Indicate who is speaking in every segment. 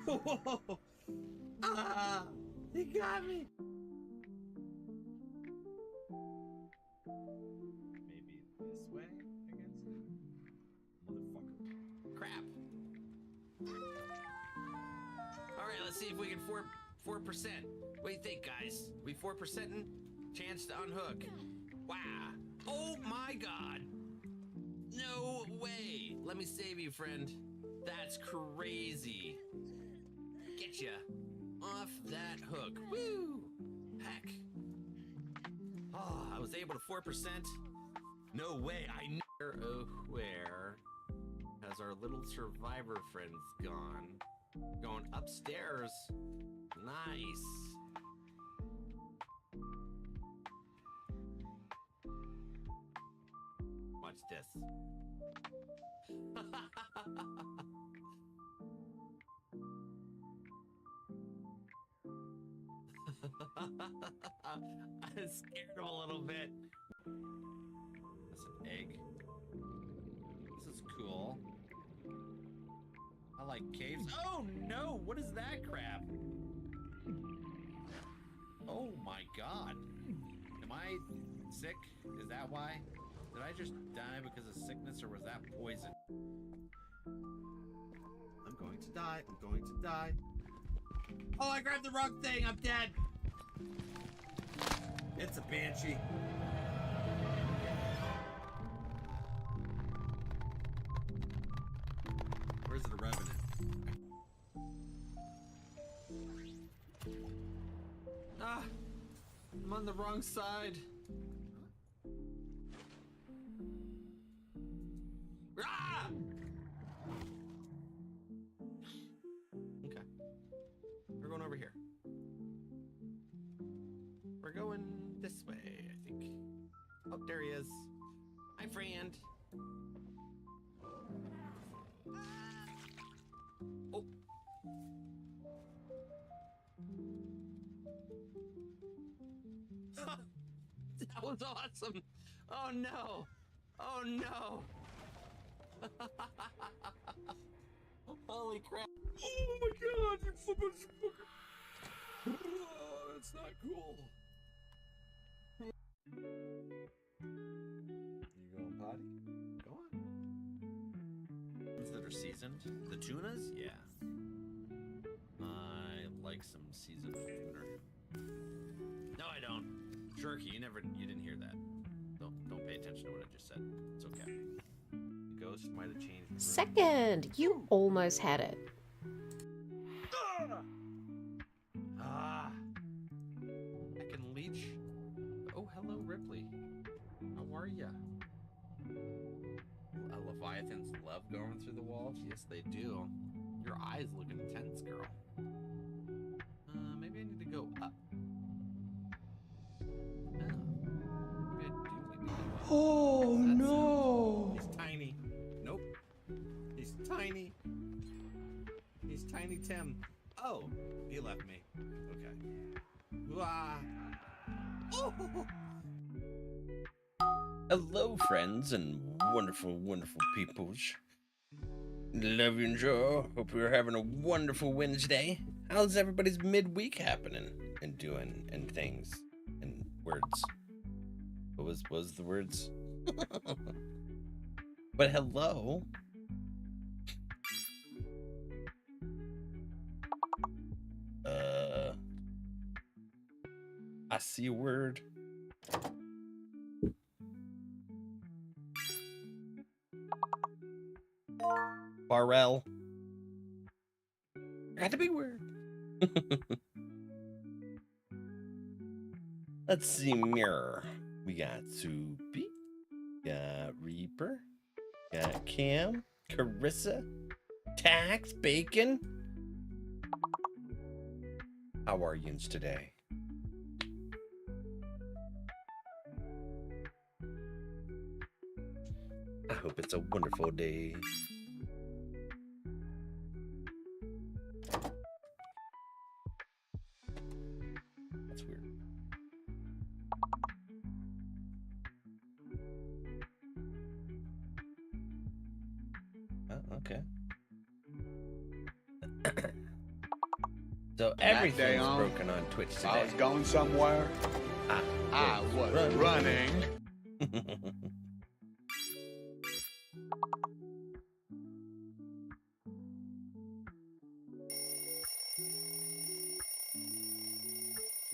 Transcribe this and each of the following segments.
Speaker 1: Whoa. Ah, he got me. Maybe this way against him? Motherfucker. Crap. Alright, let's see if we can 4%. What do you think, guys? We 4%ing? Chance to unhook. Wow. Oh my god. No way. Let me save you, friend. That's crazy. Get ya off that hook. Woo! Heck. Oh, I was able to 4%. No way. I never. Oh, where has our little survivor friends gone? Going upstairs. Nice. Watch this. I'm scared of a little bit. That's an egg. This is cool. I like caves. Oh no! What is that crap? Oh my god. Am I sick? Is that why? Did I just die because of sickness, or was that poison? I'm going to die. I'm going to die. Oh, I grabbed the wrong thing. I'm dead. It's a banshee. Where's the revenant? Ah, I'm on the wrong side. Ah! Okay. We're going over here. We're going this way, I think. Oh, there he is. Hi, friend. Oh. That was awesome. Oh no. Oh no. Holy crap. Oh my god, you flippin' fucker. Oh, that's not cool. You going potty? Go on. Ones that are seasoned. The tunas? Yeah. I like some seasoned tuna. No, I don't. Jerky, you didn't hear that. Don't pay attention to what I just said. It's okay. The ghost might have changed.
Speaker 2: Second! You almost had it.
Speaker 1: Ah! I can leech. Oh, hello, Ripley. How are ya? Leviathans love going through the walls. Yes, they do. Your eyes look intense, girl. Maybe I need to go up.
Speaker 2: Oh no!
Speaker 1: He's tiny. Nope. He's tiny. He's Tiny Tim. Oh, he left me. Okay. Wah. Oh.
Speaker 3: Hello, friends and wonderful, wonderful peoples. Love you and joy. Hope you're having a wonderful Wednesday. How's everybody's midweek happening and doing and things and words? What was the words? But hello. I see a word. Barrel. Got a big word. Let's see, mirror. We got Soupy, got Reaper, got Cam, Carissa, Tax, Bacon. How are yous today? I hope it's a wonderful day. That's weird. Oh, okay. So everything's broken on Twitch today.
Speaker 4: I was going somewhere. I was running.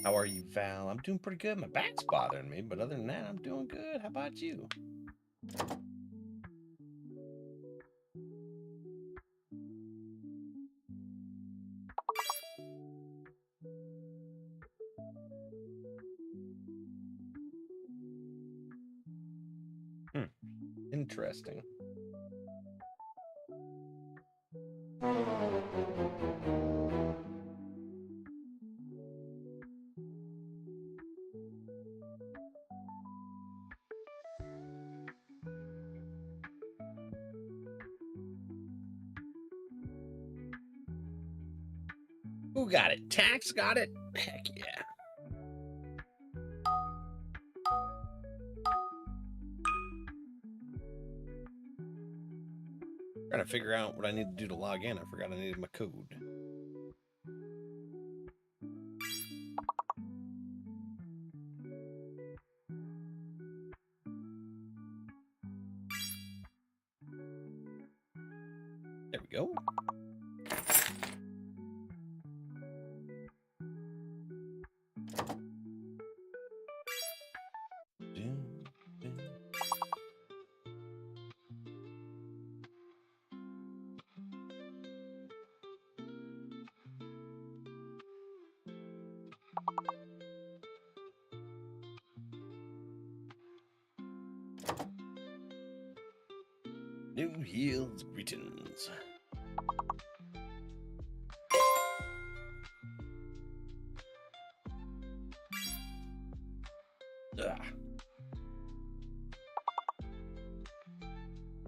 Speaker 3: How are you, Val? I'm doing pretty good. My back's bothering me, but other than that, I'm doing good. How about you? Interesting. Who got it? Tax got it? Heck yeah. Trying to figure out what I need to do to log in. I forgot I needed my code. There we go. New Heels greetings. Ugh.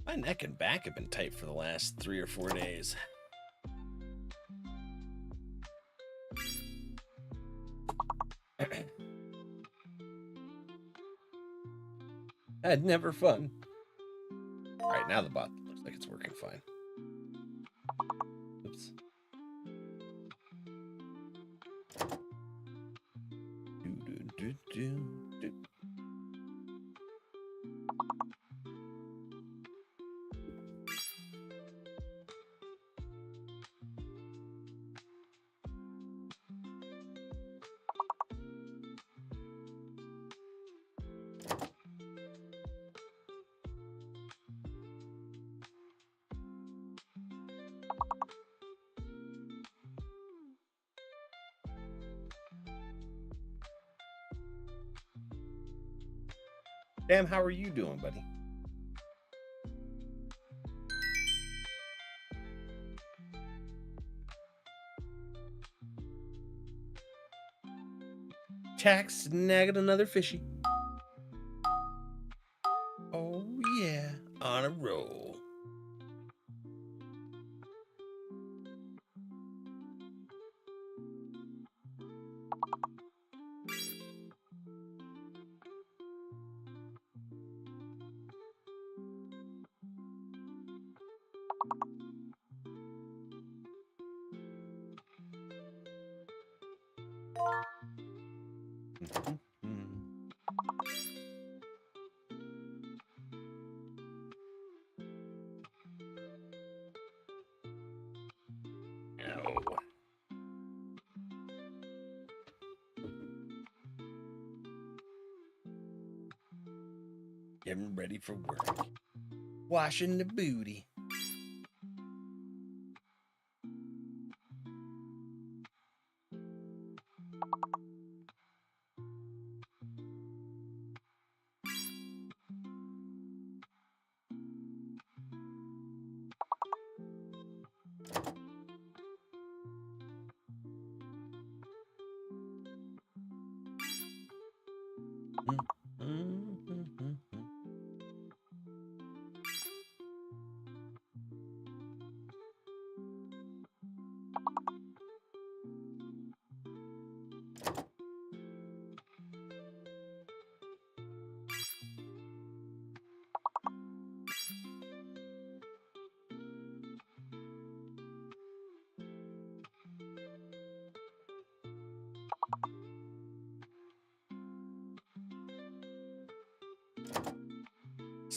Speaker 3: My neck and back have been tight for the last 3 or 4 days. Never fun. All right, now the bot looks like it's working fine. Oops. Do. Damn, how are you doing, buddy? Tax snagged another fishy. Oh yeah, on a roll. Getting ready for work. Washing the booty.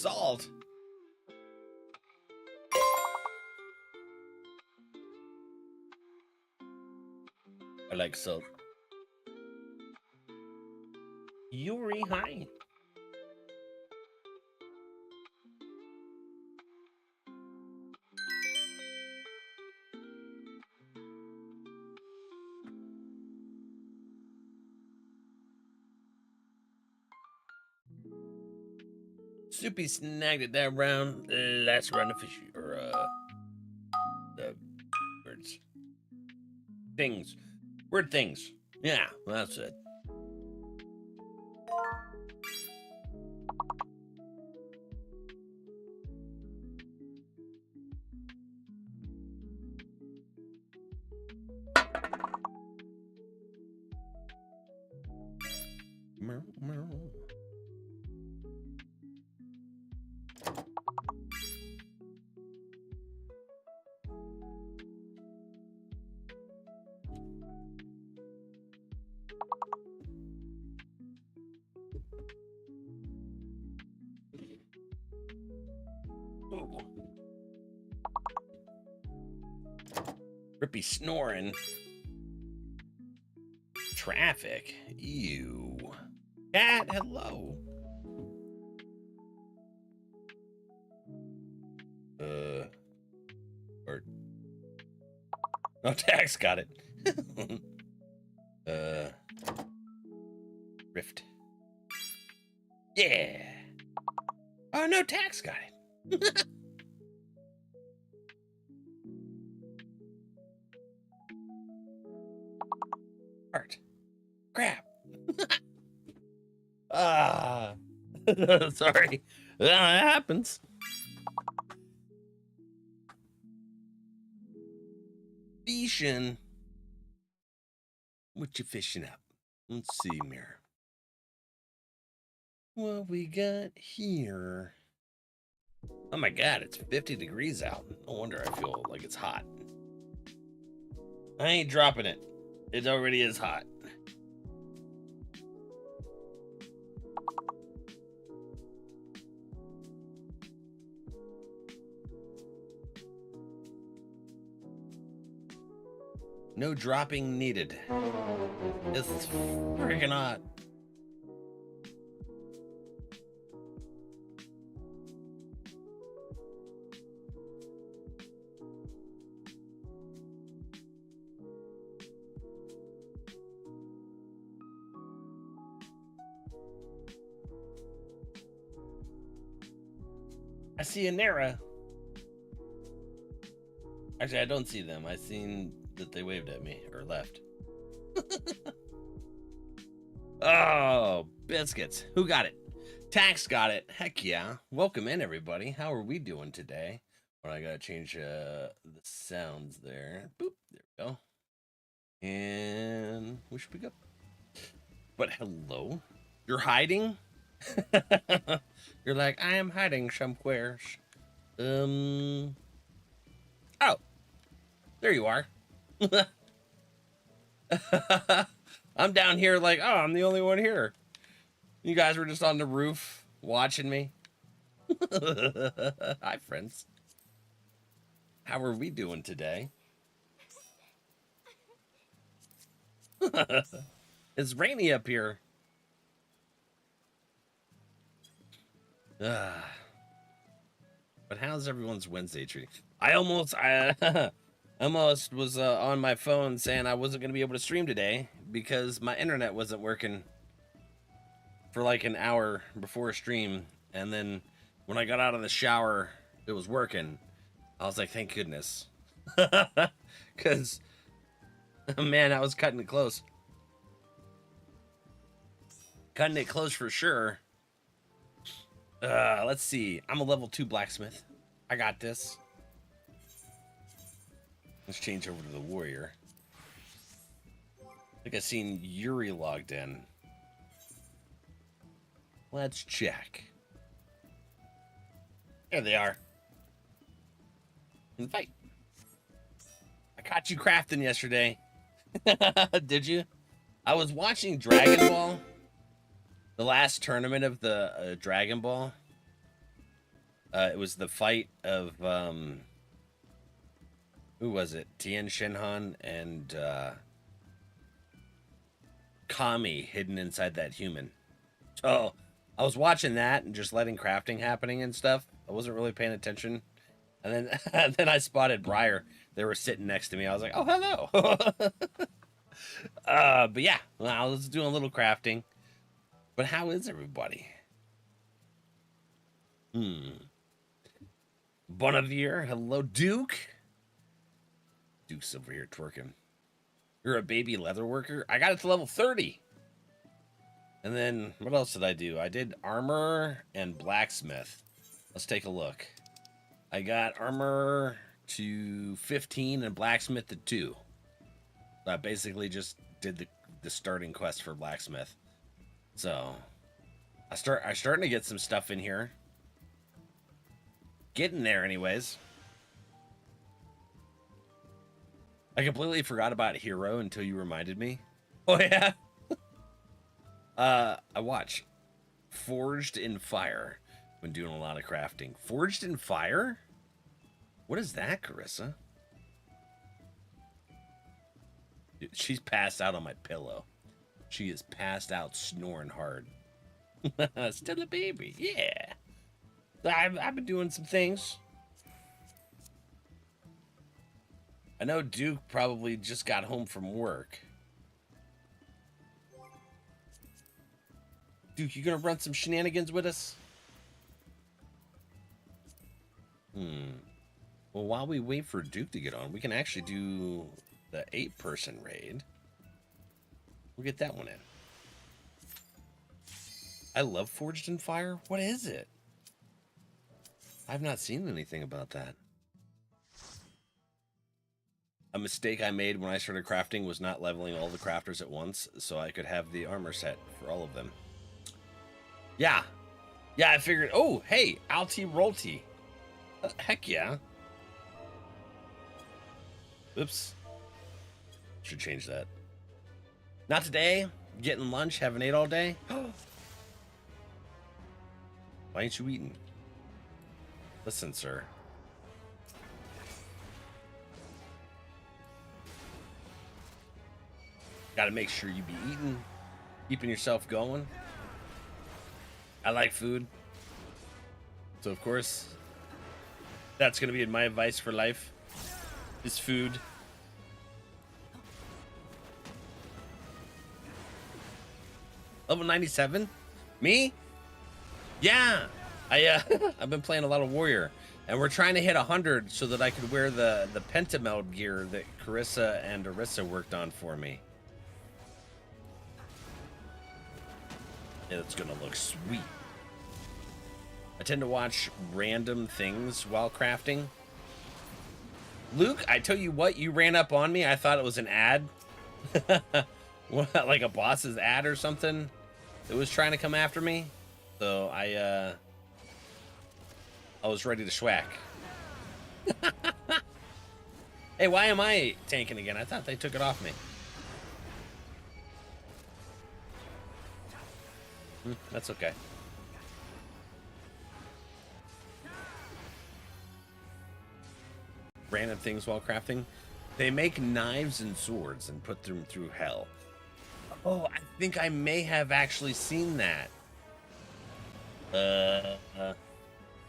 Speaker 3: Salt. I like salt. Yuri, hi. Soupy snagged it that round. Last round of fish, or the words. Things. Word things. Yeah, that's it. Meow, meow. Rippy snoring. Traffic. Ew. Cat, hello. Or no, Tax got it. Rift. Yeah. Oh no, Tax got it. Art. Crap. Ah. Sorry. That happens. Fishing. What you fishing up? Let's see, Mirror. What we got here? Oh my god, it's 50 degrees out. No wonder I feel like it's hot. I ain't dropping it. It already is hot. No dropping needed. It's freaking hot. I see a Nara. Actually, I don't see them. I seen that they waved at me or left. Oh, biscuits. Who got it? Tax got it. Heck yeah. Welcome in, everybody. How are we doing today? Well, I gotta change the sounds there. Boop. There we go. And where should we go? But hello. You're hiding? You're like, I am hiding somewhere. Oh. There you are. I'm down here like, oh, I'm the only one here. You guys were just on the roof watching me. Hi, friends. How are we doing today? It's rainy up here. But how's everyone's Wednesday treating? I almost was on my phone saying I wasn't going to be able to stream today because my internet wasn't working for like an hour before stream. And then when I got out of the shower, it was working. I was like, thank goodness. Because, man, I was cutting it close. Cutting it close for sure. Let's see. I'm a level 2 blacksmith. I got this. Let's change over to the warrior. I think I seen Yuri logged in. Let's check. There they are. Invite. I caught you crafting yesterday. Did you? I was watching Dragon Ball. The last tournament of the Dragon Ball. It was the fight of who was it? Tien Shinhan and Kami hidden inside that human. So I was watching that and just letting crafting happening and stuff. I wasn't really paying attention. And then and then I spotted Briar. They were sitting next to me. I was like, oh, hello. But yeah, well, I was doing a little crafting. But how is everybody? Bonavir, hello, Duke. Duke's over here twerking. You're a baby leather worker? I got it to level 30. And then, what else did I do? I did armor and blacksmith. Let's take a look. I got armor to 15 and blacksmith to 2. So I basically just did the starting quest for blacksmith. So, I'm starting to get some stuff in here. Getting there anyways. I completely forgot about Hero until you reminded me. Oh yeah. I watch Forged in Fire when doing a lot of crafting. Forged in Fire? What is that, Carissa? Dude, she's passed out on my pillow. She is passed out snoring hard. Still a baby, yeah. I've been doing some things. I know Duke probably just got home from work. Duke, you gonna run some shenanigans with us? Well, while we wait for Duke to get on, we can actually do the 8-person raid. We'll get that one in. I love Forged in Fire. What is it? I've not seen anything about that. A mistake I made when I started crafting was not leveling all the crafters at once, so I could have the armor set for all of them. Yeah. Yeah, I figured, oh, hey, Alti Rolti. Heck yeah. Oops. Should change that. Not today. Getting lunch, haven't ate all day. Why ain't you eating? Listen, sir. Gotta make sure you be eating, keeping yourself going. I like food. So, of course, that's gonna be my advice for life, is food. Level 97? Me? Yeah. I've been playing a lot of Warrior, and we're trying to hit 100 so that I could wear the Pentameld gear that Carissa and Arissa worked on for me. It's gonna look sweet. I tend to watch random things while crafting. Luke, I tell you what, you ran up on me. I thought it was an ad. What, like a boss's ad or something that was trying to come after me. So I was ready to schwack. Hey, why am I tanking again? I thought they took it off me. That's okay. Random things while crafting. They make knives and swords and put them through hell. Oh, I think I may have actually seen that.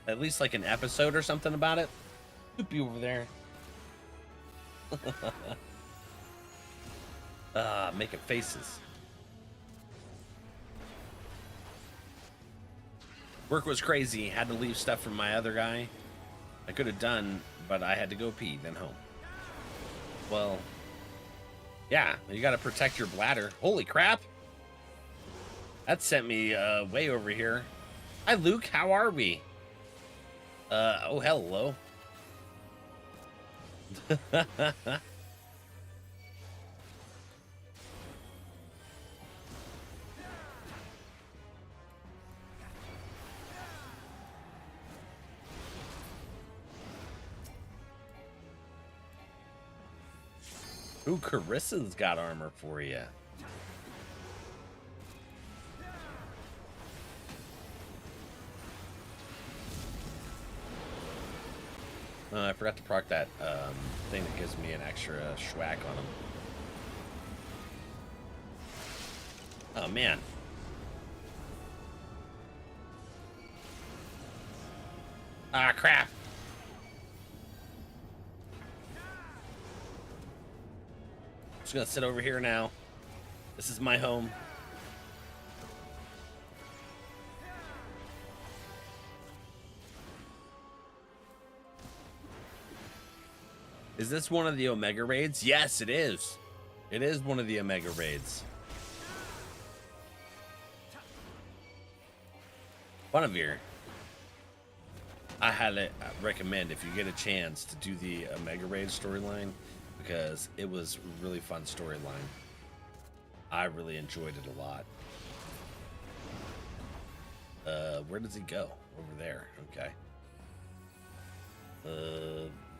Speaker 3: At least like an episode or something about it. Be over there. Making faces. Work was crazy. Had to leave stuff from my other guy. I could have done, but I had to go pee, then home. Well, yeah, you got to protect your bladder. Holy crap. That sent me way over here. Hi, Luke. How are we? Oh, hello. Ooh, Carissa's got armor for you. I forgot to proc that thing that gives me an extra schwack on him. Oh, man. Ah, crap. I'm just gonna sit over here now. This is my home. Is this one of the Omega raids? Yes, it is. It is one of the Omega raids. Bunavir. I highly recommend if you get a chance to do the Omega Raid storyline, because it was a really fun storyline. I really enjoyed it a lot. Where does he go? Over there. Okay.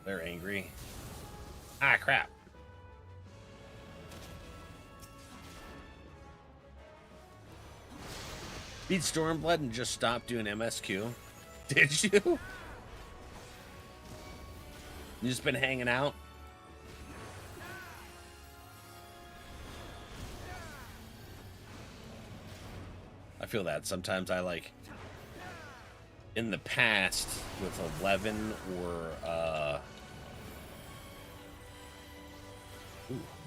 Speaker 3: They're angry. Ah, crap. Beat Stormblood and just stop doing MSQ. Did you? You just been hanging out? I feel that sometimes I like in the past with 11 or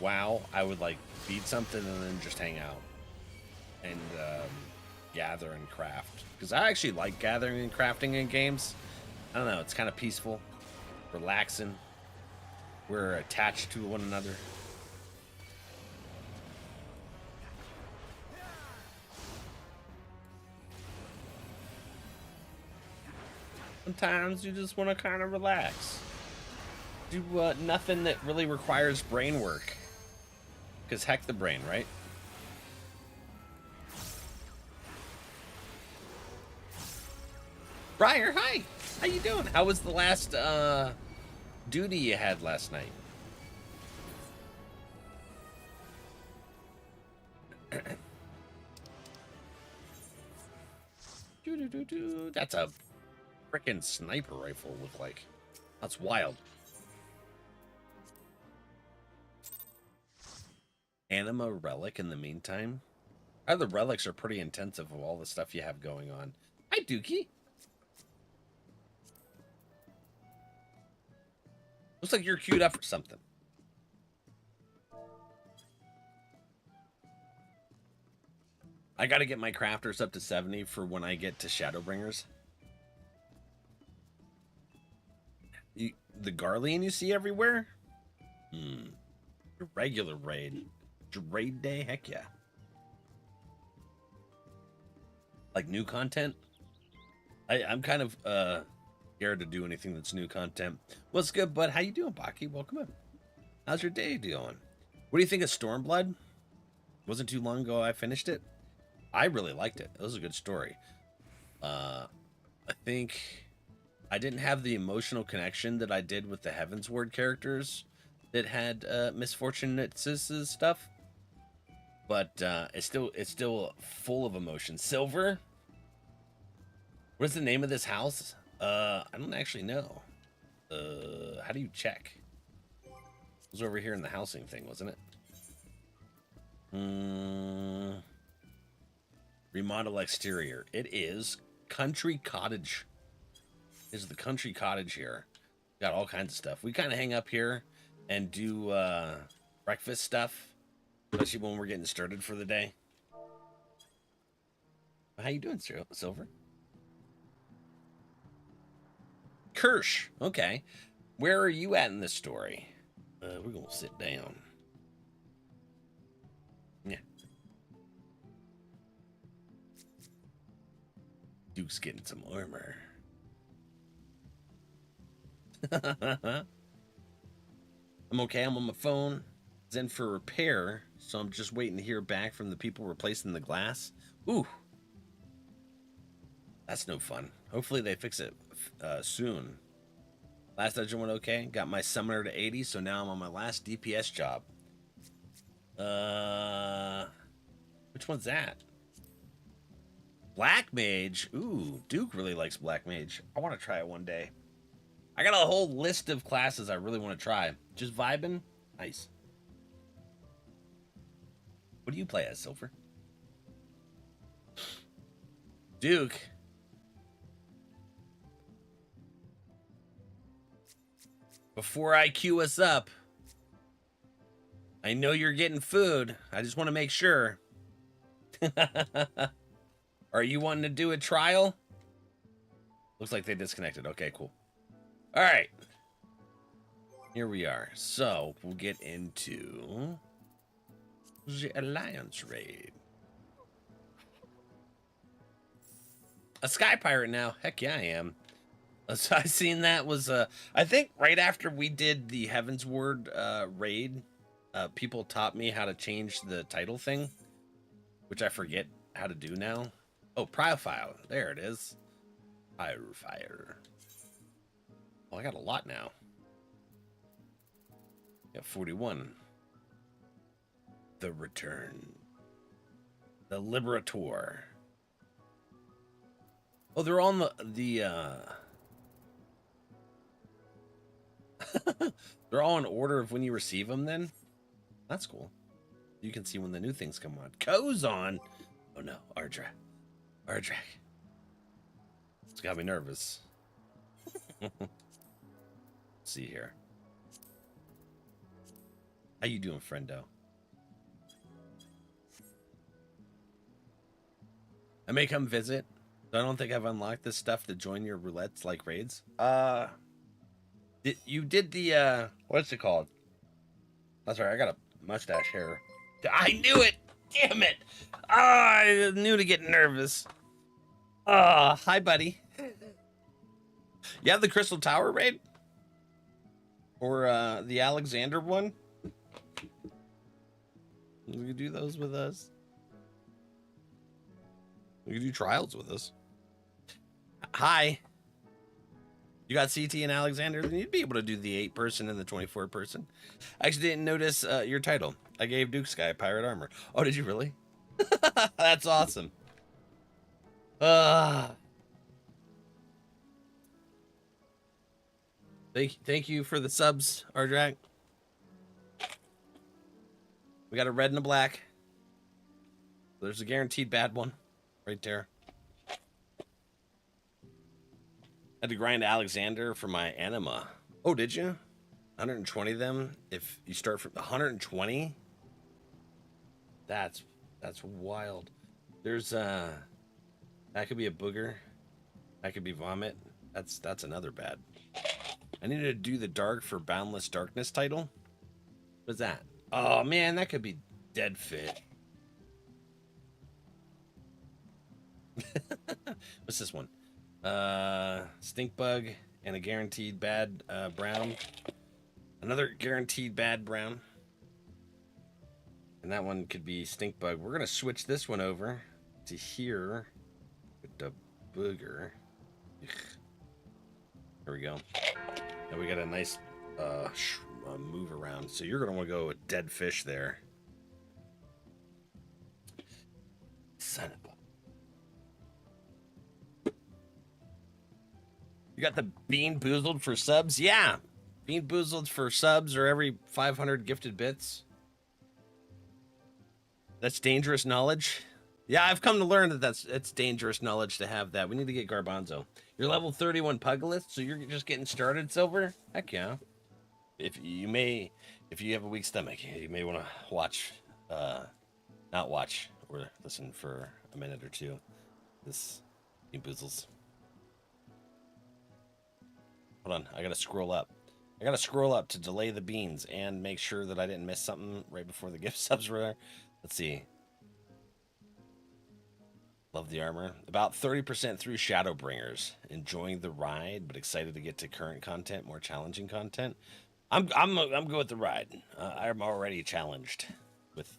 Speaker 3: WoW, I would like beat something and then just hang out and gather and craft, because I actually like gathering and crafting in games. I don't know, it's kind of peaceful, relaxing. We're attached to one another. Sometimes you just want to kind of relax, do nothing that really requires brain work, because heck the brain, right? Briar, hi! How you doing? How was the last duty you had last night? That's a frickin' sniper rifle, look like. That's wild. NRValeck in the meantime. The relics are pretty intensive of all the stuff you have going on. Hi, Dookie. Looks like you're queued up for something. I gotta get my crafters up to 70 for when I get to Shadowbringers. The Garlean you see everywhere? Regular raid. Raid day? Heck yeah. Like new content? I'm kind of scared to do anything that's new content. What's good, bud? How you doing, Baki? Welcome in. How's your day going? What do you think of Stormblood? Wasn't too long ago I finished it. I really liked it. It was a good story. I think I didn't have the emotional connection that I did with the Heavensward characters that had misfortunate stuff. But it's still full of emotion. Silver? What's the name of this house? I don't actually know. How do you check? It was over here in the housing thing, wasn't it? Remodel exterior. It is Country Cottage. This is the Country Cottage here. Got all kinds of stuff. We kind of hang up here and do breakfast stuff, especially when we're getting started for the day. How you doing, Silver? Kirsch. Okay. Where are you at in this story? We're going to sit down. Yeah. Duke's getting some armor. I'm okay. I'm on my phone. It's in for repair, so I'm just waiting to hear back from the people replacing the glass. Ooh. That's no fun. Hopefully they fix it soon. Last dungeon went okay. Got my summoner to 80, so now I'm on my last DPS job. Which one's that? Black Mage. Ooh, Duke really likes Black Mage. I want to try it one day. I got a whole list of classes I really want to try. Just vibing? Nice. What do you play as, Silver? Duke. Before I queue us up, I know you're getting food. I just want to make sure. Are you wanting to do a trial? Looks like they disconnected. Okay, cool. All right. Here we are. So we'll get into the Alliance raid. A Sky Pirate now. Heck yeah, I am. So I seen that was I think right after we did the Heavensward raid, people taught me how to change the title thing, which I forget how to do now. Oh, profile. There it is. Fire. Oh, I got a lot now. Got 41. The Return. The Liberator. Oh, they're on the they're all in order of when you receive them then? That's cool. You can see when the new things come on. Kozon! Oh no, Ardrak. It's got me nervous. Let's see here. How you doing, friendo? I may come visit. I don't think I've unlocked this stuff to join your roulettes like raids. You did the what's it called? That's right, I got a mustache hair. I knew it! Damn it! I knew to get nervous. Hi buddy. You have the Crystal Tower raid? Or the Alexander one? You can do those with us. You can do trials with us. Hi. You got CT and Alexander, then you'd be able to do the 8-person and the 24-person. I actually didn't notice your title. I gave Duke Sky Pirate Armor. Oh, did you really? That's awesome. Thank you for the subs, Ardrak. We got a red and a black. There's a guaranteed bad one right there. I had to grind Alexander for my anima. Oh, did you? 120 of them. If you start from 120, that's wild. There's that could be a booger. That could be vomit. That's another bad. I needed to do the dark for Boundless Darkness title. What's that? Oh man, that could be dead fit. What's this one? Stink bug and a guaranteed bad brown. Another guaranteed bad brown. And that one could be stink bug. We're gonna switch this one over to here with the booger. There we go. Now we got a nice move around. So you're gonna want to go with dead fish there. Son of a. You got the Bean Boozled for subs? Yeah. Bean Boozled for subs or every 500 gifted bits. That's dangerous knowledge. Yeah, I've come to learn that it's dangerous knowledge to have that. We need to get Garbanzo. You're level 31 Pugilist, so you're just getting started, Silver? Heck yeah. If you have a weak stomach, you may want to watch, not watch, or listen for a minute or two. This Bean Boozles. Hold on, I gotta scroll up. I gotta scroll up to delay the beans and make sure that I didn't miss something right before the gift subs were there. Let's see. Love the armor. About 30% through Shadowbringers. Enjoying the ride, but excited to get to current content, more challenging content. I'm good with the ride. I'm already challenged with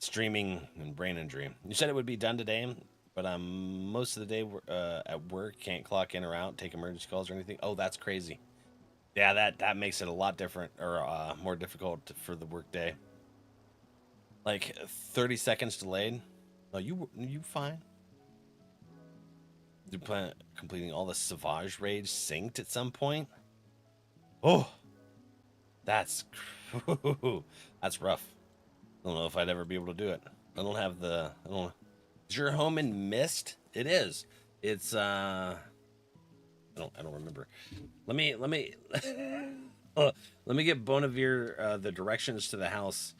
Speaker 3: streaming and brain injury. You said it would be done today, but most of the day at work, can't clock in or out, take emergency calls or anything. Oh, that's crazy. Yeah, that makes it a lot different or more difficult for the work day. Like 30 seconds delayed. Oh, you fine. You plan completing all the Savage Rage synced at some point? Oh, that's that's rough. I don't know if I'd ever be able to do it. I don't have the. I don't. Is your home in mist? It is. It's I don't remember. Let me let me get Bonavir the directions to the house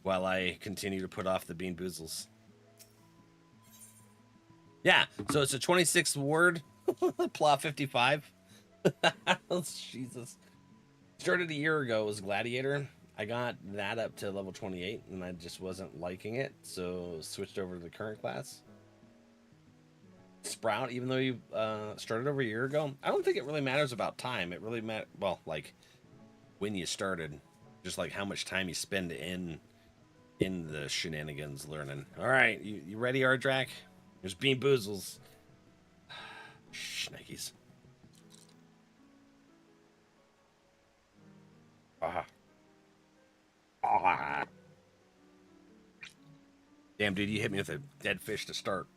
Speaker 3: while I continue to put off the bean boozles. Yeah, so it's a 26th ward, plot 55. Jesus. Started a year ago, it was Gladiator. I got that up to level 28 and I just wasn't liking it, so switched over to the current class. Sprout, even though you started over a year ago, I don't think it really matters about time. It really well, like when you started, just like how much time you spend in the shenanigans learning. All right, you ready, Ardrak? There's bean boozles. Schnikes. Damn, dude, you hit me with a dead fish to start.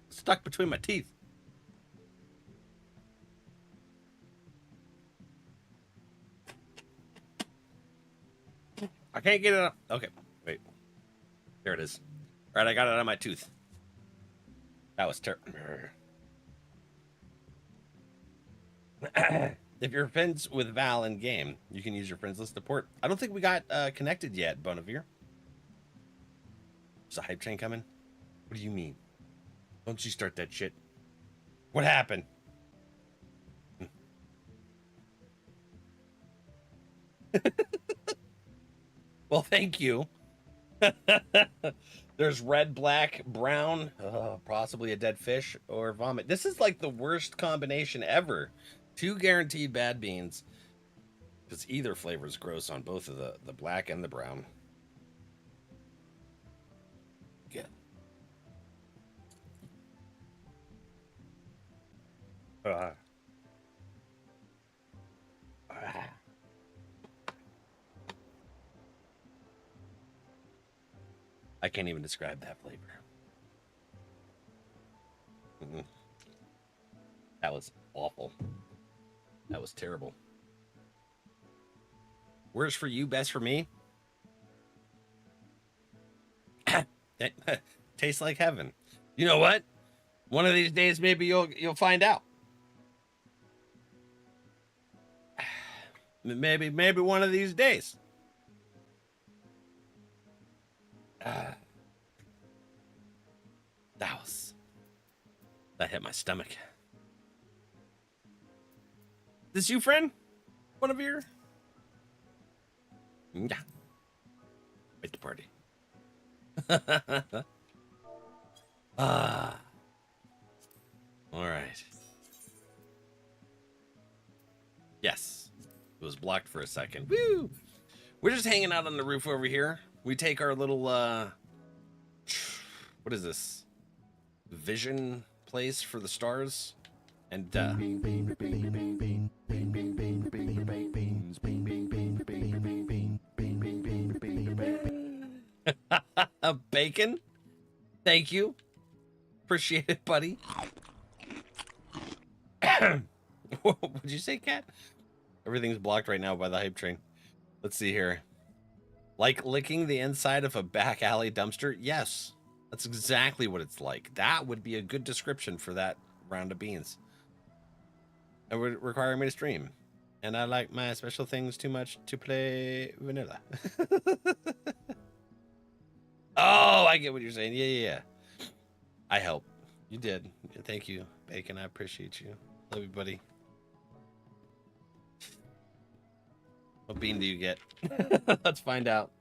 Speaker 3: Stuck between my teeth. I can't get it up. Okay, wait. There it is. All right, I got it out of my tooth. That was terrible. If you're friends with Val in game, you can use your friends list to port. I don't think we got connected yet, Bonavir. Is a hype train coming? What do you mean? Don't you start that shit. What happened? Well, thank you. There's red, black, brown, possibly a dead fish or vomit. This is like the worst combination ever. 2 guaranteed bad beans. Because either flavor is gross on both of the black and the brown. Good. I can't even describe that flavor. That was awful. That was terrible. Worst for you, best for me? Tastes like heaven. You know what? One of these days, maybe you'll find out. Maybe one of these days. That hit my stomach. This you, friend? One of your? Yeah. Wait the party. All right. Yes. It was blocked for a second. Woo! We're just hanging out on the roof over here. We take our little, what is this? Vision place for the stars. And, bacon? Thank you. Appreciate it, buddy. What'd you say, cat? Everything's blocked right now by the hype train. Let's see here. Like licking the inside of a back alley dumpster? Yes. That's exactly what it's like. That would be a good description for that round of beans. It would require me to stream. And I like my special things too much to play vanilla. Oh, I get what you're saying. Yeah. I help. You did. Thank you, Bacon. I appreciate you. Love you, buddy. What bean do you get? Let's find out.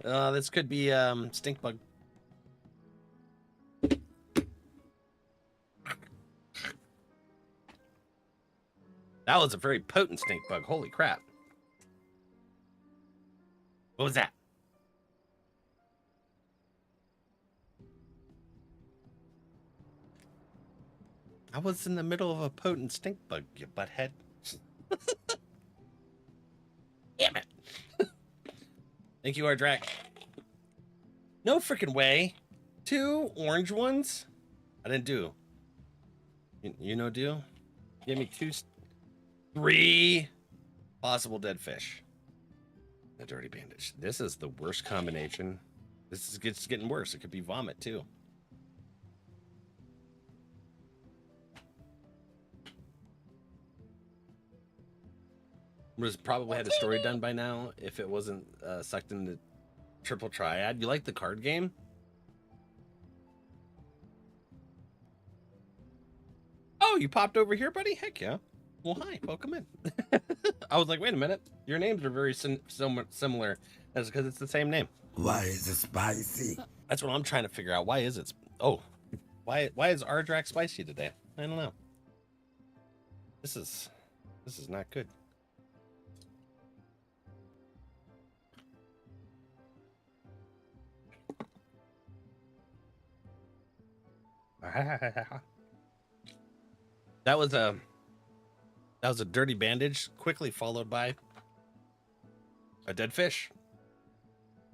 Speaker 3: This could be stink bug. That was a very potent stink bug. Holy crap. What was that? I was in the middle of a potent stink bug, you butthead. Damn it. Thank you, Ardrak. No freaking way. 2 orange ones? I didn't do. You know, do? Give me 3 possible dead fish. A dirty bandage. This is the worst combination. This is getting worse. It could be vomit too. Would have probably had a story done by now if it wasn't sucked into Triple Triad. You like the card game? Oh, you popped over here, buddy? Heck yeah. Well, hi. Welcome in. I was like, wait a minute. Your names are very similar. That's because it's the same name.
Speaker 5: Why is it spicy?
Speaker 3: That's what I'm trying to figure out. Why is it? Oh, why is Ardrak spicy today? I don't know. This is not good. That was a dirty bandage, quickly followed by a dead fish.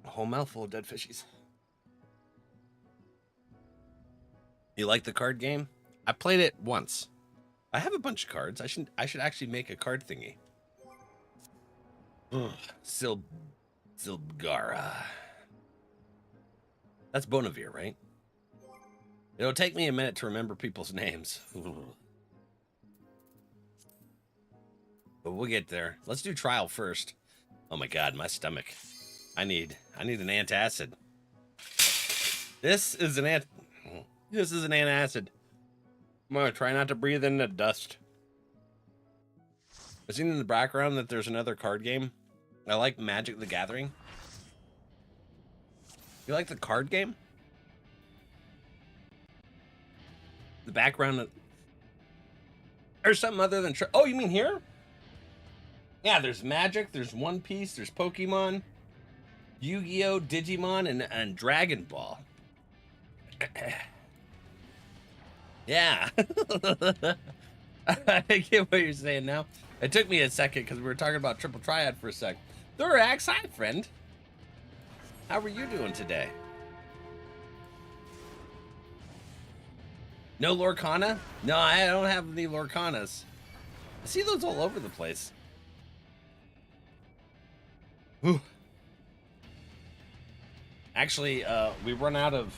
Speaker 3: A whole mouthful of dead fishies. You like the card game? I played it once. I have a bunch of cards. I should actually make a card thingy. Silgara. That's Bonavir, right? It'll take me a minute to remember people's names. But we'll get there. Let's do trial first. Oh my god, my stomach. I need an antacid. This is an antacid. I'm gonna try not to breathe in the dust. I've seen in the background that there's another card game. I like Magic the Gathering. You like the card game? The background. There's something other than. Oh, you mean here? Yeah, there's Magic, there's One Piece, there's Pokemon, Yu-Gi-Oh, Digimon, and Dragon Ball. Yeah. I get what you're saying now. It took me a second because we were talking about Triple Triad for a sec. Thorax, hi, friend. How are you doing today? No Lorcana? No, I don't have any Lorcanas. I see those all over the place. Whew. Actually, we run out of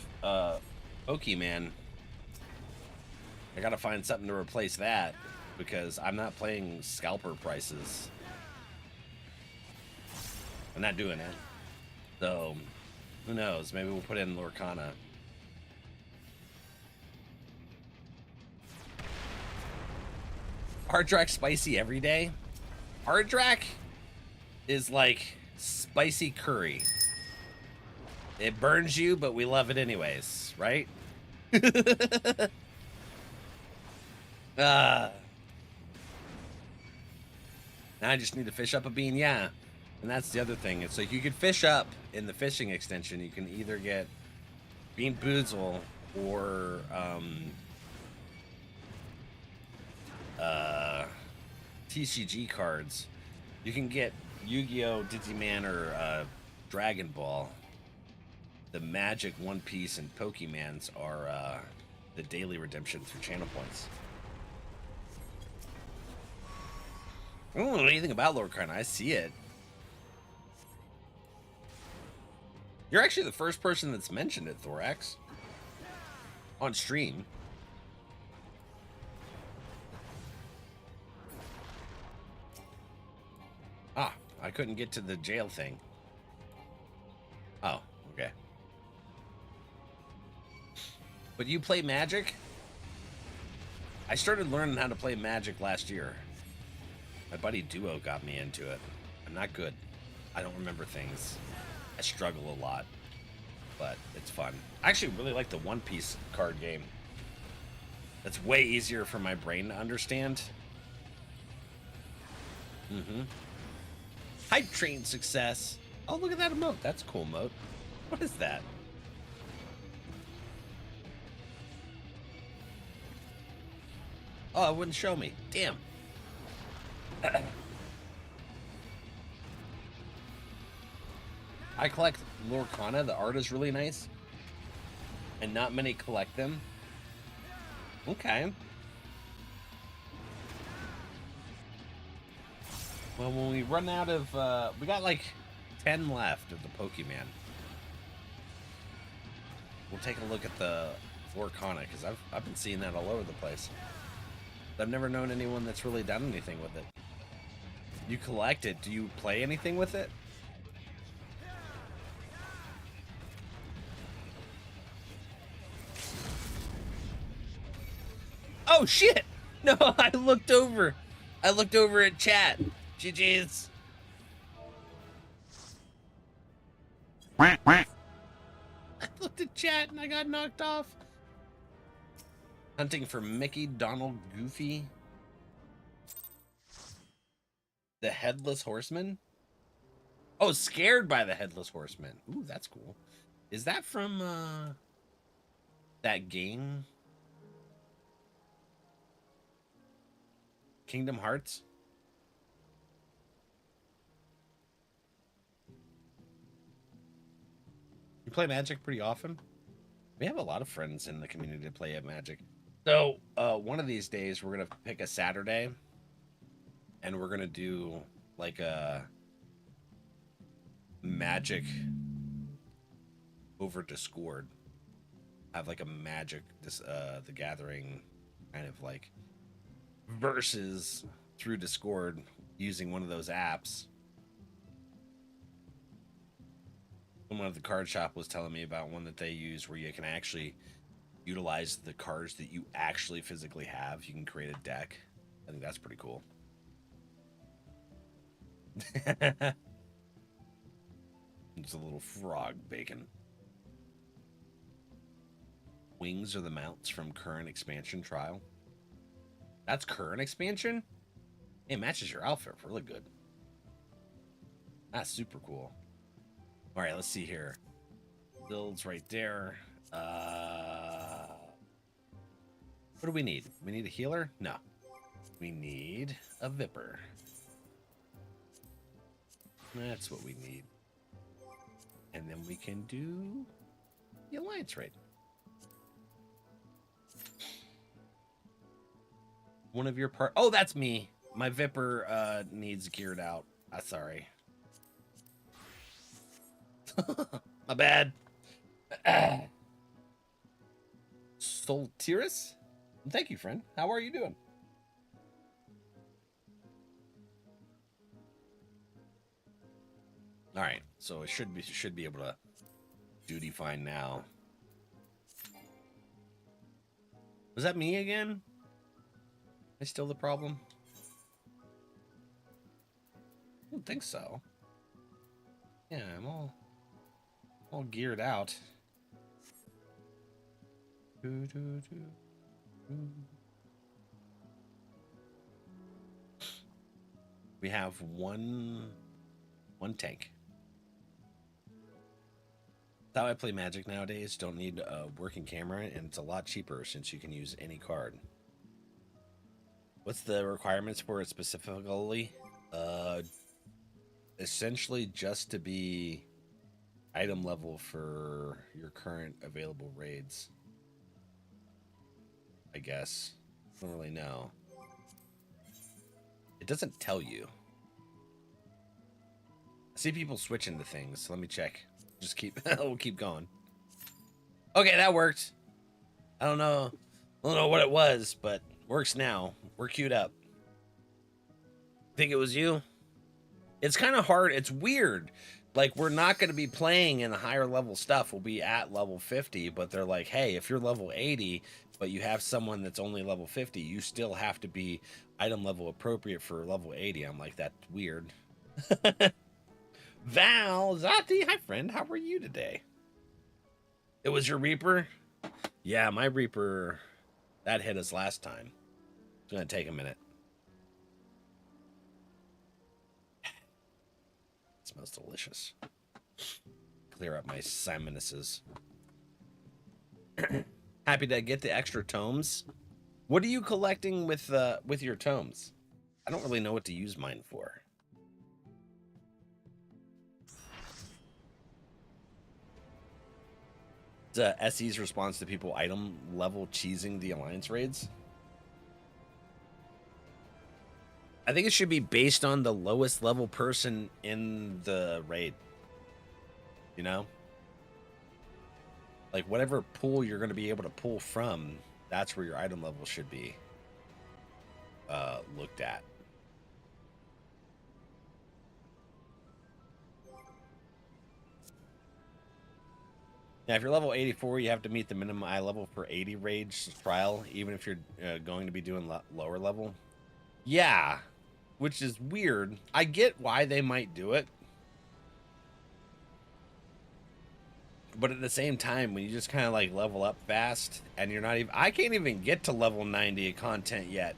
Speaker 3: Pokemon. I gotta find something to replace that because I'm not playing scalper prices. I'm not doing it. So, who knows? Maybe we'll put in Lorcana. Ardrak spicy every day? Ardrak is like spicy curry. It burns you, but we love it anyways, right? Now I just need to fish up a bean, yeah. And that's the other thing. It's like you could fish up in the fishing extension. You can either get Bean Boozle or TCG cards. You can get Yu-Gi-Oh, Digimon, or Dragon Ball. The Magic, One Piece, and Pokemons are the daily redemption through channel points. I don't know anything about Lorcana. I see it. You're actually the first person that's mentioned it, Thorax. On stream. Ah, I couldn't get to the jail thing. Oh, okay. But you play Magic? I started learning how to play Magic last year. My buddy Duo got me into it. I'm not good. I don't remember things. I struggle a lot. But it's fun. I actually really like the One Piece card game. That's way easier for my brain to understand. Hype train success. Oh, look at that emote. That's a cool emote. What is that? Oh, it wouldn't show me. Damn. I collect Lorcana. The art is really nice. And not many collect them? Okay. Well, when we run out of, we got like 10 left of the Pokemon. We'll take a look at the Lorcana, because I've been seeing that all over the place. I've never known anyone that's really done anything with it. You collect it. Do you play anything with it? Oh, shit! No, I looked over. I looked over at chat. GG's. I looked at chat and I got knocked off. Hunting for Mickey, Donald, Goofy. The Headless Horseman? Oh, Scared by the Headless Horseman. Ooh, that's cool. Is that from, that game? Kingdom Hearts? You play Magic pretty often? We have a lot of friends in the community that play at Magic. So, one of these days, we're going to pick a Saturday, and we're going to do, like, a Magic over Discord. Have, like, a Magic, the Gathering, kind of, like, versus through Discord using one of those apps. One of the card shop was telling me about one that they use where you can actually utilize the cards that you actually physically have. You can create a deck. I think that's pretty cool. It's a little frog bacon. Wings are the mounts from current expansion trial. That's current expansion? It matches your outfit really good. That's super cool. All right, let's see here. Builds right there. What do we need? We need a healer? No. We need a Vipper. That's what we need. And then we can do the Alliance raid. One of your Oh, that's me. My Vipper needs geared out. Sorry. My bad. Soltiris? Thank you, friend. How are you doing? All right, so it should be able to duty fine now. Was that me again? Am I still the problem? I don't think so. Yeah, I'm all geared out. We have one tank. That's how I play Magic nowadays. Don't need a working camera, and it's a lot cheaper since you can use any card. What's the requirements for it specifically? Essentially just to be item level for your current available raids. I guess. I don't really know. It doesn't tell you. I see people switching to things, so let me check. Just we'll keep going. Okay, that worked. I don't know what it was, but works now. We're queued up. Think it was you? It's kind of hard. It's weird. Like, we're not going to be playing in the higher level stuff. We'll be at level 50, but they're like, hey, if you're level 80, but you have someone that's only level 50, you still have to be item level appropriate for level 80. I'm like, that's weird. Val Zati, hi friend, how are you today? It was your Reaper? Yeah, my Reaper, that hit us last time. It's going to take a minute. It smells delicious. Clear up my sinuses. Happy to get the extra tomes. What are you collecting with your tomes? I don't really know what to use mine for. It's SE's response to people item level cheesing the alliance raids. I think it should be based on the lowest level person in the raid. You know? Like, whatever pool you're going to be able to pull from, that's where your item level should be looked at. Now, if you're level 84, you have to meet the minimum eye level for 80 rage trial, even if you're going to be doing lower level. Yeah, which is weird. I get why they might do it. But at the same time, when you just kind of like level up fast and you're not even... I can't even get to level 90 content yet.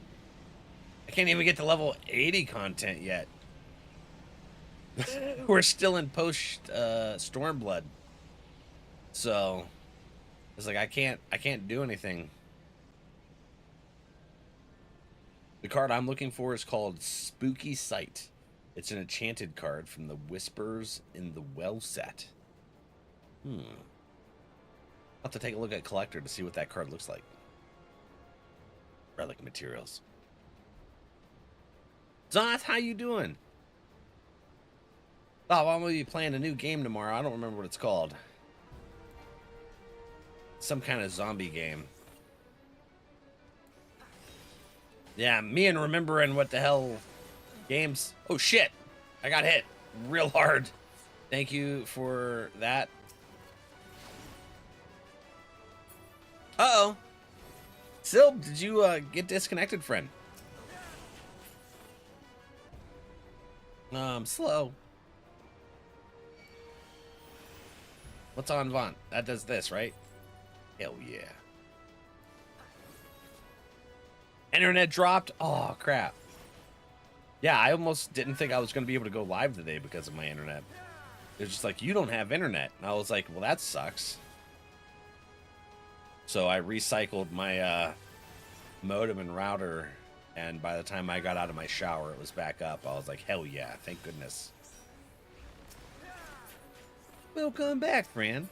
Speaker 3: I can't even get to level 80 content yet. We're still in post Stormblood. So it's like I can't do anything. The card I'm looking for is called Spooky Sight. It's an enchanted card from the Whispers in the Well set. I'll have to take a look at Collector to see what that card looks like. Relic materials. Zoth, how you doing? Oh, I'm gonna be playing a new game tomorrow. I don't remember what it's called. Some kind of zombie game. Yeah, me and remembering what the hell games. Oh shit! I got hit real hard. Thank you for that. Uh-oh. Silb, did you get disconnected, friend? Slow. What's on Vaunt? That does this, right? Hell yeah. Internet dropped? Oh, crap. Yeah, I almost didn't think I was going to be able to go live today because of my internet. It was just like, you don't have internet. And I was like, well, that sucks. So I recycled my modem and router, and by the time I got out of my shower, it was back up. I was like, hell yeah, thank goodness. Welcome back, friend.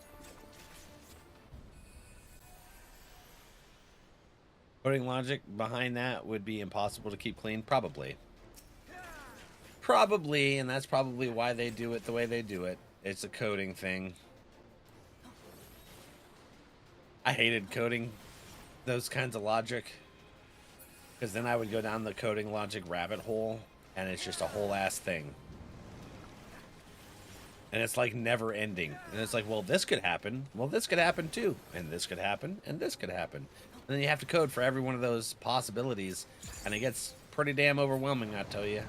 Speaker 3: Coding logic behind that would be impossible to keep clean? Probably. Probably, and that's probably why they do it the way they do it. It's a coding thing. I hated coding those kinds of logic, because then I would go down the coding logic rabbit hole, and it's just a whole ass thing. And it's like never ending. And it's like, well, this could happen. Well, this could happen too. And this could happen. And this could happen. And then you have to code for every one of those possibilities. And it gets pretty damn overwhelming, I tell you.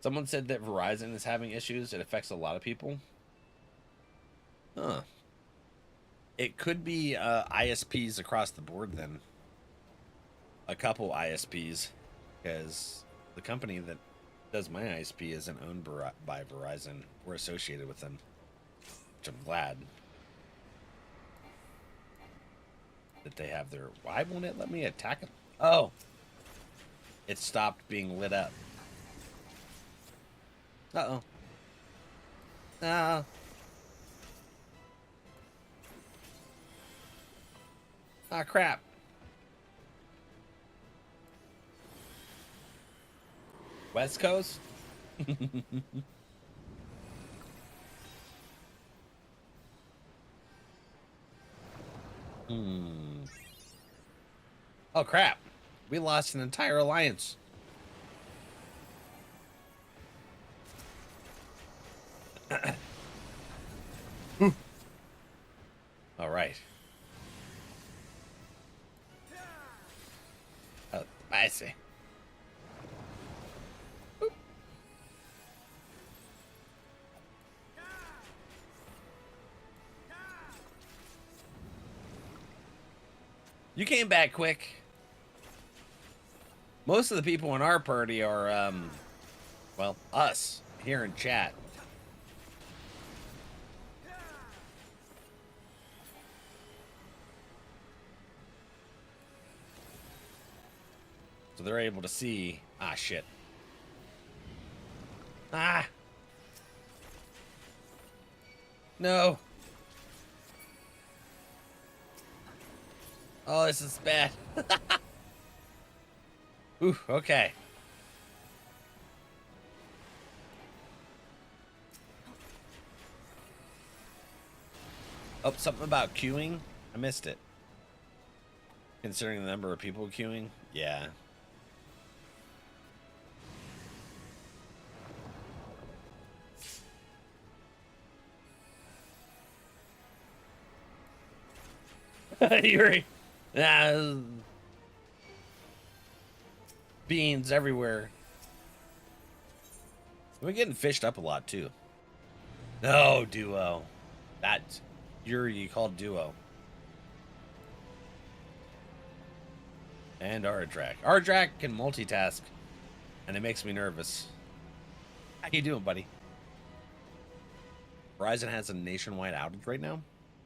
Speaker 3: Someone said that Verizon is having issues. It affects a lot of people. Huh. It could be ISPs across the board then. A couple ISPs. Because the company that does my ISP isn't owned by Verizon. We're associated with them. Which I'm glad. That they have their... Why won't it let me attack it? Oh. It stopped being lit up. Uh-oh. Ah. Ah, crap. West Coast? Oh, crap. We lost an entire alliance. All right. Oh, I see. You came back quick. Most of the people in our party are, well, us here in chat. So they're able to see. Ah, shit. No. Oh, this is bad. Ooh, okay. Oh, something about queuing? I missed it. Considering the number of people queuing? Yeah. Yuri. Beans everywhere. We're getting fished up a lot too. No, duo. That's Yuri called duo. And Ardrak. Ardrak can multitask, and it makes me nervous. How you doing, buddy? Verizon has a nationwide outage right now?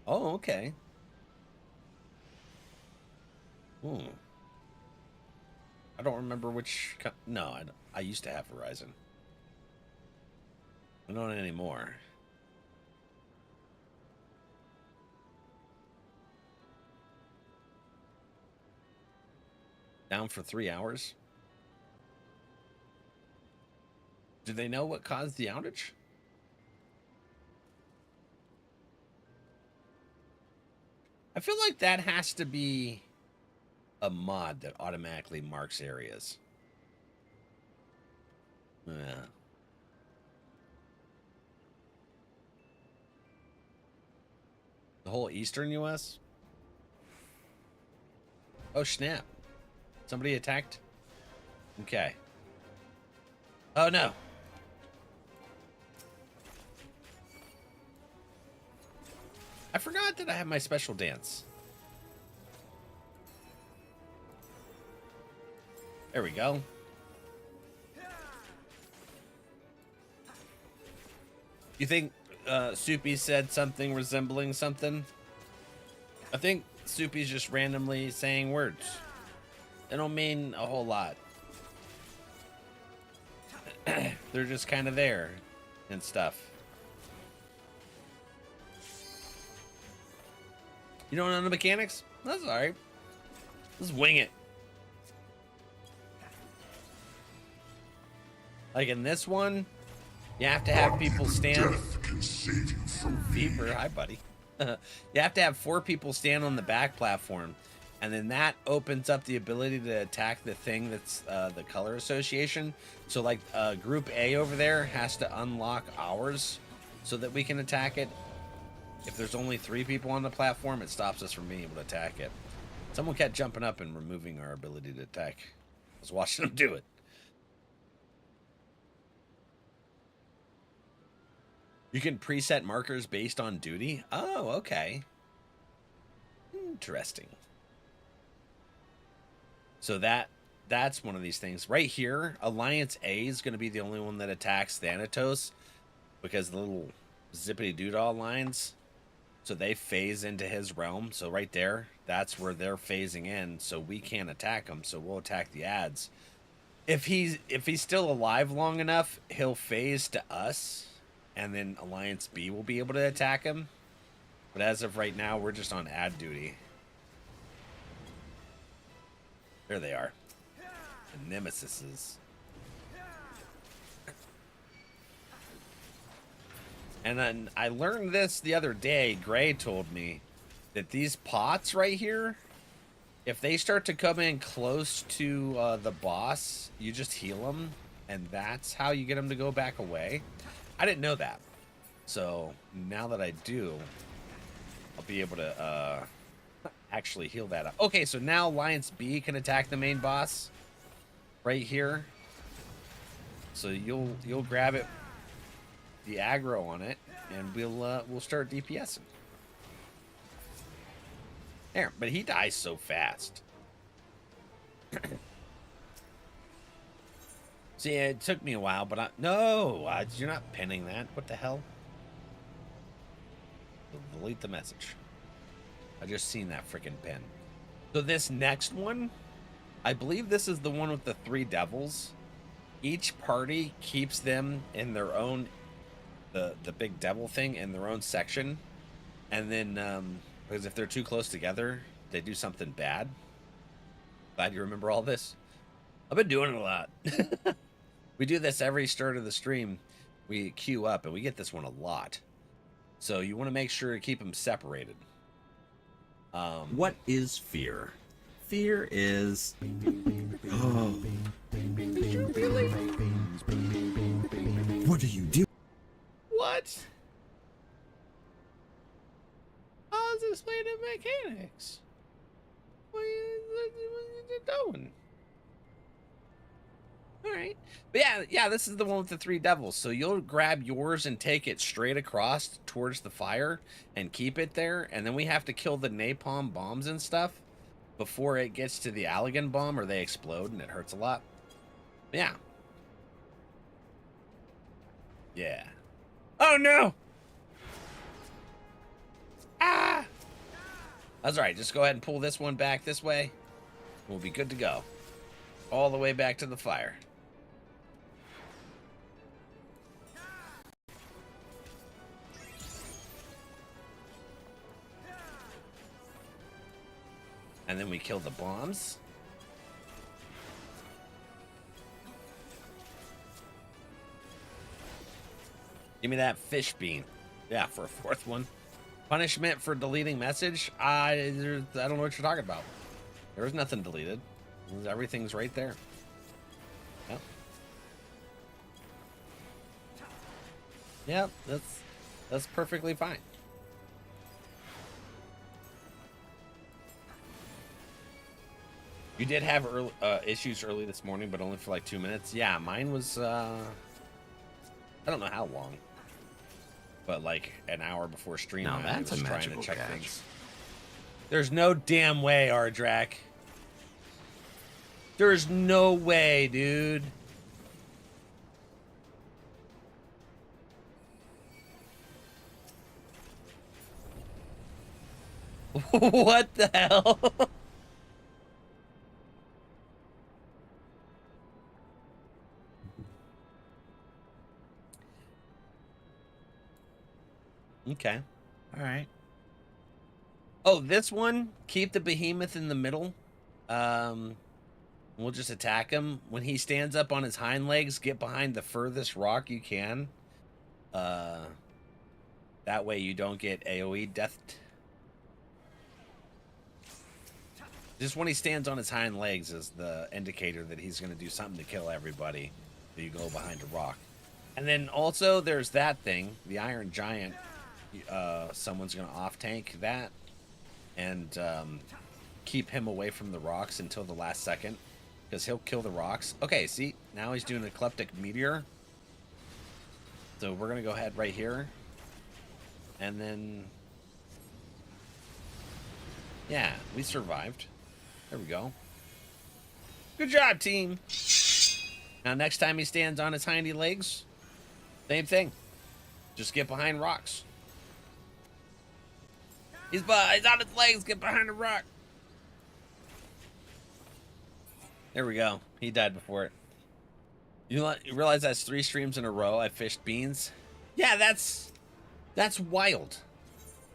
Speaker 3: Oh, okay. I don't remember which... No, I used to have Verizon. I don't anymore. Down for 3 hours? Do they know what caused the outage? I feel like that has to be a mod that automatically marks areas. Yeah. The whole eastern US? Oh, snap. Somebody attacked? Okay. Oh, no. I forgot that I have my special dance. There we go. You think Soupy said something resembling something? I think Soupy's just randomly saying words. They don't mean a whole lot. They're just kind of there and stuff. You don't know the mechanics? That's alright. Let's wing it. Like in this one, you have to have people stand. Fever, hi buddy. You have to have 4 people stand on the back platform, and then that opens up the ability to attack the thing that's the color association. So like group A over there has to unlock ours so that we can attack it. If there's only 3 people on the platform, it stops us from being able to attack it. Someone kept jumping up and removing our ability to attack. I was watching them do it. You can preset markers based on duty? Oh, okay. Interesting. So that's one of these things. Right here, Alliance A is going to be the only one that attacks Thanatos because the little zippity doodah lines. So they phase into his realm. So right there, that's where they're phasing in. So we can't attack them. So we'll attack the ads. If he's still alive long enough, he'll phase to us. And then Alliance B will be able to attack him. But as of right now, we're just on ad duty. There they are. The Nemesises. And then I learned this the other day. Gray told me that these pots right here, if they start to come in close to the boss, you just heal them. And that's how you get them to go back away. I didn't know that. So now that I do, I'll be able to actually heal that up. Okay, so now Alliance B can attack the main boss right here. So you'll grab it, the aggro on it, and we'll start DPSing. There, but he dies so fast. See, it took me a while, but you're not pinning that. What the hell? Delete the message. I just seen that freaking pin. So this next one, I believe this is the one with the 3 devils. Each party keeps them in their own the big devil thing in their own section, and then because if they're too close together, they do something bad. Glad you remember all this. I've been doing it a lot. We do this every start of the stream. We queue up, and we get this one a lot. So you want to make sure to keep them separated.
Speaker 6: What is fear? Fear is... Oh. What do you do?
Speaker 3: What? I was explaining mechanics. What are you doing? Alright. But yeah, this is the one with the 3 devils. So you'll grab yours and take it straight across towards the fire and keep it there. And then we have to kill the napalm bombs and stuff before it gets to the Allagan bomb, or they explode and it hurts a lot. Yeah. Yeah. Oh no! Ah! That's alright, just go ahead and pull this one back this way. We'll be good to go. All the way back to the fire. And then we kill the bombs. Give me that fish bean. Yeah, for a 4th one. Punishment for deleting message? I don't know what you're talking about. There was nothing deleted. Everything's right there. Yep. Yep, that's perfectly fine. You did have issues early this morning, but only for like 2 minutes. Yeah, mine was, I don't know how long, but like an hour before stream.
Speaker 6: Now
Speaker 3: I
Speaker 6: that's
Speaker 3: was
Speaker 6: a
Speaker 3: trying to
Speaker 6: magical
Speaker 3: check
Speaker 6: catch.
Speaker 3: things. There's no damn way, Ardrak. There's no way, dude. What the hell? Okay. All right. Oh, this one, keep the behemoth in the middle. We'll just attack him. When he stands up on his hind legs, get behind the furthest rock you can. That way you don't get AoE death. Just when he stands on his hind legs is the indicator that he's going to do something to kill everybody. So you go behind a rock. And then also there's that thing, the Iron Giant. Someone's going to off-tank that and keep him away from the rocks until the last second, because he'll kill the rocks. Okay, see, now he's doing Eclectic Meteor. So we're going to go ahead right here. And then... yeah, we survived. There we go. Good job, team. Now, next time he stands on his hindy legs, same thing. Just get behind rocks. He's on his legs. Get behind a rock. There we go. He died before it. You realize that's 3 streams in a row I fished beans? Yeah, that's wild.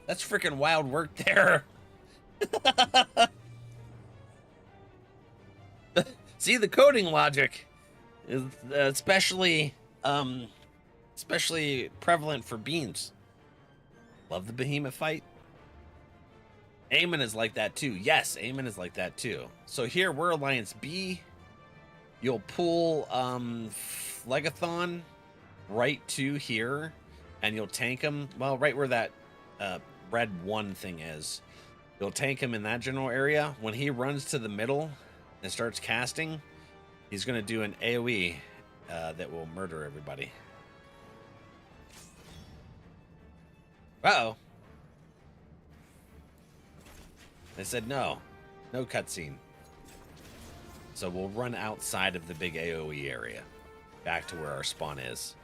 Speaker 3: That's freaking wild work there. See, the coding logic is especially prevalent for beans. Love the behemoth fight. Eamon is like that too. Yes, Eamon is like that too. So here we're Alliance B. You'll pull Phlegathon right to here, and you'll tank him. Well, right where that red 1 thing is. You'll tank him in that general area. When he runs to the middle and starts casting, he's going to do an AoE that will murder everybody. Uh-oh. They said no. No cutscene. So we'll run outside of the big AoE area. Back to where our spawn is.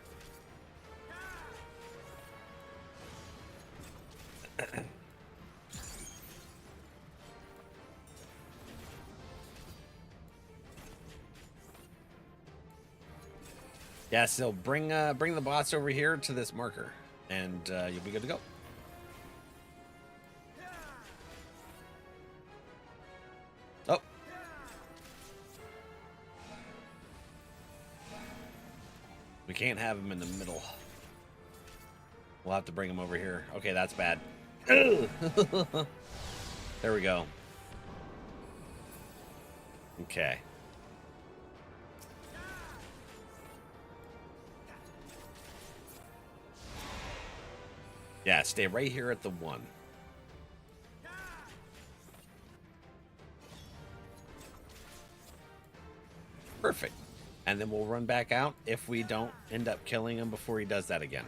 Speaker 3: Yeah, so bring the bots over here to this marker, and you'll be good to go. Oh. We can't have him in the middle. We'll have to bring him over here. Okay, that's bad. There we go. Okay. Yeah, stay right here at the 1. Perfect. And then we'll run back out if we don't end up killing him before he does that again.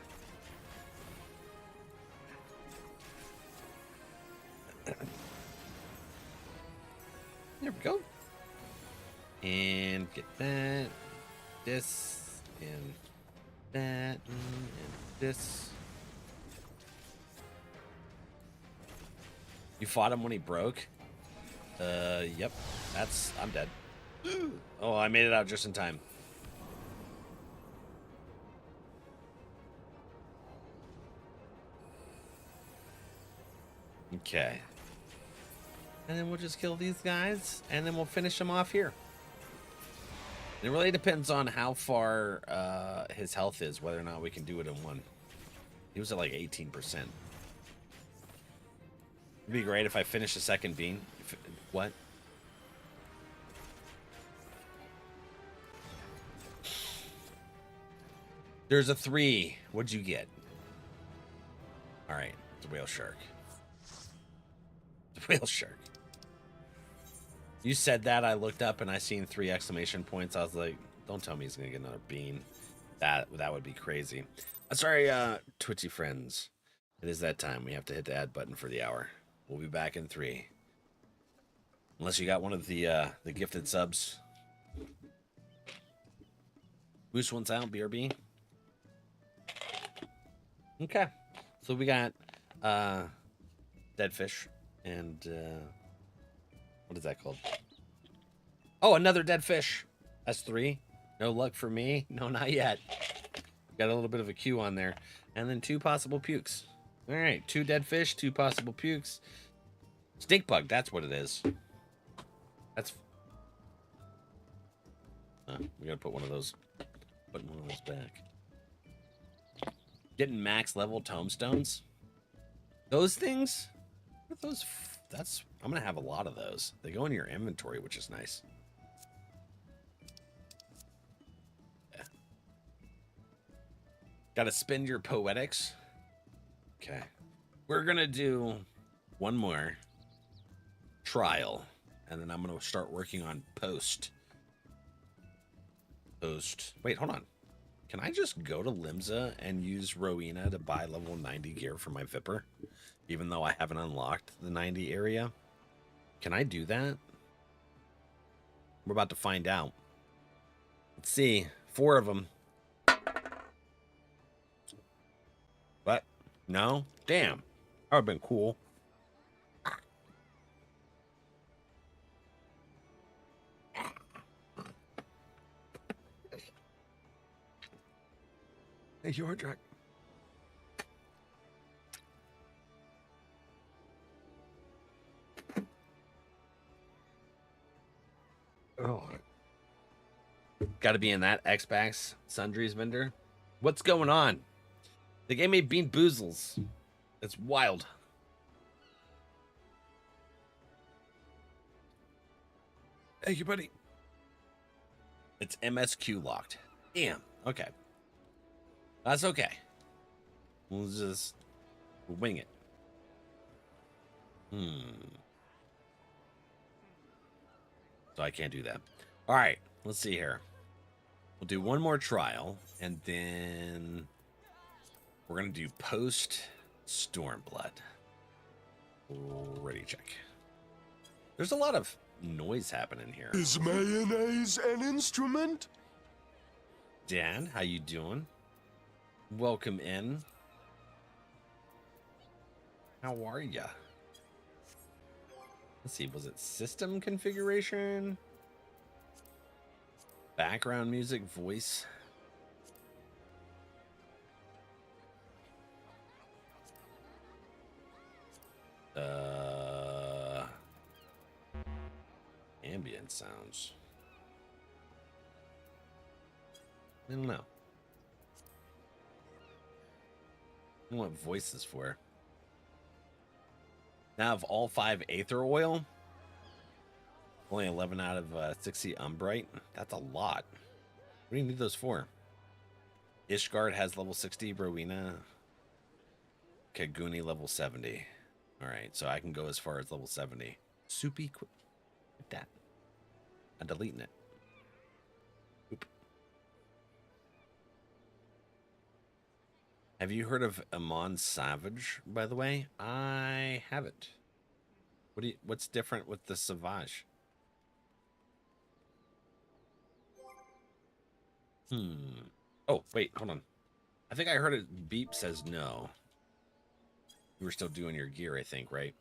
Speaker 3: There we go. And get that, this, and that, and this. You fought him when he broke? Yep. I'm dead. Oh, I made it out just in time. Okay. And then we'll just kill these guys, and then we'll finish them off here. It really depends on how far his health is, whether or not we can do it in one. He was at like 18%. It'd be great if I finish the second bean. What? There's a 3. What'd you get? All right, it's a whale shark. The whale shark. You said that, I looked up and I seen 3 exclamation points. I was like, don't tell me he's gonna get another bean. That would be crazy. Sorry, Twitchy friends. It is that time. We have to hit the add button for the hour. We'll be back in 3. Unless you got one of the gifted subs. Moose one's out, BRB. Okay. So we got dead fish and what is that called? Oh, another dead fish. That's 3. No luck for me. No, not yet. Got a little bit of a queue on there. And then 2 possible pukes. All right, 2 dead fish, 2 possible pukes. Stink bug, that's what it is. That's... we gotta put one of those back. Getting max level tombstones. Those things? What are those? I'm gonna have a lot of those. They go in your inventory, which is nice. Yeah. Gotta spend your poetics. Okay. We're gonna do one more trial, and then I'm gonna start working on post. Wait, hold on. Can I just go to Limsa and use Rowena to buy level 90 gear for my Vipper? Even though I haven't unlocked the 90 area? Can I do that? We're about to find out. Let's see. 4 of them. What? No? Damn. That would have been cool. Hey, your drink. Oh. Got to be in that Xbox Sundries vendor. What's going on? They gave me Bean Boozles. It's wild. Thank you, buddy. It's MSQ locked. Damn. Okay. That's okay. We'll wing it. So I can't do that. All right. Let's see here. We'll do one more trial, and then we're going to do post Stormblood. Ready, check. There's a lot of noise happening here.
Speaker 5: Is mayonnaise an instrument?
Speaker 3: Dan, how you doing? Welcome in. How are ya? Let's see, was it system configuration? Background music, voice. Ambient sounds. I don't know. I don't know what voice is for. Now of all 5 Aether Oil, only 11 out of 60 Umbrite. That's a lot. What do you need those for? Ishgard has level 60, Rowena. Kaguni level 70. Alright, so I can go as far as level 70. Soupy, quit that. I'm deleting it. Oop. Have you heard of Amon Savage, by the way? I haven't. What's different with the Savage? Oh, wait, hold on. I think I heard it beep says no. You were still doing your gear, I think, right?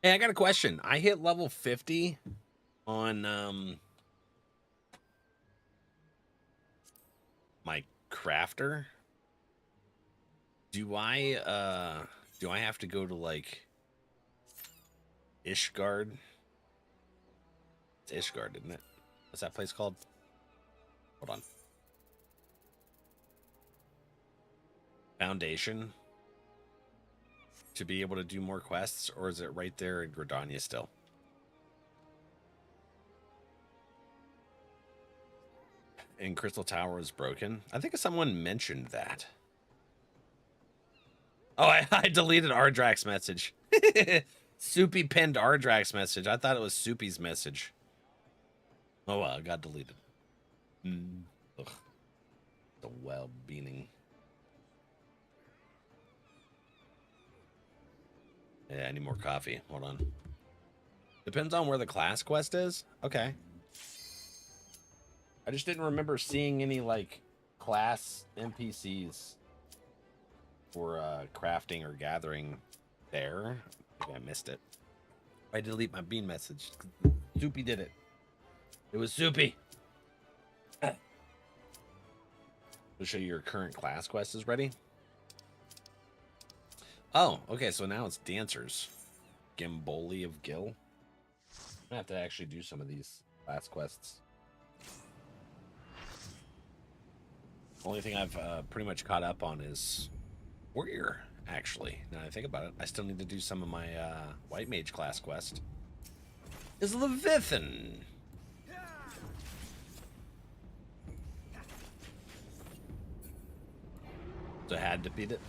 Speaker 3: Hey, I got a question. I hit level 50 on my crafter. Do I have to go to like Ishgard? It's Ishgard, isn't it? What's that place called? Hold on. Foundation. To be able to do more quests, or is it right there in Gridania still? And Crystal Tower is broken. I think someone mentioned that. Oh, I deleted Ardrak's message. Soupy pinned Ardrak's message. I thought it was Soupy's message. Oh, well, it got deleted. Ugh. The well-being. Yeah, I need more coffee. Hold on. Depends on where the class quest is. Okay. I just didn't remember seeing any, like, class NPCs for crafting or gathering there. Maybe I missed it. I delete my bean message. Soupy did it. It was Soupy. I'll show you your current class quest is ready. Oh, okay, so now it's Dancers. Gimboli of Gil. I'm gonna have to actually do some of these class quests. Only thing I've pretty much caught up on is Warrior, actually. Now that I think about it, I still need to do some of my White Mage class quest. Is Levithan. So I had to beat it.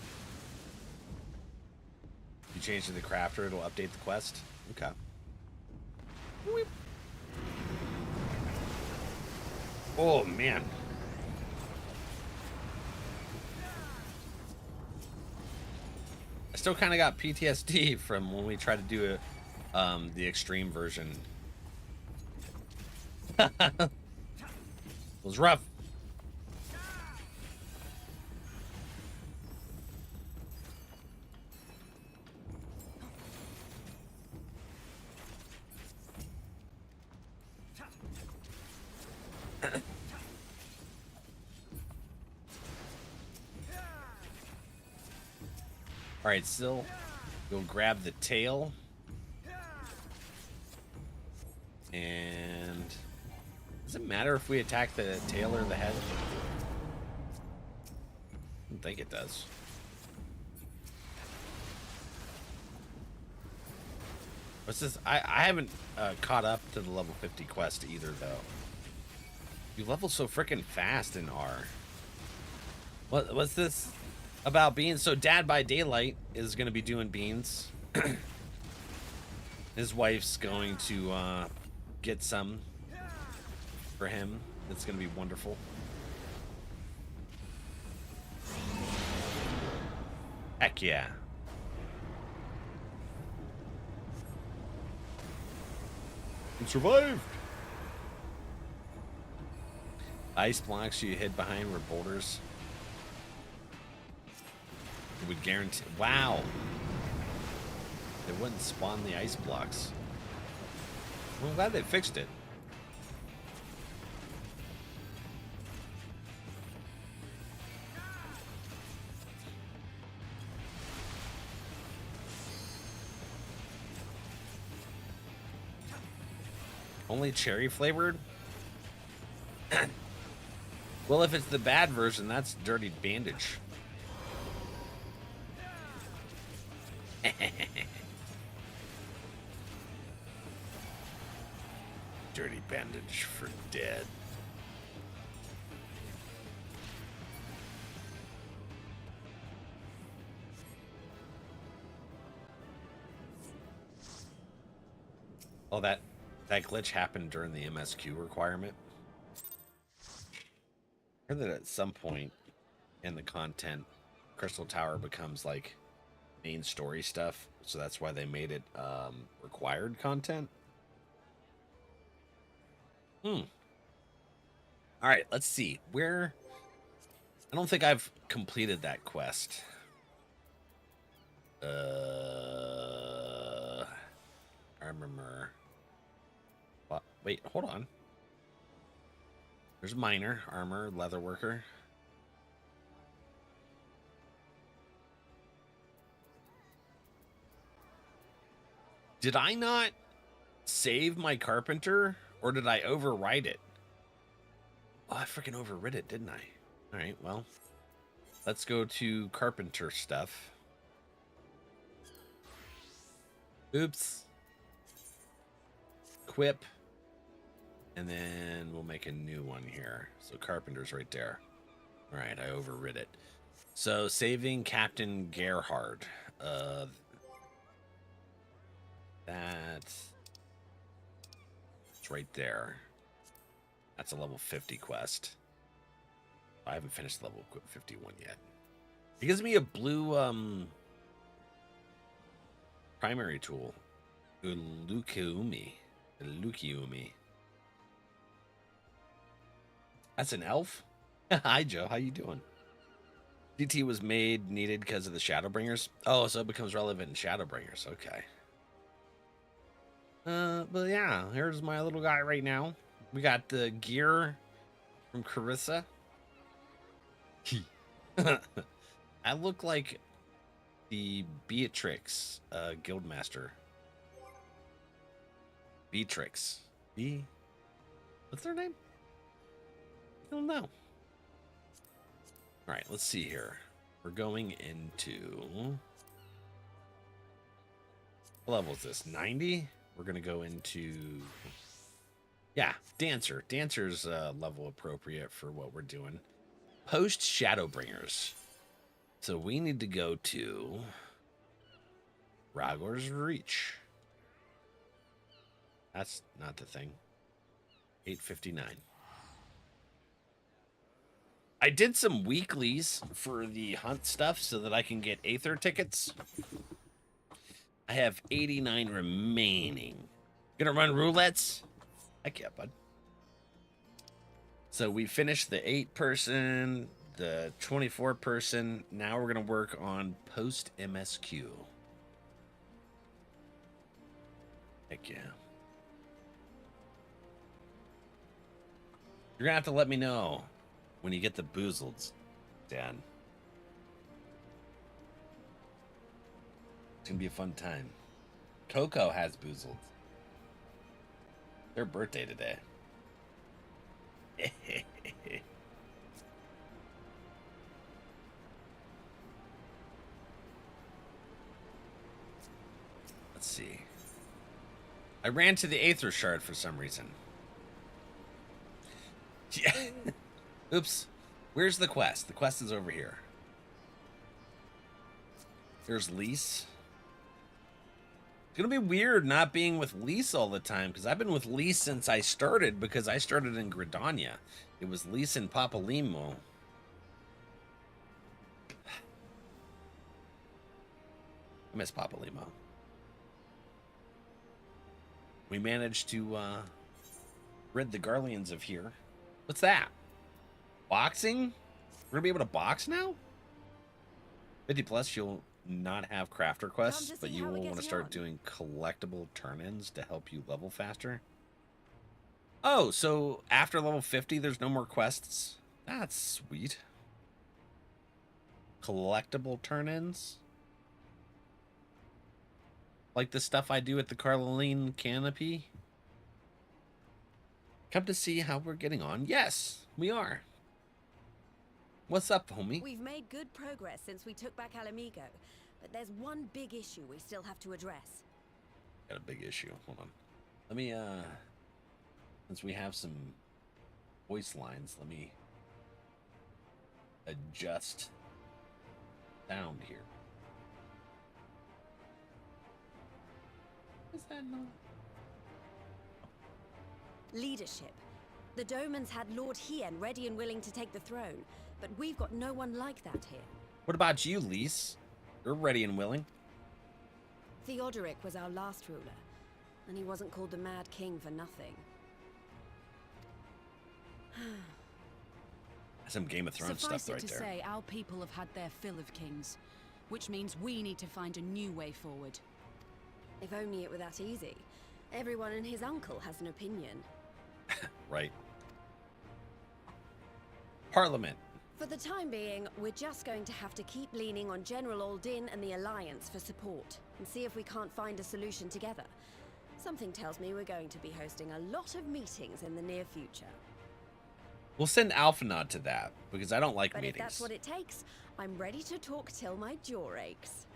Speaker 3: You change to the crafter, it'll update the quest. Okay. Weep. Oh man. I still kind of got PTSD from when we tried to do it, the extreme version. It was rough. All right, still, you'll grab the tail, and does it matter if we attack the tail or the head? I don't think it does. What's this? I haven't caught up to the level 50 quest either, though. You level so freaking fast in R. What's this about beans? So Dad by Daylight is going to be doing beans. His wife's going to get some for him. It's going to be wonderful. Heck yeah. And survived. Ice blocks you hid behind were boulders. It would guarantee. Wow. They wouldn't spawn the ice blocks. Well, I'm glad they fixed it. Only cherry flavored? Well, if it's the bad version, that's dirty bandage. Dirty bandage for dead. Oh, that glitch happened during the MSQ requirement. I heard that at some point in the content, Crystal Tower becomes like main story stuff, so that's why they made it required content. All right, let's see. Where... I don't think I've completed that quest. Armor. What? Wait, hold on. There's miner, armor, leather worker. Did I not save my carpenter, or did I overwrite it? Oh, I freaking overwrit it, didn't I? All right, well, let's go to carpenter stuff. Oops. Equip. And then we'll make a new one here. So carpenter's right there. All right, I overrid it. So saving Captain Gerhard. That's right there. That's a level 50 quest. I haven't finished level 51 yet. It gives me a blue primary tool. Ulukiumi. That's an elf? Hi, Joe. How you doing? DT was needed because of the Shadowbringers. Oh, so it becomes relevant in Shadowbringers. Okay. But yeah, here's my little guy right now. We got the gear from Carissa. I look like the Beatrix Guildmaster. Beatrix. What's their name? I don't know. Alright, let's see here. We're going into... What level is this? 90? We're going to go into... Yeah, Dancer. Dancer's level appropriate for what we're doing. Post Shadowbringers. So we need to go to... Ragor's Reach. That's not the thing. 859. I did some weeklies for the hunt stuff so that I can get Aether tickets. I have 89 remaining. Gonna run roulettes? Heck yeah, bud. So we finished the 8-person, the 24-person. Now we're gonna work on post MSQ. Heck yeah. You're gonna have to let me know when you get the boozleds, Dan. It's gonna be a fun time. Coco has boozled. Their birthday today. Let's see. I ran to the Aether Shard for some reason. Yeah. Oops. Where's the quest? The quest is over here. There's Lise. It's gonna be weird not being with Lise all the time, because I've been with Lise since I started, because I started in Gridania. It was Lise and Papalimo. I miss Papalimo. We managed to rid the Garleans of here. What's that? Boxing? We're gonna be able to box now? 50 plus, you'll not have crafter quests, but you will want to start doing collectible turn-ins to help you level faster. Oh, so after level 50, there's no more quests? That's sweet. Collectible turn-ins? Like the stuff I do at the Carline Canopy? Come to see how we're getting on? Yes, we are. What's up, homie?
Speaker 7: We've made good progress since we took back Ala Mhigo, but there's one big issue we still have to address.
Speaker 3: Got a big issue. Hold on. Let me, since we have some voice lines, let me adjust sound here. Is that not?
Speaker 7: Leadership. The Domans had Lord Hien ready and willing to take the throne, but we've got no one like that here.
Speaker 3: What about you, Lise? You're ready and willing.
Speaker 7: Theodoric was our last ruler, and he wasn't called the Mad King for nothing.
Speaker 3: Some Game of Thrones
Speaker 8: Suffice
Speaker 3: stuff right
Speaker 8: it to
Speaker 3: there.
Speaker 8: say, our people have had their fill of kings, which means we need to find a new way forward.
Speaker 7: If only it were that easy. Everyone and his uncle has an opinion.
Speaker 3: Right. Parliament.
Speaker 7: For the time being, we're just going to have to keep leaning on General Aldin and the Alliance for support, and see if we can't find a solution together. Something tells me we're going to be hosting a lot of meetings in the near future.
Speaker 3: We'll send Alphanod to that, because I don't like
Speaker 7: But
Speaker 3: meetings.
Speaker 7: if that's what it takes, I'm ready to talk till my jaw aches.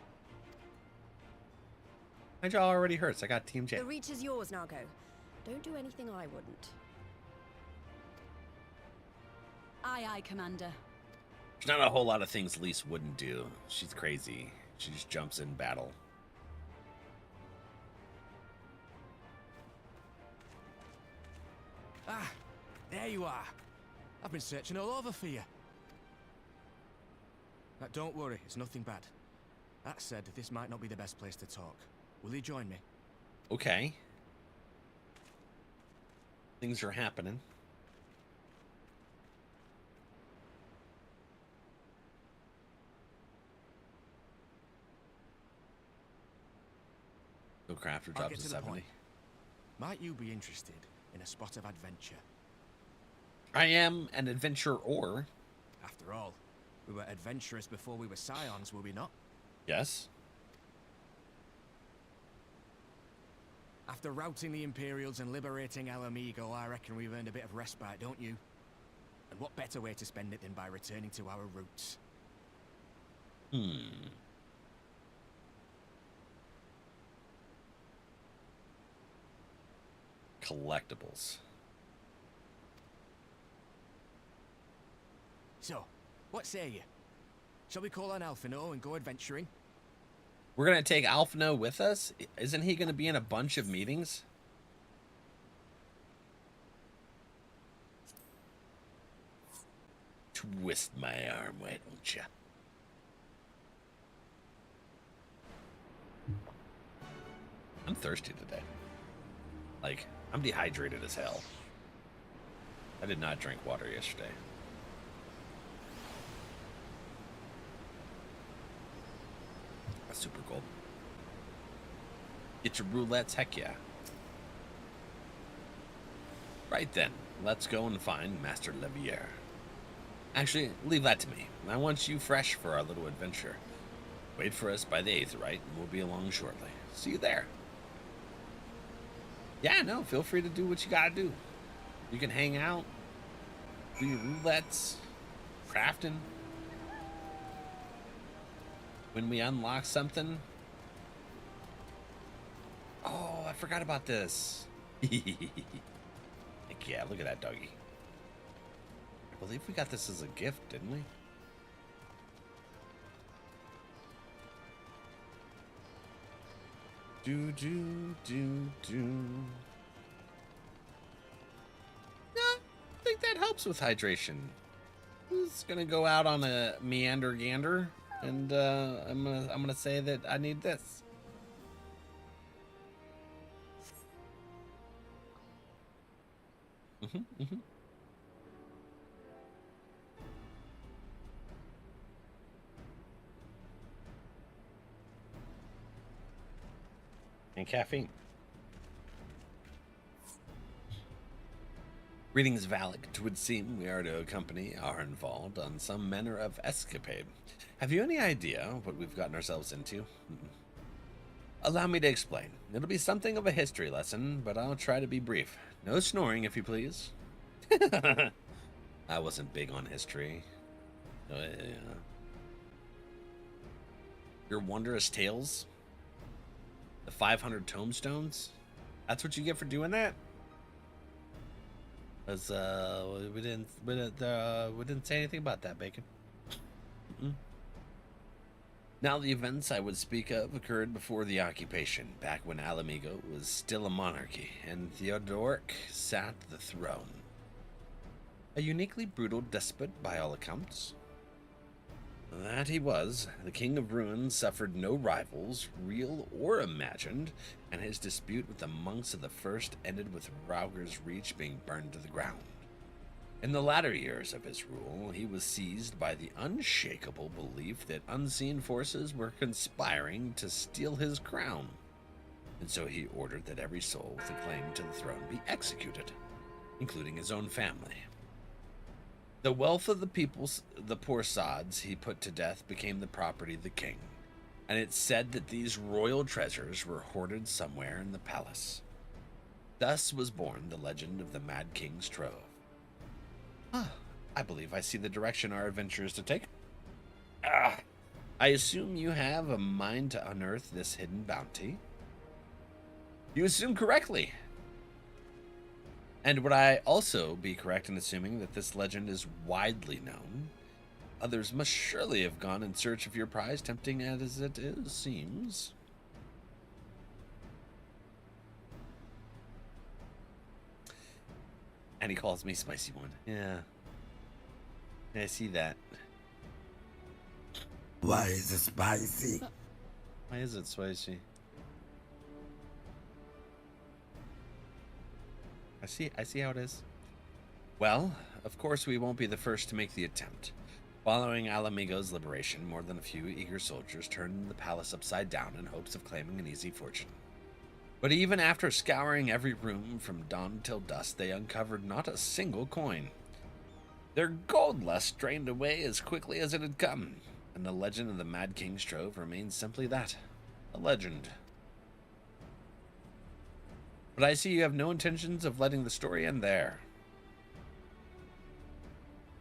Speaker 3: My jaw already hurts. I got Team J.
Speaker 7: The reach is yours, Nago. Don't do anything I wouldn't.
Speaker 8: Aye, aye, Commander.
Speaker 3: There's not a whole lot of things Lise wouldn't do. She's crazy. She just jumps in battle.
Speaker 9: Ah, there you are. I've been searching all over for you. Now, don't worry, it's nothing bad. That said, this might not be the best place to talk. Will you join me?
Speaker 3: Okay. Things are happening. So Crafter
Speaker 9: I'll
Speaker 3: drops
Speaker 9: get
Speaker 3: to
Speaker 9: to the
Speaker 3: 70.
Speaker 9: point. Might you be interested in a spot of adventure?
Speaker 3: I am an adventurer.
Speaker 9: After all, we were adventurous before we were scions, were we not?
Speaker 3: Yes.
Speaker 9: After routing the Imperials and liberating Ala Mhigo, I reckon we've earned a bit of respite, don't you? And what better way to spend it than by returning to our roots?
Speaker 3: Collectibles.
Speaker 9: So, what say you? Shall we call on Alphino and go adventuring?
Speaker 3: We're going to take Alphino with us? Isn't he going to be in a bunch of meetings? Twist my arm, why don't you? I'm thirsty today. Like, I'm dehydrated as hell. I did not drink water yesterday. That's super cool. Get your roulettes, heck yeah. Right then, let's go and find Master Levier. Actually, leave that to me. I want you fresh for our little adventure. Wait for us by the 8th, right? And we'll be along shortly. See you there. Yeah, no, feel free to do what you gotta do. You can hang out, do your roulettes, crafting. When we unlock something... Oh, I forgot about this. Heck yeah, look at that doggy. I believe we got this as a gift, didn't we? Do. No, I think that helps with hydration. It's gonna go out on a meander gander, and I'm gonna say that I need this. And caffeine. Greetings, Valak. 'Twould seem we are to accompany our involved on some manner of escapade. Have you any idea what we've gotten ourselves into? Allow me to explain. It'll be something of a history lesson, but I'll try to be brief. No snoring, if you please. I wasn't big on history. Yeah. Your wondrous tales? The 500 tombstones? That's what you get for doing that? Because we didn't say anything about that, Bacon. Now, the events I would speak of occurred before the occupation, back when Ala Mhigo was still a monarchy, and Theodoric sat the throne. A uniquely brutal despot by all accounts. That he was. The King of Ruins suffered no rivals, real or imagined, and his dispute with the monks of the first ended with Rauger's Reach being burned to the ground. In the latter years of his rule, he was seized by the unshakable belief that unseen forces were conspiring to steal his crown, and so he ordered that every soul with a claim to the throne be executed, including his own family. The wealth of the peoples, the poor sods he put to death, became the property of the king, and it's said that these royal treasures were hoarded somewhere in the palace. Thus was born the legend of the Mad King's Trove. I believe I see the direction our adventure is to take. I assume you have a mind to unearth this hidden bounty. You assume correctly. And would I also be correct in assuming that this legend is widely known? Others must surely have gone in search of your prize, tempting as it is, seems. And he calls me Spicy One. Yeah. I see that.
Speaker 4: Why is it spicy?
Speaker 3: Why is it spicy? I see how it is. Well, of course we won't be the first to make the attempt. Following Ala Mhigo's liberation, more than a few eager soldiers turned the palace upside down in hopes of claiming an easy fortune. But even after scouring every room from dawn till dusk, they uncovered not a single coin. Their gold lust drained away as quickly as it had come, and the legend of the Mad King's Trove remains simply that, a legend. But I see you have no intentions of letting the story end there.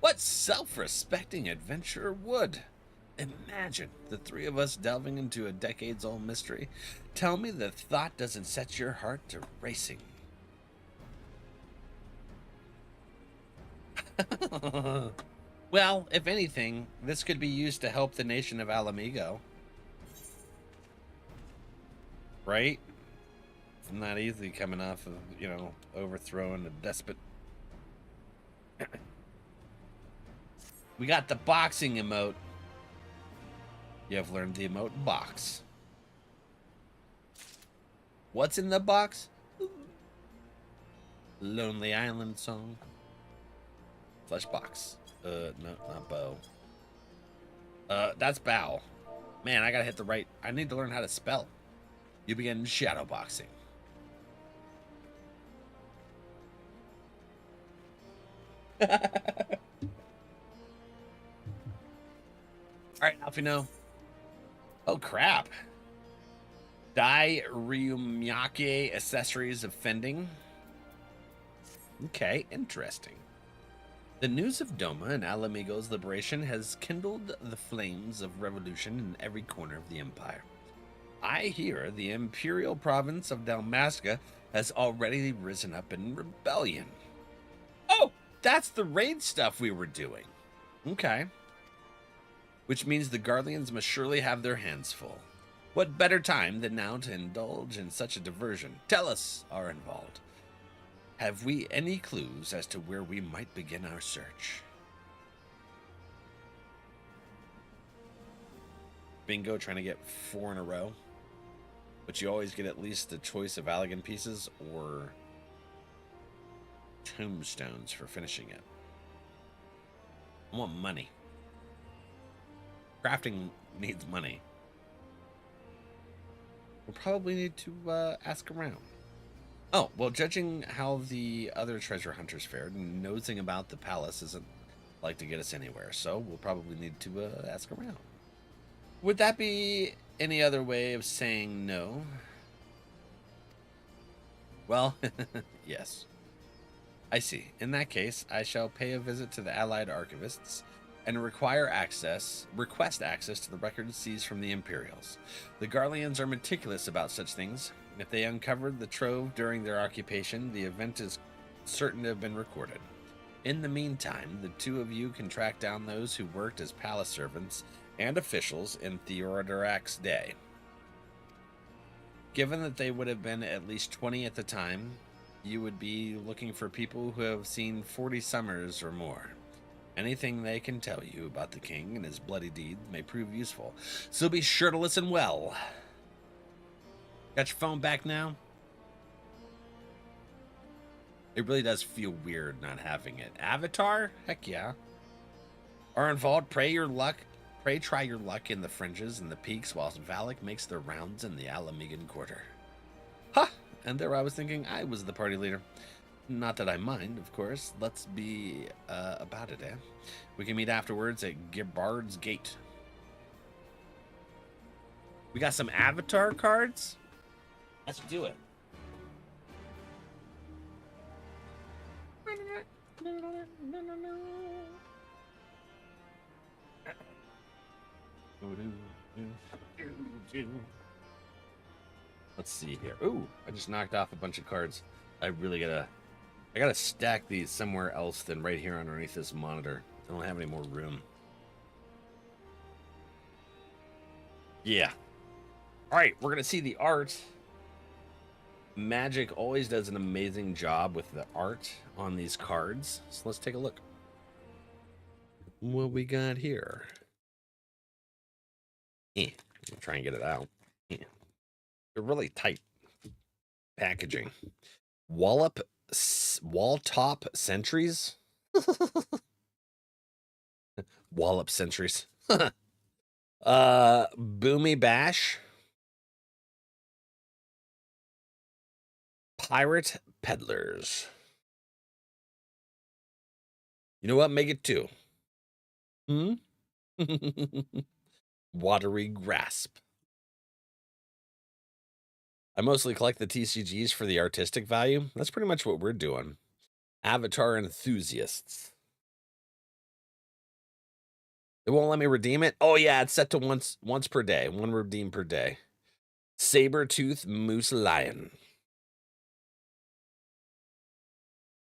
Speaker 3: What self-respecting adventurer would? Imagine the three of us delving into a decades-old mystery. Tell me the thought doesn't set your heart to racing. Well, if anything, this could be used to help the nation of Ala Mhigo. Right? It's not easy coming off of, overthrowing a despot. We got the boxing emote. You have learned the emote box. What's in the box? Lonely Island song. Flesh box. No, not bow. That's bow. Man, I gotta hit the right. I need to learn how to spell. You begin shadow boxing. Alright, Alfino. Oh, crap. Dai Ryumyake accessories of fending. Okay, interesting. The news of Doma and Ala Mhigo's liberation has kindled the flames of revolution in every corner of the empire. I hear the imperial province of Dalmasca has already risen up in rebellion. Oh, that's the raid stuff we were doing. Okay. Which means the Guardians must surely have their hands full. What better time than now to indulge in such a diversion? Tell us, our involved. Have we any clues as to where we might begin our search? Bingo, trying to get 4 in a row. But you always get at least the choice of Allegan pieces or tombstones for finishing it. I want money. Crafting needs money. We'll probably need to ask around. Oh, well, judging how the other treasure hunters fared, nosing about the palace isn't like to get us anywhere, so we'll probably need to ask around. Would that be any other way of saying no? Well, yes. I see. In that case, I shall pay a visit to the Allied Archivists and request access to the records seized from the Imperials. The Garleans are meticulous about such things. If they uncovered the trove during their occupation, the event is certain to have been recorded. In the meantime, the two of you can track down those who worked as palace servants and officials in Theodorak's day. Given that they would have been at least 20 at the time, you would be looking for people who have seen 40 summers or more. Anything they can tell you about the king and his bloody deeds may prove useful, so be sure to listen well. Got your phone back now? It really does feel weird not having it. Avatar? Heck yeah. NRValeck, pray try your luck in the fringes and the peaks whilst Valak makes their rounds in the Ala Mhigo quarter. Ha! And there I was thinking I was the party leader. Not that I mind, of course. Let's be about it, eh? We can meet afterwards at Gibbard's Gate. We got some avatar cards? Let's do it. Let's see here. Ooh, I just knocked off a bunch of cards. I gotta stack these somewhere else than right here underneath this monitor. I don't have any more room. Yeah. Alright, we're gonna see the art. Magic always does an amazing job with the art on these cards. So let's take a look. What we got here? Try and get it out. They're really tight packaging. Wall top sentries. Wallop sentries. Boomy Bash. Pirate Peddlers. You know what? Make it 2. Watery Grasp. I mostly collect the TCGs for the artistic value. That's pretty much what we're doing. Avatar Enthusiasts. It won't let me redeem it? Oh yeah, it's set to once per day. 1 redeem per day. Saber-tooth Moose Lion.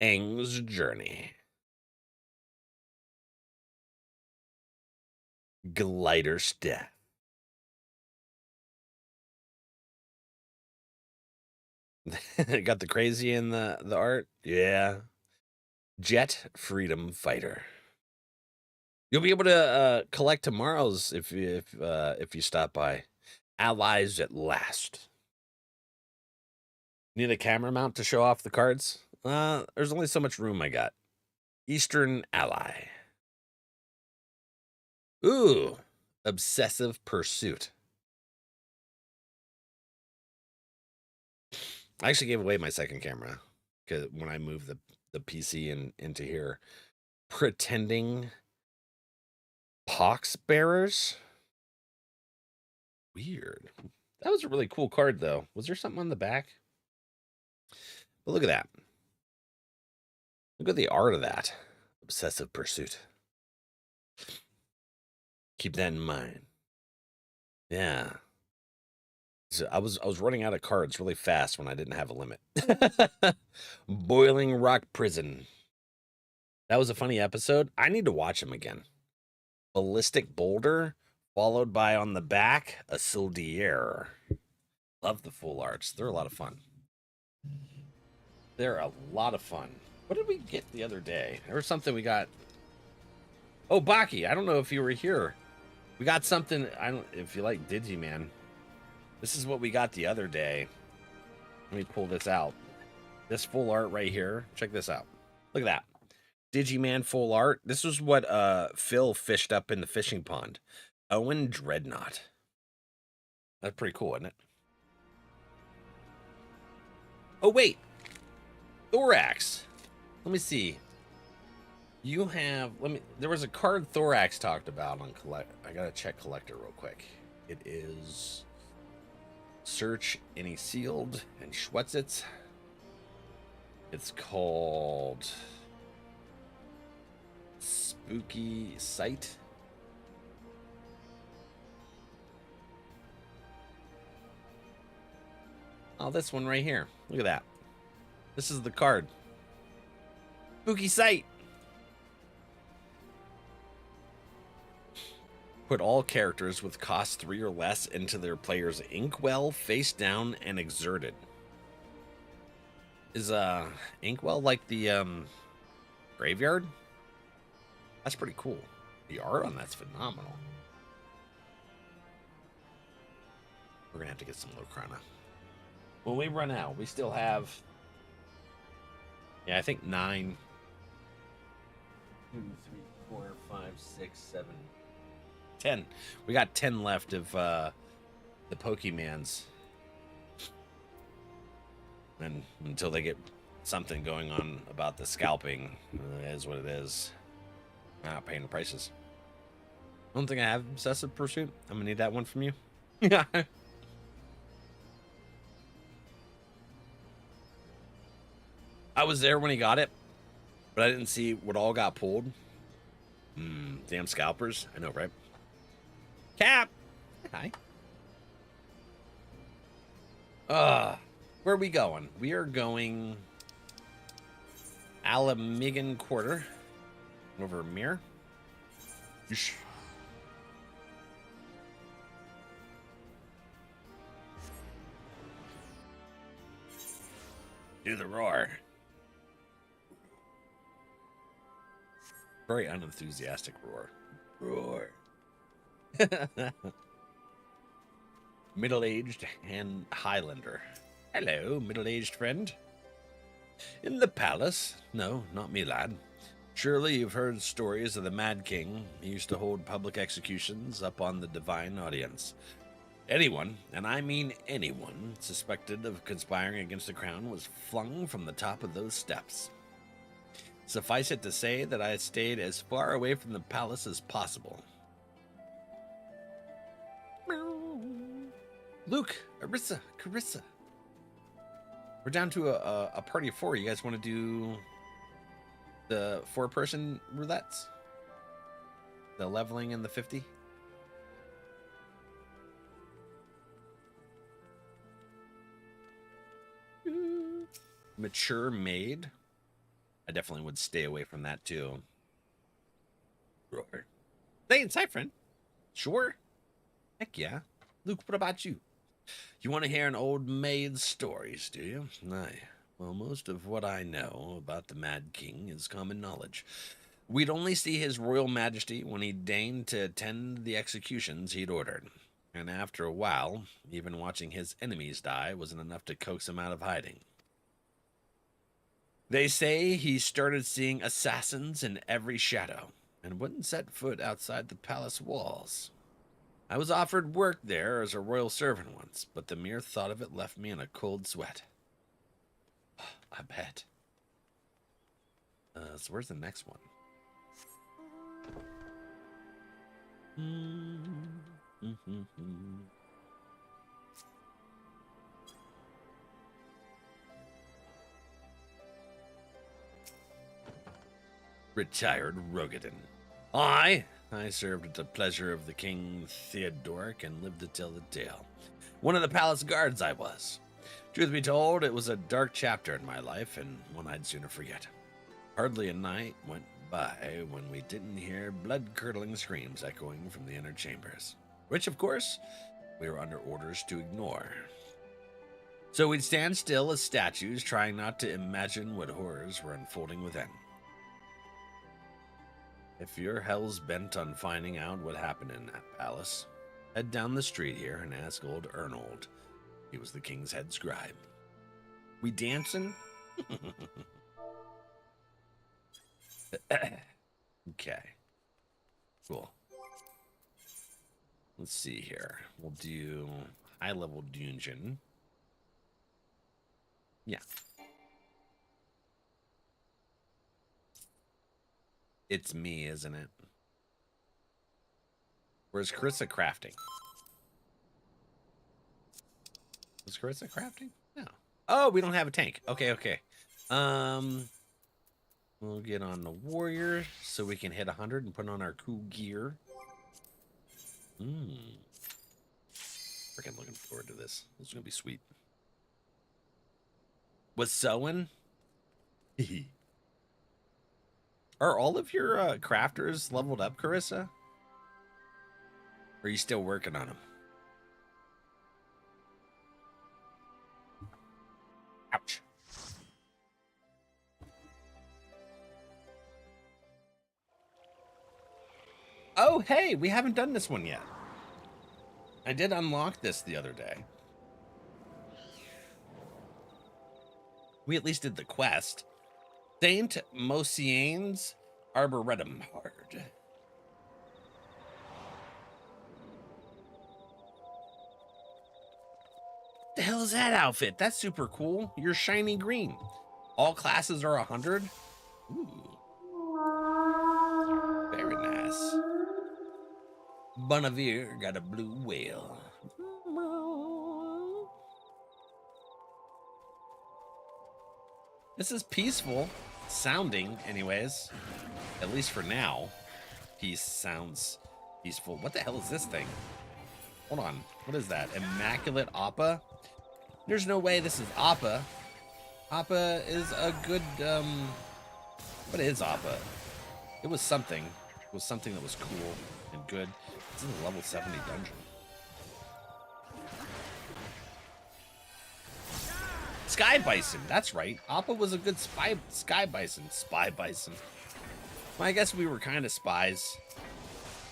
Speaker 3: Aang's Journey. Glider Staff. Got the crazy in the art? Yeah. Jet Freedom Fighter. You'll be able to collect tomorrow's if you stop by. Allies at Last. Need a camera mount to show off the cards? There's only so much room I got. Eastern Ally. Ooh, Obsessive Pursuit. I actually gave away my second camera because when I moved the PC into here. Pretending Pox Bearers. Weird. That was a really cool card, though. Was there something on the back? But look at that. Look at the art of that. Obsessive Pursuit. Keep that in mind. Yeah. So I was running out of cards really fast when I didn't have a limit. Boiling Rock Prison. That was a funny episode. I need to watch them again. Ballistic Boulder, followed by on the back, a Soldier. Love the full arts. They're a lot of fun. They're a lot of fun. What did we get the other day? There was something we got. Oh, Baki, I don't know if you were here. We got something. I don't. If you like Digiman, this is what we got the other day. Let me pull this out. This full art right here. Check this out. Look at that. Digiman full art. This was what Phil fished up in the fishing pond. Owen Dreadnought. That's pretty cool, isn't it? Oh wait, Thorax. Let me see. You have. Let me. There was a card Thorax talked about on collect. I gotta check collector real quick. It is search any sealed and Schwetzitz. It's called Spooky Sight. Oh, this one right here. Look at that. This is the card. Spooky Sight. Put all characters with cost 3 or less into their player's inkwell, face down, and exerted. Is inkwell like the graveyard? That's pretty cool. The art on that's phenomenal. We're gonna have to get some Locrana. When we run out, we still have, yeah, I think 9. 2, 3, 4, 5, 6, 7, 10. We got 10 left of the Pokemans. And until they get something going on about the scalping, it is what it is. I'm not paying the prices. I don't think I have Obsessive Pursuit. I'm gonna need that one from you. Yeah. I was there when he got it, but I didn't see what all got pulled. Damn scalpers. I know, right? Cap! Hi. Where are we going? We are going Ala Mhigo Quarter. Over Mirror. Do the roar. Very unenthusiastic roar. Roar. Middle-aged and Highlander. Hello, middle-aged friend. In the palace? No, not me, lad. Surely you've heard stories of the Mad King. He used to hold public executions up on the divine audience. Anyone, and I mean anyone, suspected of conspiring against the crown was flung from the top of those steps. Suffice it to say that I stayed as far away from the palace as possible. Luke, Arissa, Carissa. We're down to a party of 4. You guys want to do the 4-person roulettes? The leveling and the 50? Mature maid. I definitely would stay away from that too. Roar. Stay inside, friend. Sure. Heck yeah. Luke, what about you? You want to hear an old maid's stories, do you? Aye. Well, most of what I know about the Mad King is common knowledge. We'd only see his royal majesty when he deigned to attend the executions he'd ordered. And after a while, even watching his enemies die wasn't enough to coax him out of hiding. They say he started seeing assassins in every shadow and wouldn't set foot outside the palace walls. I was offered work there as a royal servant once, but the mere thought of it left me in a cold sweat. I bet. So where's the next one? Retired Rogadin. I served at the pleasure of the King Theodoric and lived to tell the tale. One of the palace guards I was. Truth be told, it was a dark chapter in my life and one I'd sooner forget. Hardly a night went by when we didn't hear blood-curdling screams echoing from the inner chambers, which, of course, we were under orders to ignore. So we'd stand still as statues, trying not to imagine what horrors were unfolding within. If you're hell's bent on finding out what happened in that palace, head down the street here and ask old Ernold. He was the king's head scribe. We dancing? Okay. Cool. Let's see here. We'll do high-level dungeon. Yeah. It's me, isn't it? Where's Carissa crafting? Was Carissa crafting? No. Oh, we don't have a tank. Okay, okay. We'll get on the warrior so we can hit 100 and put on our cool gear. Freaking looking forward to this. This is gonna be sweet. Was sewing? Are all of your crafters leveled up, Carissa? Or are you still working on them? Ouch. Oh, hey, we haven't done this one yet. I did unlock this the other day. We at least did the quest. Saint Mosiane's Arboretum Hard. The hell is that outfit? That's super cool. You're shiny green. All classes are 100. Ooh. Very nice. Bonavir got a blue whale. This is peaceful sounding, anyways. At least for now. Peace sounds peaceful. What the hell is this thing? Hold on. What is that? Immaculate Appa? There's no way this is Appa. Appa is a good, what is Appa? It was something. It was something that was cool and good. It's in the level 70 dungeon. Sky Bison, that's right. Appa was a good Sky Bison. Spy Bison. Well, I guess we were kind of spies.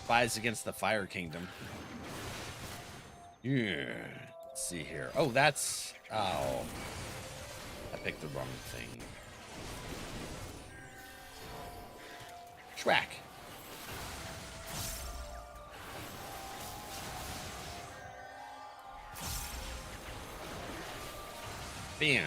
Speaker 3: Spies against the Fire Kingdom. Yeah. Let's see here. Oh, that's... Oh. I picked the wrong thing. Shrek. Bam.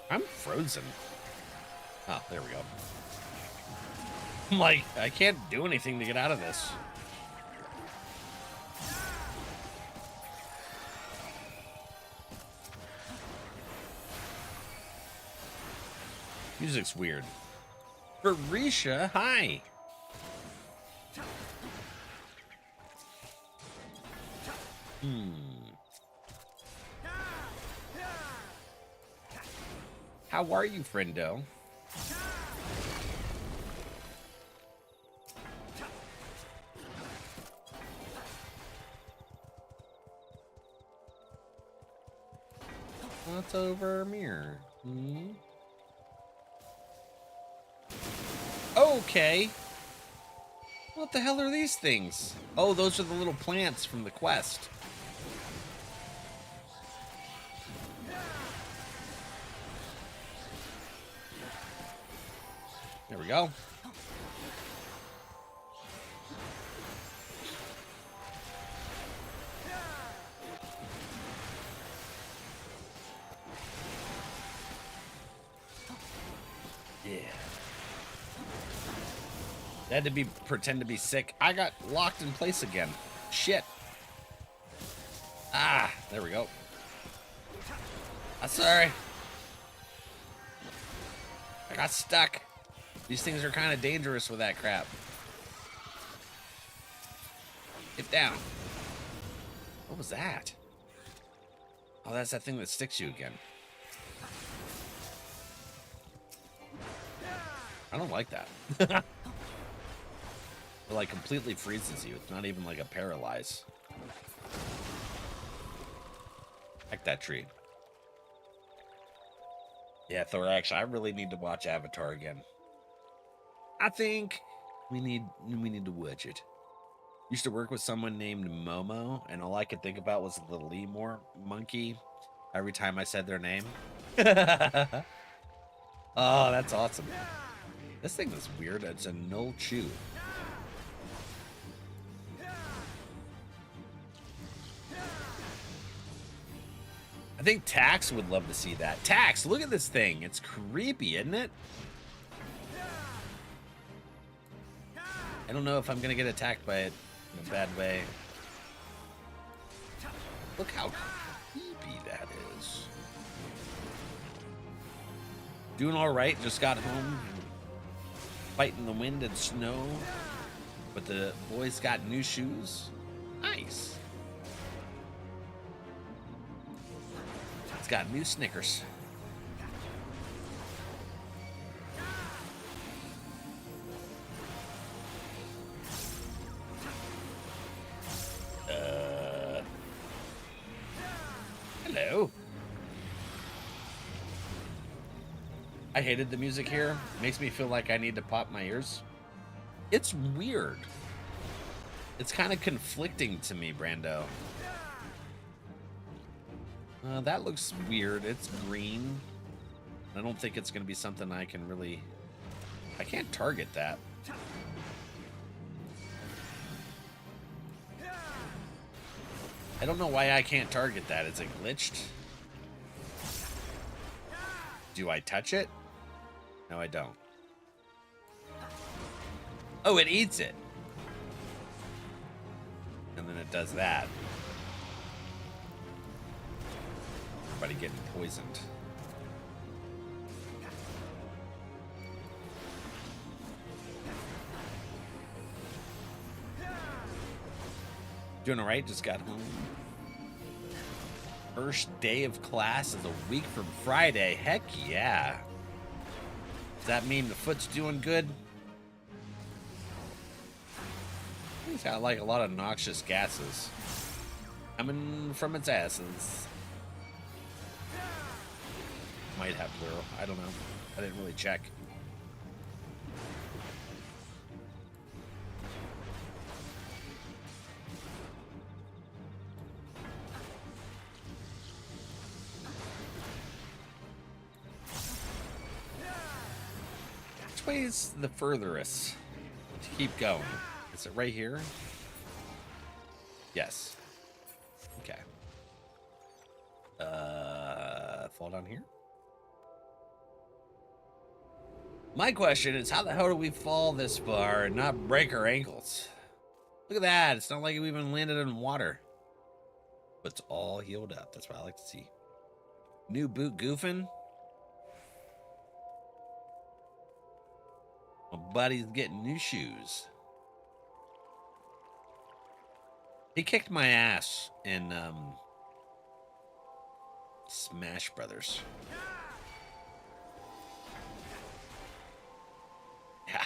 Speaker 3: I'm frozen. Oh, there we go. I'm like, I can't do anything to get out of this. Music's weird. Barisha, hi. How are you, friendo? What's over mirror? Okay. What the hell are these things? Oh, those are the little plants from the quest. There we go. Yeah. I had to pretend to be sick. I got locked in place again. Shit. Ah, there we go. I'm sorry. I got stuck. These things are kind of dangerous with that crap. Get down. What was that? Oh, that's that thing that sticks you again. I don't like that. It like completely freezes you. It's not even like a paralyze. Like that tree. Yeah, Thorax, I really need to watch Avatar again. I think we need to watch it. Used to work with someone named Momo, and all I could think about was the lemur monkey every time I said their name. Oh, that's awesome. This thing is weird. It's a null chew. I think Tax would love to see that. Tax, look at this thing. It's creepy, isn't it? I don't know if I'm going to get attacked by it in a bad way. Look how creepy that is. Doing all right. Just got home. Fighting the wind and snow. But the boys got new shoes. Nice. It's got new Snickers. Hello. I hated the music here. Makes me feel like I need to pop my ears. It's weird. It's kind of conflicting to me, Brando. That looks weird. It's green. I don't think it's going to be something I can really... I can't target that. I don't know why I can't target that. Is it glitched? Do I touch it? No, I don't. Oh, it eats it. And then it does that. Everybody getting poisoned. Doing all right, just got home. First day of class is a week from Friday. Heck yeah. Does that mean the foot's doing good? He's got like a lot of noxious gases coming from its asses. Might have plural. I don't know. I didn't really check. Which way is the furthest to keep going? Is it right here? Yes. Okay. Fall down here? My question is, how the hell do we fall this far and not break our ankles? Look at that. It's not like we even landed in water. But it's all healed up. That's what I like to see. New boot goofing. My buddy's getting new shoes. He kicked my ass in Smash Brothers. Yeah.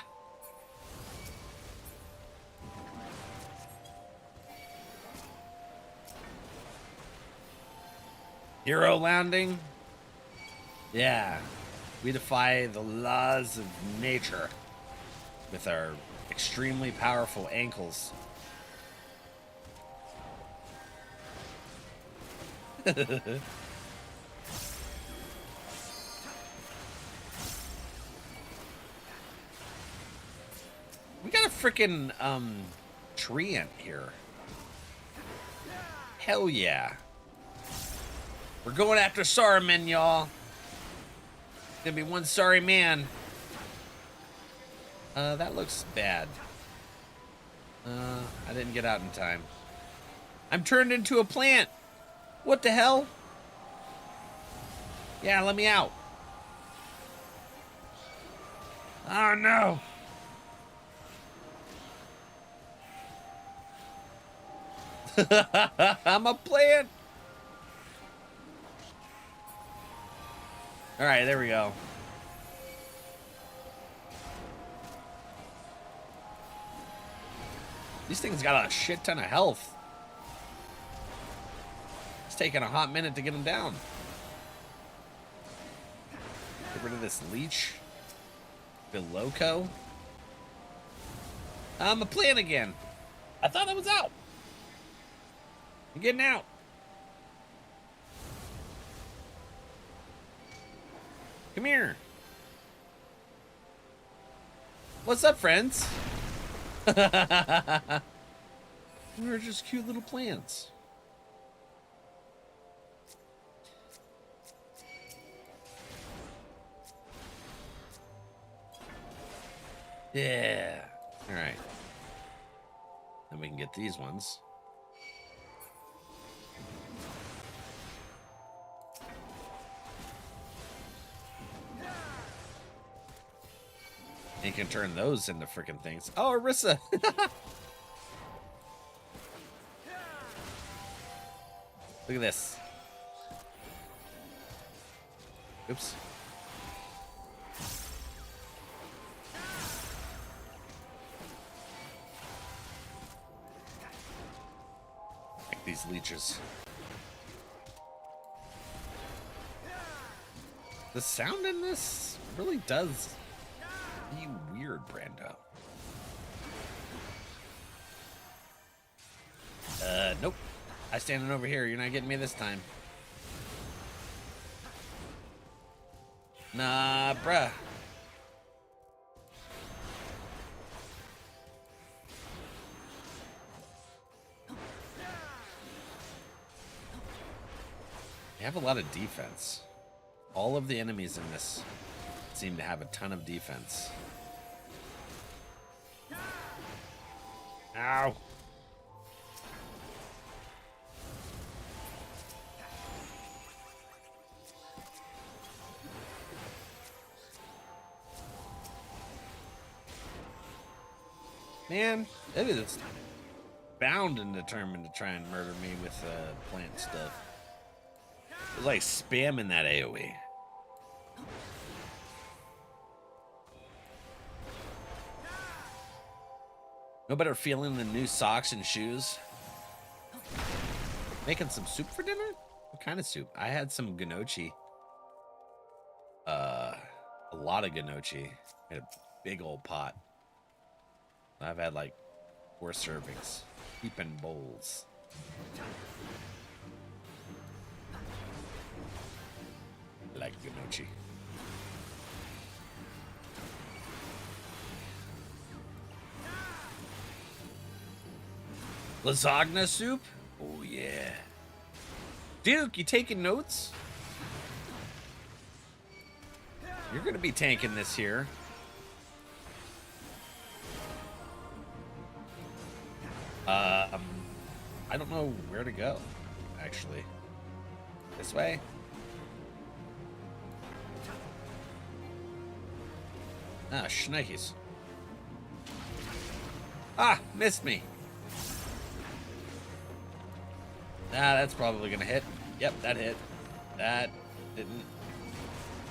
Speaker 3: Hero landing? Yeah. We defy the laws of nature with our extremely powerful ankles. We got a freaking treant here. Hell yeah. We're going after Saruman, y'all. Gonna be one sorry man. That looks bad. I didn't get out in time. I'm turned into a plant. What the hell? Yeah, let me out. Oh no. I'm a plant. All right, there we go. These things got a shit ton of health. It's taking a hot minute to get them down. Get rid of this leech. Loco. I'm a plant again. I thought I was out. I'm getting out. Come here. What's up, friends? We're just cute little plants. Yeah. All right. Then we can get these ones. And you can turn those into freaking things. Oh, Arissa! Look at this. Oops. Like these leeches. The sound in this really does be weird, Brando. Nope. I standing over here. You're not getting me this time. Nah, bruh. They have a lot of defense. All of the enemies in this seem to have a ton of defense. Ow. Man, it is bound and determined to try and murder me with plant stuff. It was like spamming that AoE. No better feeling than new socks and shoes. Making some soup for dinner? What kind of soup? I had some gnocchi. A lot of gnocchi. I had a big old pot. I've had like 4 servings. Heaping bowls. I like gnocchi. Lasagna soup? Oh yeah. Duke, you taking notes? You're gonna be tanking this here. I don't know where to go, actually. This way? Ah, shnikes. Ah, missed me. Ah, that's probably gonna hit. Yep, that hit. That didn't.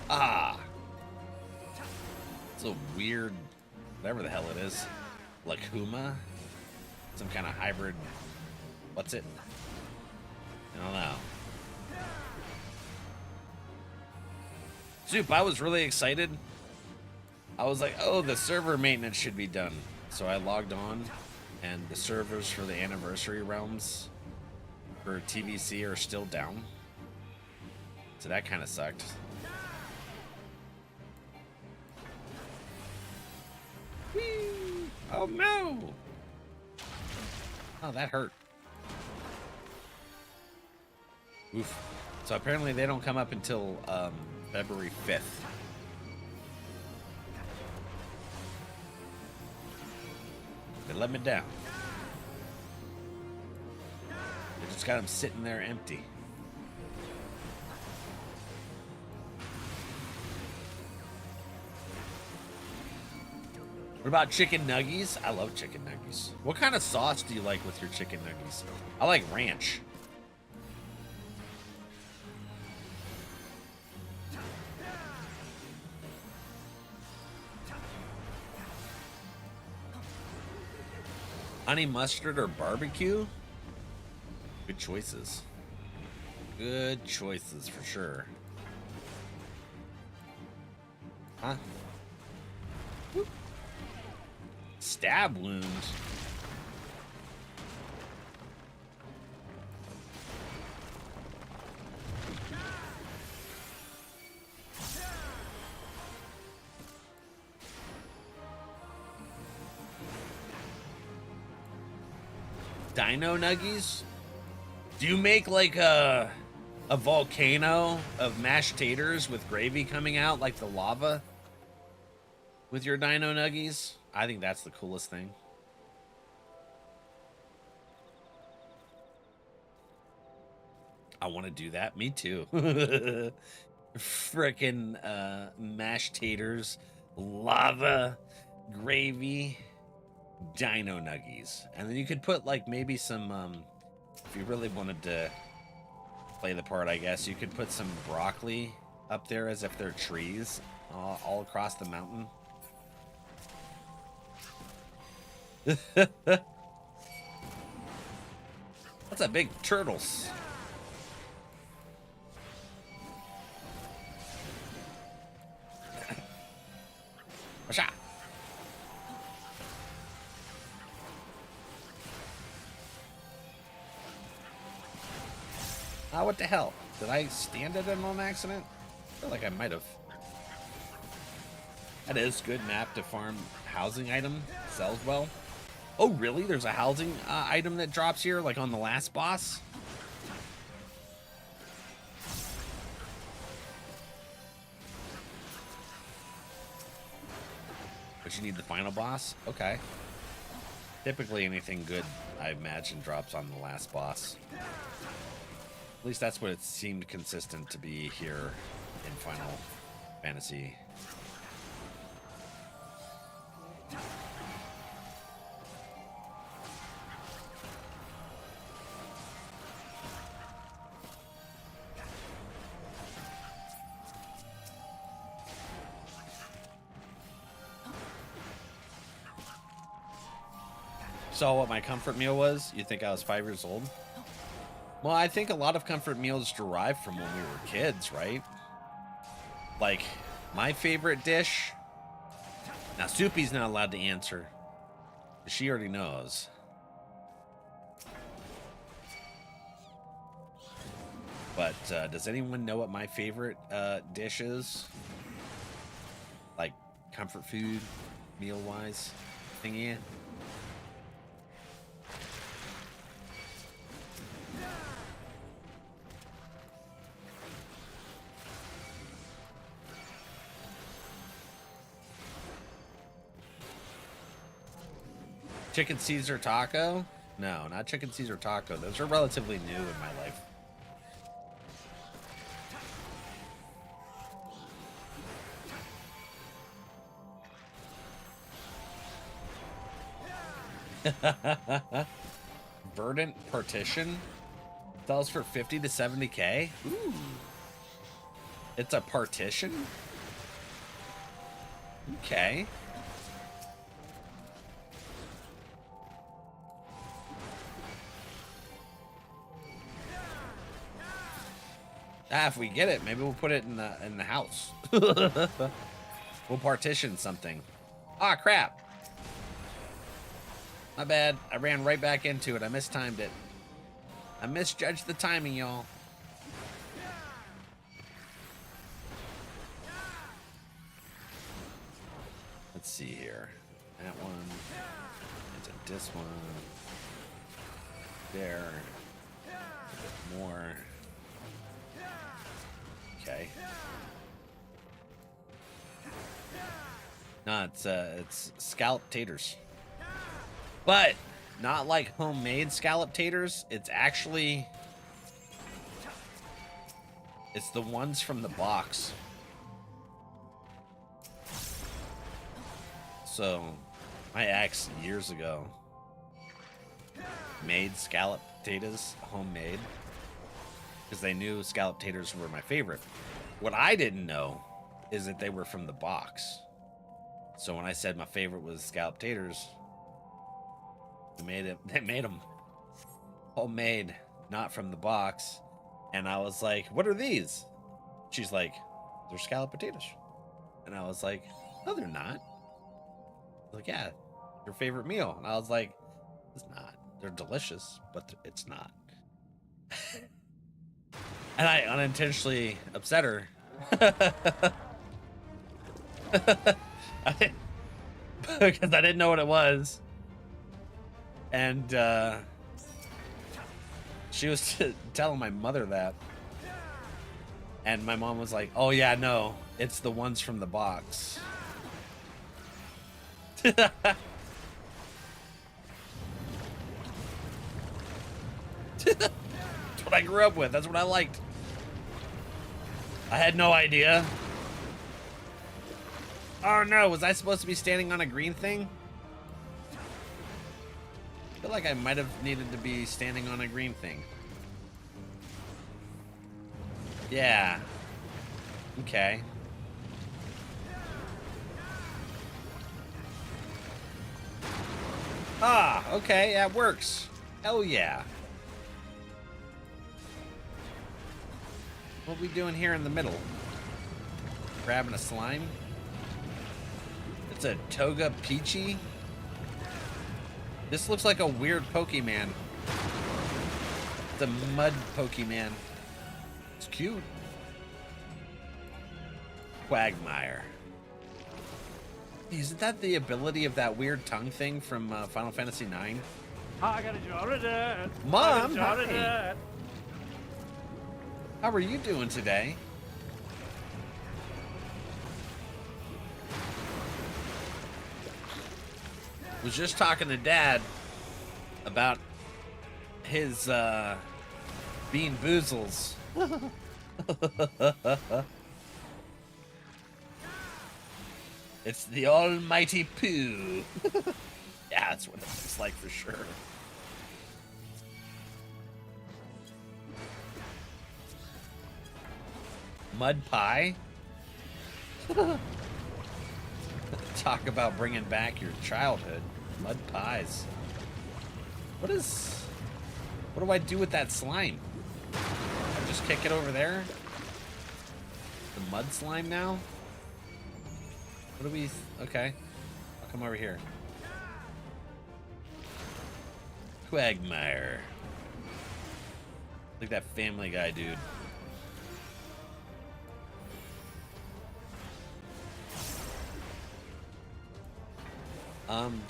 Speaker 3: Ah. It's a weird, whatever the hell it is. Lakuma? Some kind of hybrid. What's it? I don't know. Soup, I was really excited. I was like, oh, the server maintenance should be done. So I logged on, and the servers for the anniversary realms for TVC are still down. So that kind of sucked. Whee! Oh no! Oh, that hurt. Oof. So apparently they don't come up until February 5th. They let me down. They just got them sitting there empty. What about chicken nuggies? I love chicken nuggies. What kind of sauce do you like with your chicken nuggies? I like ranch. Honey mustard or barbecue? Good choices. Good choices for sure. Huh? Whoop. Stab wound. Dino nuggies? Do you make like a volcano of mashed taters with gravy coming out like the lava with your dino nuggies? I think that's the coolest thing. I want to do that. Me too. Frickin' mashed taters, lava, gravy, dino nuggies. And then you could put like maybe some, if you really wanted to play the part, I guess, you could put some broccoli up there as if they're trees all across the mountain. That's a big turtles. What the hell? Did I stand it in on accident? I feel like I might have. That is good map to farm housing item. Sells well. Oh, really? There's a housing item that drops here, like on the last boss? But you need the final boss? Okay. Typically anything good, I imagine, drops on the last boss. At least that's what it seemed consistent to be here in Final Fantasy. Saw what my comfort meal was? You think I was 5 years old? Well, I think a lot of comfort meals derive from when we were kids, right? Like, my favorite dish... Now, Soupy's not allowed to answer. She already knows. But, does anyone know what my favorite dish is? Like, comfort food, meal-wise thingy? Chicken Caesar taco? No, not chicken Caesar taco. Those are relatively new in my life. Verdant Partition sells for 50 to 70k. Ooh. It's a partition? Okay. If we get it, maybe we'll put it in the house. We'll partition something. Ah, crap. My bad. I ran right back into it. I mistimed it. I misjudged the timing, y'all. Let's see here. That one. It's a this one. There. A bit more. Okay. No, it's scalloped taters. But not like homemade scalloped taters. It's actually... It's the ones from the box. So, my ex, years ago, made scalloped taters homemade. Because they knew scalloped taters were my favorite. What I didn't know is that they were from the box. So when I said my favorite was scalloped taters, they made them homemade, not from the box. And I was like, what are these? She's like, they're scalloped potatoes. And I was like, no, they're not. Like, yeah, your favorite meal. And I was like, it's not. They're delicious, but it's not. And I unintentionally upset her. Because I didn't know what it was. And she was telling my mother that. And my mom was like, oh yeah, no, it's the ones from the box. That's what I grew up with. That's what I liked. I had no idea. Oh no, was I supposed to be standing on a green thing? I feel like I might have needed to be standing on a green thing. Yeah. Okay. Ah, okay, that works. Hell yeah. What are we doing here in the middle? Grabbing a slime? It's a Toga Peachy? This looks like a weird Pokemon. It's a mud Pokemon. It's cute. Quagmire. Isn't that the ability of that weird tongue thing from Final Fantasy IX?
Speaker 10: I got a jar of that.
Speaker 3: Mom, hi. How are you doing today? Was just talking to Dad about his Bean Boozles. It's the almighty poo. Yeah, that's what it looks like for sure. Mud pie? Talk about bringing back your childhood. Mud pies. What do I do with that slime? I just kick it over there? The mud slime now? What do we... Okay. I'll come over here. Quagmire. Like that Family Guy dude.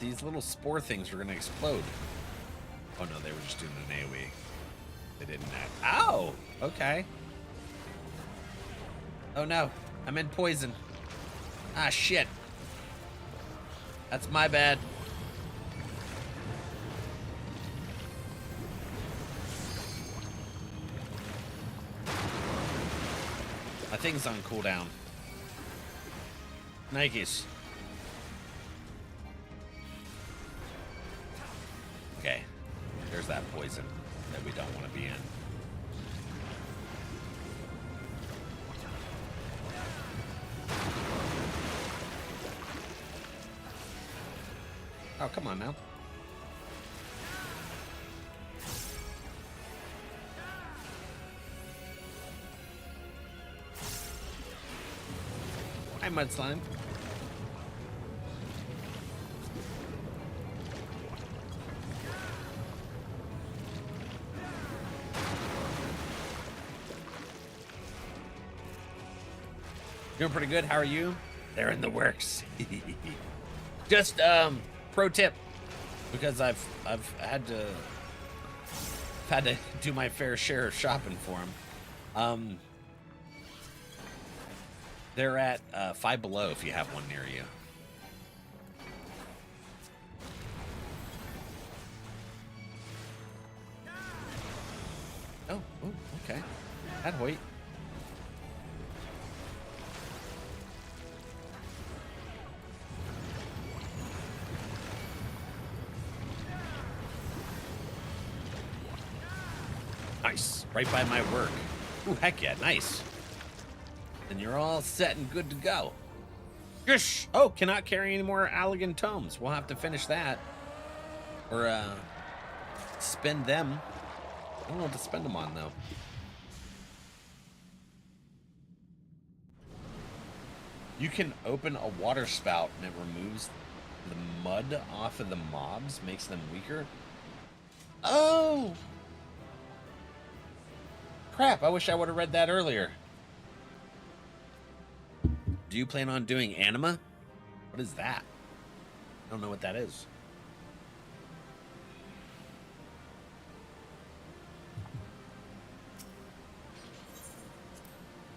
Speaker 3: These little spore things were gonna explode. Oh no, they were just doing an AoE. They didn't have... Ow! Okay. Oh no, I'm in poison. Ah, shit. That's my bad. My thing's on cooldown. Nikes. Okay. There's that poison that we don't want to be in. Oh, come on now. Hi, Mud Slime. Doing pretty good. How are you? They're in the works. Just pro tip, because I've had to do my fair share of shopping for them. They're at Five Below if you have one near you. Oh, okay. That'd wait. Nice. Right by my work. Ooh, heck yeah, nice. And you're all set and good to go. Yush! Oh, cannot carry any more Allegan tomes. We'll have to finish that. Or, spend them. I don't know what to spend them on, though. You can open a water spout and it removes the mud off of the mobs, makes them weaker. Oh! Crap, I wish I would have read that earlier. Do you plan on doing anima? What is that? I don't know what that is.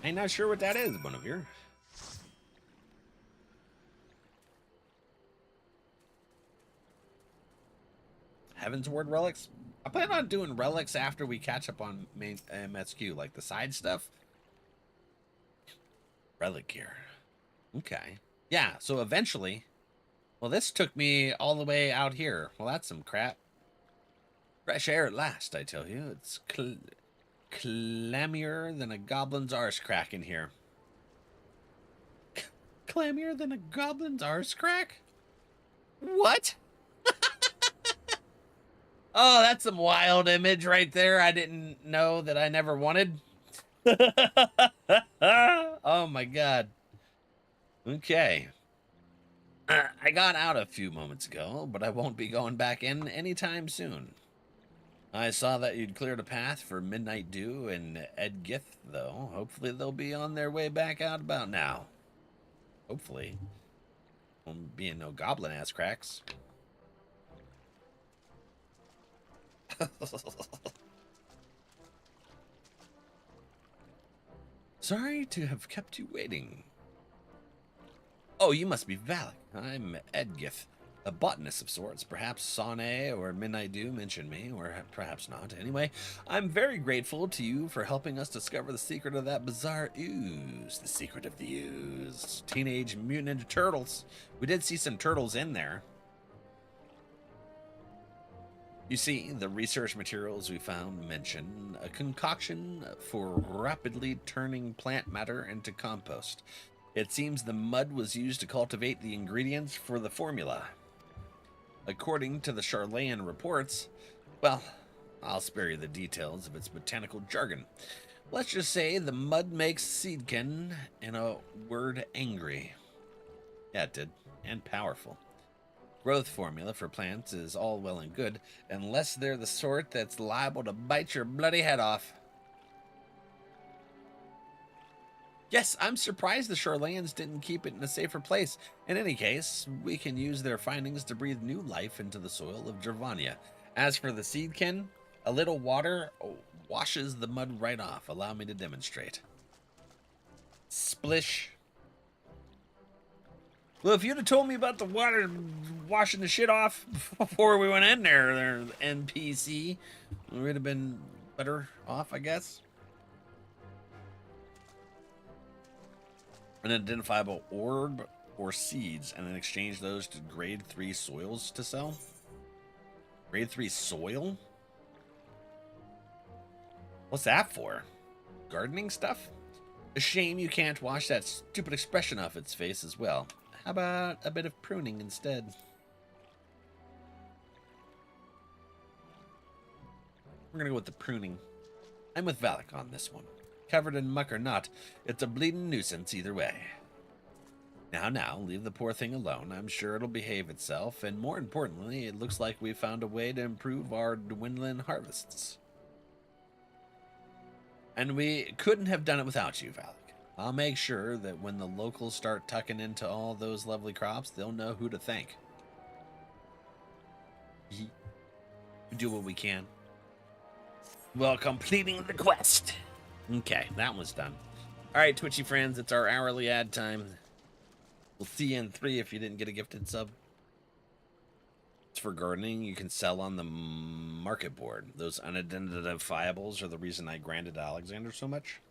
Speaker 3: I'm not sure what that is, Bonavir. Heavensward relics. I plan on doing relics after we catch up on main MSQ, like the side stuff. Relic gear. Okay. Yeah, so eventually... Well, this took me all the way out here. Well, that's some crap. Fresh air at last, I tell you. It's clammier than a goblin's arse crack in here. Clammier than a goblin's arse crack? What? Oh, that's some wild image right there. I didn't know that I never wanted. Oh my god. Okay. I got out a few moments ago, but I won't be going back in anytime soon. I saw that you'd cleared a path for Midnight Dew and Edgith, though. Hopefully they'll be on their way back out about now. Hopefully. Won't be no goblin-ass cracks. Sorry to have kept you waiting. Oh, you must be Valak. I'm Edgith, a botanist of sorts. Perhaps Sane or Midnight Dew mentioned me, or perhaps not. Anyway, I'm very grateful to you for helping us discover the secret of that bizarre ooze. The secret of the ooze. Teenage Mutant Ninja Turtles. We did see some turtles in there. You see, the research materials we found mention a concoction for rapidly turning plant matter into compost. It seems the mud was used to cultivate the ingredients for the formula. According to the Charlayan reports, well, I'll spare you the details of its botanical jargon. Let's just say the mud makes Seedkin, in a word, angry. Yeah, it did, and powerful. Growth formula for plants is all well and good, unless they're the sort that's liable to bite your bloody head off. Yes, I'm surprised the Shorelands didn't keep it in a safer place. In any case, we can use their findings to breathe new life into the soil of Gervania. As for the Seedkin, a little water washes the mud right off. Allow me to demonstrate. Splish. Well, if you'd have told me about the water washing the shit off before we went in there, NPC, we would have been better off, I guess. An identifiable orb or seeds, and then exchange those to grade 3 soils to sell. Grade 3 soil? What's that for? Gardening stuff? A shame you can't wash that stupid expression off its face as well. How about a bit of pruning instead? We're gonna go with the pruning. I'm with Valak on this one. Covered in muck or not, it's a bleeding nuisance either way. Now, leave the poor thing alone. I'm sure it'll behave itself, and more importantly, it looks like we've found a way to improve our dwindling harvests. And we couldn't have done it without you, Valak. I'll make sure that when the locals start tucking into all those lovely crops, they'll know who to thank. We do what we can. While completing the quest. Okay, that was done. Alright, Twitchy friends, it's our hourly ad time. We'll see you in 3 if you didn't get a gifted sub. It's for gardening. You can sell on the market board. Those unidentifiables are the reason I granted Alexander so much.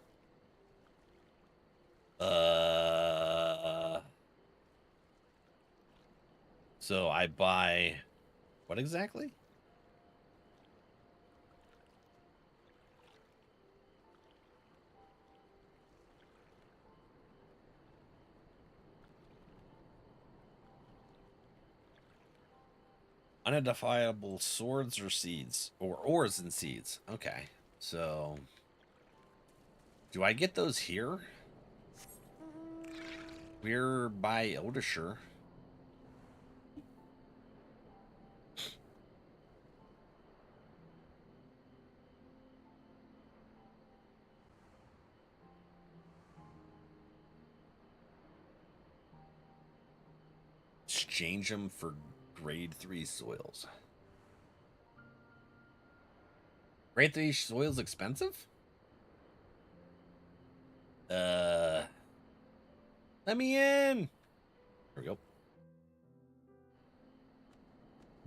Speaker 3: So I buy... What exactly? Unidentifiable swords or seeds, or ores and seeds. Okay, so do I get those here? We're by Eldeshire. Exchange them for grade 3 soils. Grade 3 soils expensive? Let me in. There we go.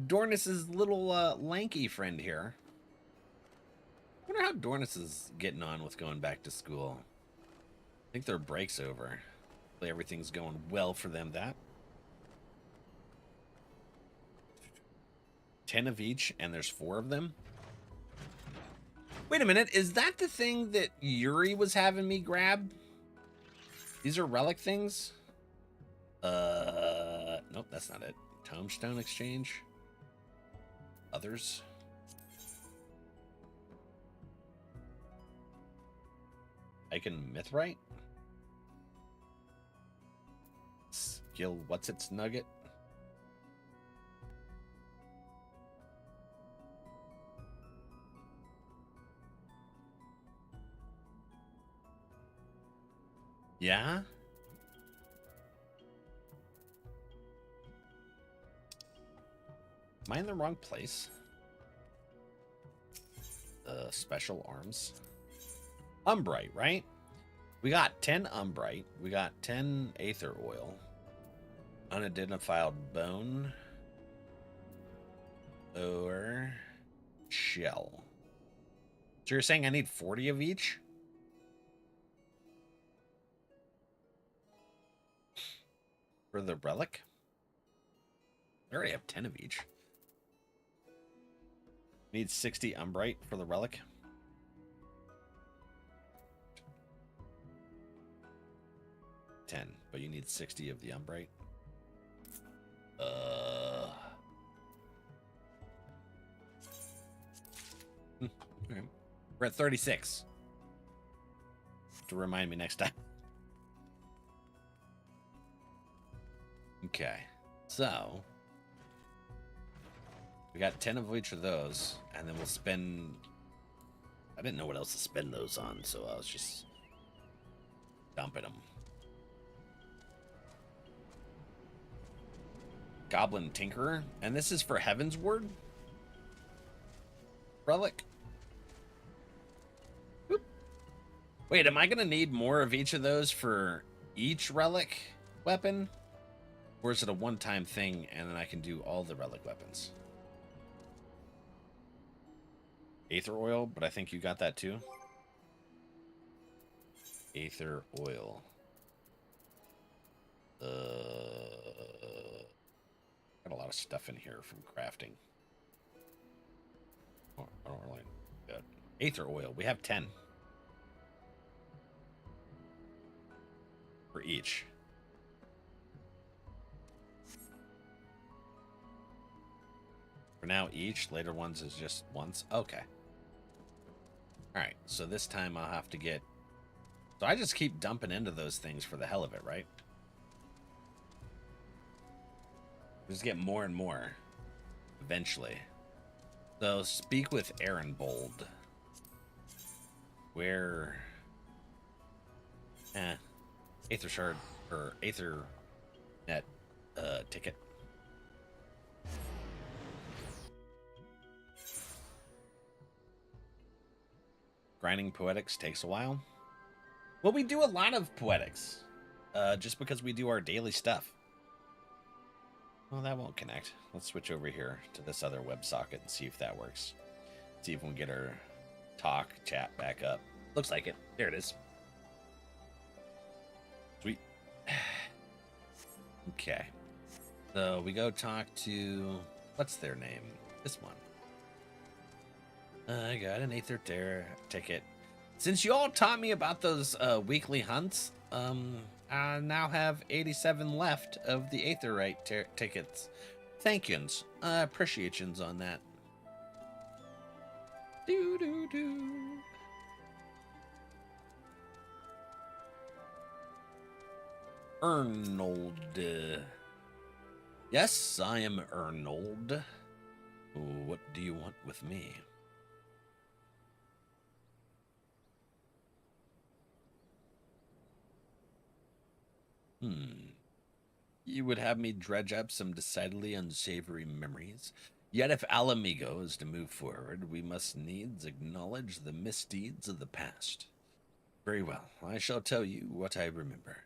Speaker 3: Dornis's little lanky friend here. I wonder how Dornis is getting on with going back to school. I think their break's over. Hopefully everything's going well for them. That 10 of each, and there's 4 of them. Wait a minute, is that the thing that Yuri was having me grab? These are relic things? Nope, that's not it. Tomestone exchange. Others. Icon Mithrite. Skill, what's its nugget? Yeah? Am I in the wrong place? Special arms. Umbrite, right? We got 10 Umbrite. We got 10 Aether Oil. Unidentified Bone. Or Shell. So you're saying I need 40 of each? For the relic? I already have 10 of each. Need 60 Umbrite for the relic. But you need 60 of the Umbrite. Okay. We're at 36. To remind me next time. Okay. So we got 10 of each of those, and then we'll spend... I didn't know what else to spend those on, so I was just dumping them. Goblin Tinkerer, and this is for Heavensward relic. Whoop. Wait, am I gonna need more of each of those for each relic weapon, or is it a one-time thing and then I can do all the relic weapons? Aether Oil, but I think you got that too. Aether Oil. Got a lot of stuff in here from crafting. Oh, I don't really good. Aether Oil, we have 10 for each. For now, each. Later ones is just once. Okay. Alright, so this time I'll have to get... So I just keep dumping into those things for the hell of it, right? Just get more and more. Eventually. So, speak with Aaron Bold. Where... Aether Shard, or Aether Net, ticket. Grinding Poetics takes a while. Well, we do a lot of Poetics. Just because we do our daily stuff. Well, that won't connect. Let's switch over here to this other WebSocket and see if that works. See if we can get our talk chat back up. Looks like it. There it is. Sweet. Okay. So we go talk to... What's their name? This one. I got an Aether ticket. Since you all taught me about those weekly hunts, I now have 87 left of the Aetherite tickets. Thank yous. Appreciations on that. Do. Ernold. Yes, I am Ernold. What do you want with me? You would have me dredge up some decidedly unsavory memories. Yet if Ala Mhigo is to move forward, we must needs acknowledge the misdeeds of the past. Very well, I shall tell you what I remember.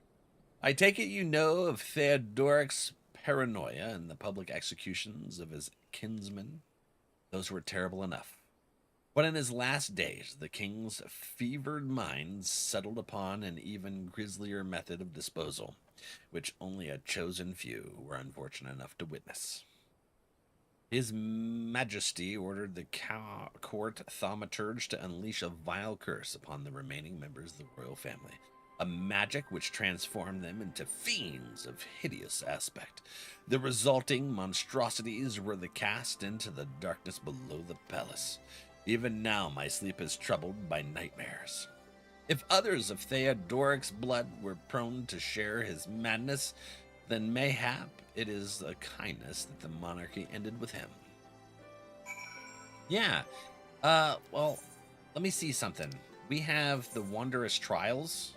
Speaker 3: I take it you know of Theodoric's paranoia and the public executions of his kinsmen. Those were terrible enough. But in his last days, the king's fevered mind settled upon an even grislier method of disposal, which only a chosen few were unfortunate enough to witness. His Majesty ordered the court thaumaturge to unleash a vile curse upon the remaining members of the royal family, a magic which transformed them into fiends of hideous aspect. The resulting monstrosities were cast into the darkness below the palace. Even now my sleep is troubled by nightmares. If others of Theodoric's blood were prone to share his madness, then mayhap it is a kindness that the monarchy ended with him. Yeah. Well, let me see something. We have the Wondrous Trials.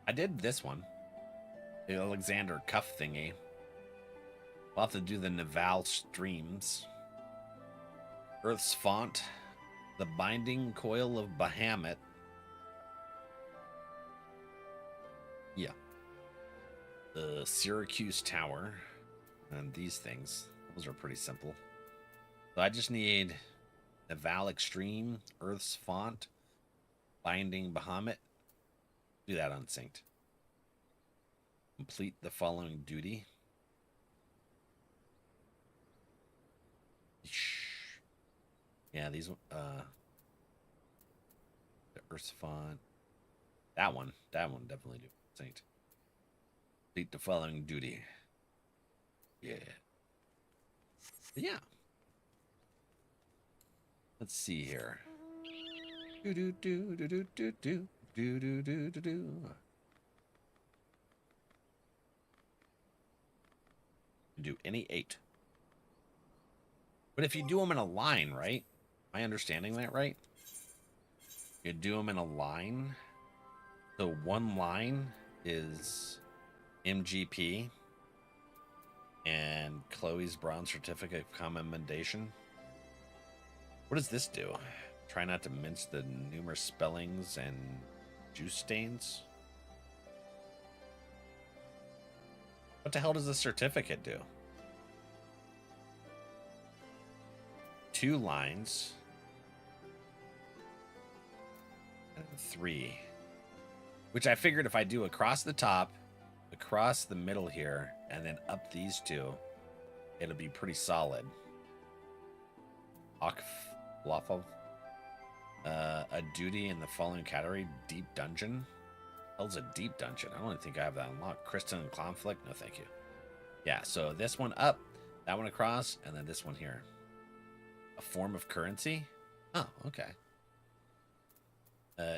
Speaker 3: I did this one. The Alexander Cuff thingy. We'll have to do the Naval Streams. Earth's Font. The Binding Coil of Bahamut. Yeah. The Syracuse Tower. And these things. Those are pretty simple. So I just need Naval Extreme, Earth's Font, Binding Bahamut. Do that unsynced. Complete the following duty. Yeah, these the Earth's Font. That one definitely do synced. Complete the following duty. Yeah. But yeah. Let's see here. Do do do do do do do. Do do do do do. Do any 8. But if you do them in a line, right? Am I understanding that right? You do them in a line. So one line is MGP and Chloe's Bronze Certificate of Commendation. What does this do? Try not to mince the numerous spellings and juice stains. What the hell does the certificate do? 2 lines. And 3. Which I figured if I do across the top, across the middle here, and then up these 2, it'll be pretty solid. Lawful. A duty in the following category, Deep Dungeon. Hell's a Deep Dungeon. I don't think I have that unlocked. Kristen and Conflict. No, thank you. Yeah, so this one up, that one across, and then this one here. A form of currency? Oh, okay.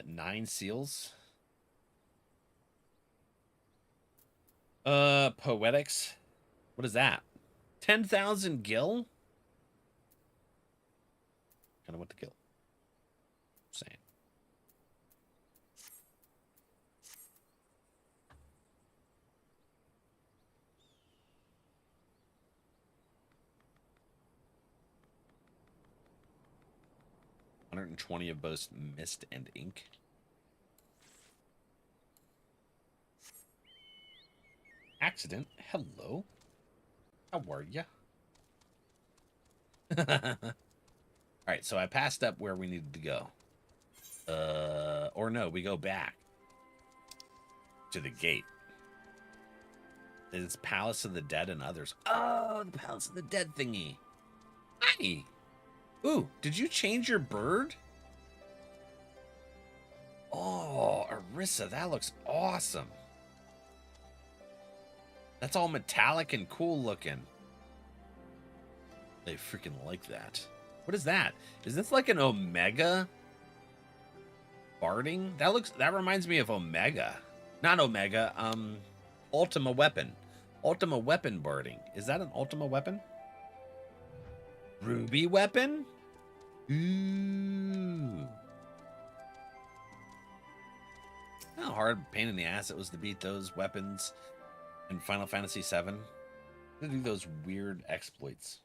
Speaker 3: 9 seals. Poetics. What is that? 10,000 gil? Kind of what the gil. Saying. $120 of both mist and ink. Accident. Hello. How are ya? Alright, so I passed up where we needed to go. Or no, we go back to the gate. It's Palace of the Dead and others. Oh, the Palace of the Dead thingy. Hi. Ooh, did you change your bird? Oh, Arissa, that looks awesome. That's all metallic and cool looking. They freaking like that. What is that? Is this like an Omega barding? That reminds me of Omega. Not Omega, Ultima Weapon. Ultima Weapon barding. Is that an Ultima Weapon? Ruby Weapon? Ooh. How hard pain in the ass it was to beat those weapons in Final Fantasy VII. To do those weird exploits.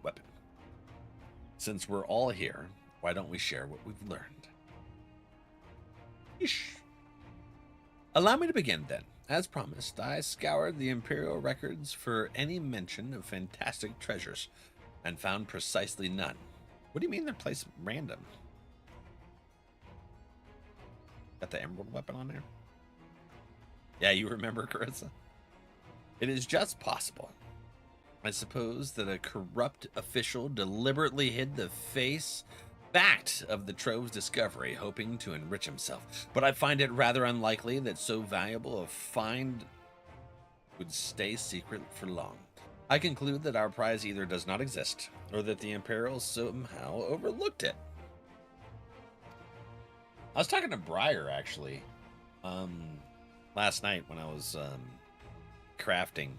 Speaker 3: Weapon. Since we're all here, Why don't we share what we've learned? Yeesh. Allow me to begin, then. As promised, I scoured the Imperial records for any mention of fantastic treasures, and found precisely none. What do you mean they're placed random? Got the emerald weapon on there? Yeah, you remember, Carissa? It is just possible, I suppose, that a corrupt official deliberately hid the fact of the trove's discovery, hoping to enrich himself. But I find it rather unlikely that so valuable a find would stay secret for long. I conclude that our prize either does not exist, or that the Imperials somehow overlooked it. I was talking to Briar, actually, last night when I was crafting.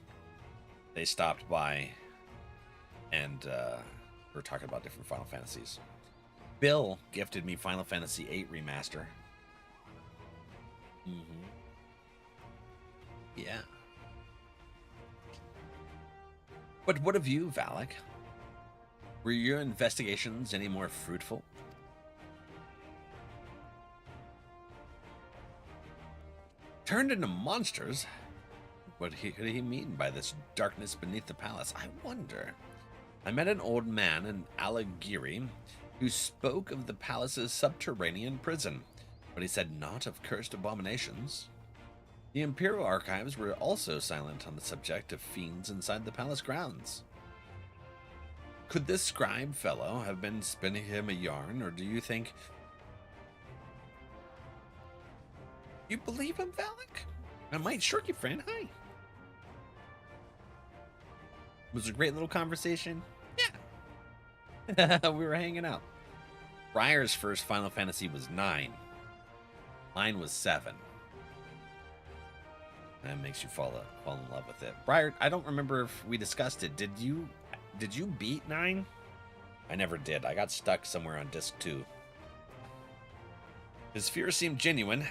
Speaker 3: They stopped by, and we were talking about different Final Fantasies. Bill gifted me Final Fantasy VIII Remaster. Yeah. But what of you, Valak? Were your investigations any more fruitful? Turned into monsters? What could he mean by this darkness beneath the palace? I wonder. I met an old man in Ala Mhigo who spoke of the palace's subterranean prison, but he said naught of cursed abominations. The Imperial archives were also silent on the subject of fiends inside the palace grounds. Could this scribe fellow have been spinning him a yarn, or do you think... You believe him, Valak? I might short you, friend. Hi. Was it a great little conversation? Yeah. We were hanging out. Briar's first Final Fantasy was 9. Mine was 7. That makes you fall in love with it. Briar, I don't remember if we discussed it. Did you beat 9? I never did. I got stuck somewhere on disc 2. His fear seemed genuine.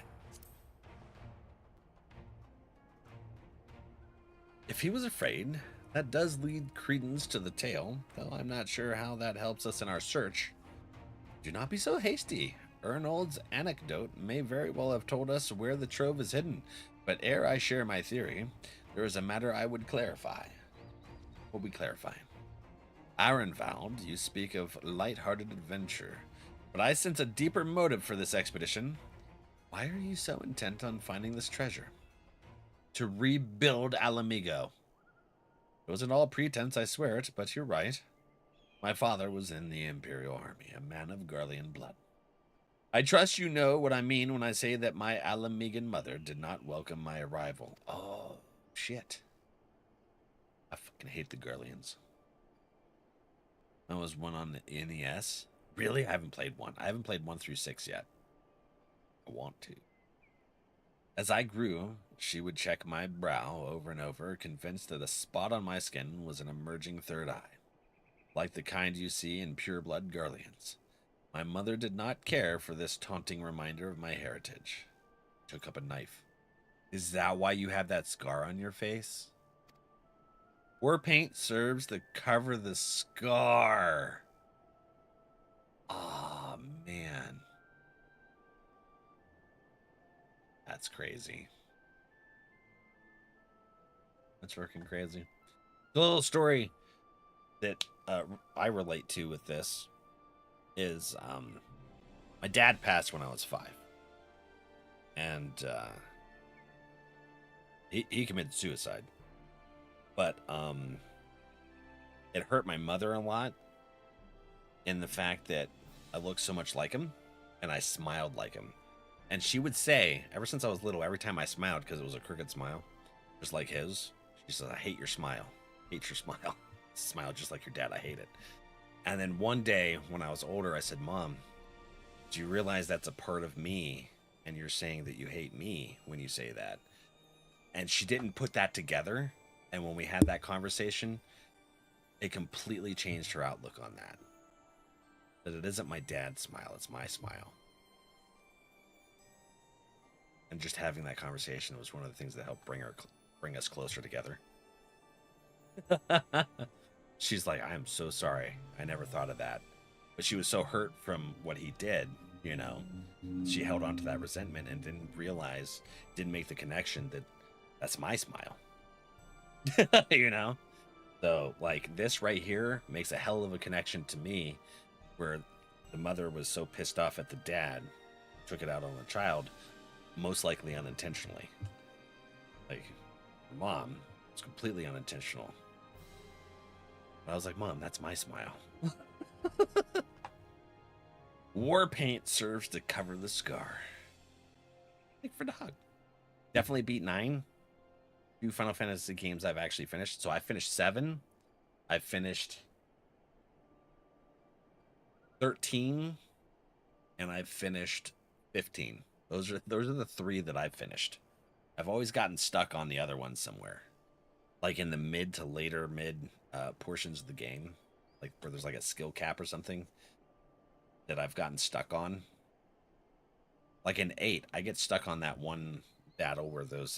Speaker 3: If he was afraid, that does lead credence to the tale, though I'm not sure how that helps us in our search. Do not be so hasty. Ernold's anecdote may very well have told us where the trove is hidden, but ere I share my theory, there is a matter I would clarify. What we clarify? Arenvald, you speak of light-hearted adventure, but I sense a deeper motive for this expedition. Why are you so intent on finding this treasure? To rebuild Ala Mhigo. It wasn't all pretense, I swear it, but you're right. My father was in the Imperial Army, a man of Garlean blood. I trust you know what I mean when I say that my Ala Mhigan mother did not welcome my arrival. Oh, shit. I fucking hate the Garleans. That was one on the NES. Really? I haven't played one. I haven't played 1 through 6 yet. I want to. As I grew, she would check my brow over and over, convinced that a spot on my skin was an emerging third eye, like the kind you see in pure-blood Garleans. My mother did not care for this taunting reminder of my heritage. Took up a knife. Is that why you have that scar on your face? War paint serves to cover the scar. Oh, man. That's crazy. That's freaking crazy. The little story that I relate to with this is my dad passed when I was 5. And he committed suicide. But it hurt my mother a lot in the fact that I looked so much like him and I smiled like him. And she would say, ever since I was little, every time I smiled, because it was a crooked smile, just like his, she said, I hate your smile. Hate your smile. Smile just like your dad. I hate it. And then one day when I was older, I said, Mom, do you realize that's a part of me? And you're saying that you hate me when you say that. And she didn't put that together. And when we had that conversation, it completely changed her outlook on that. That it isn't my dad's smile, it's my smile. And just having that conversation was one of the things that helped bring us closer together. She's like, I am so sorry. I never thought of that. But she was so hurt from what he did, you know, she held on to that resentment and didn't make the connection that that's my smile. You know? So, like, this right here makes a hell of a connection to me, where the mother was so pissed off at the dad, took it out on the child, most likely unintentionally. Like, mom was completely unintentional. I was like, Mom, that's my smile. War paint serves to cover the scar. Like for dog. Definitely beat 9. 2 Final Fantasy games I've actually finished. So I finished 7. I finished 13. And I've finished 15. Those are the 3 that I've finished. I've always gotten stuck on the other ones somewhere. Like in the mid to later portions of the game. Like where there's like a skill cap or something that I've gotten stuck on. Like in 8, I get stuck on that one battle where those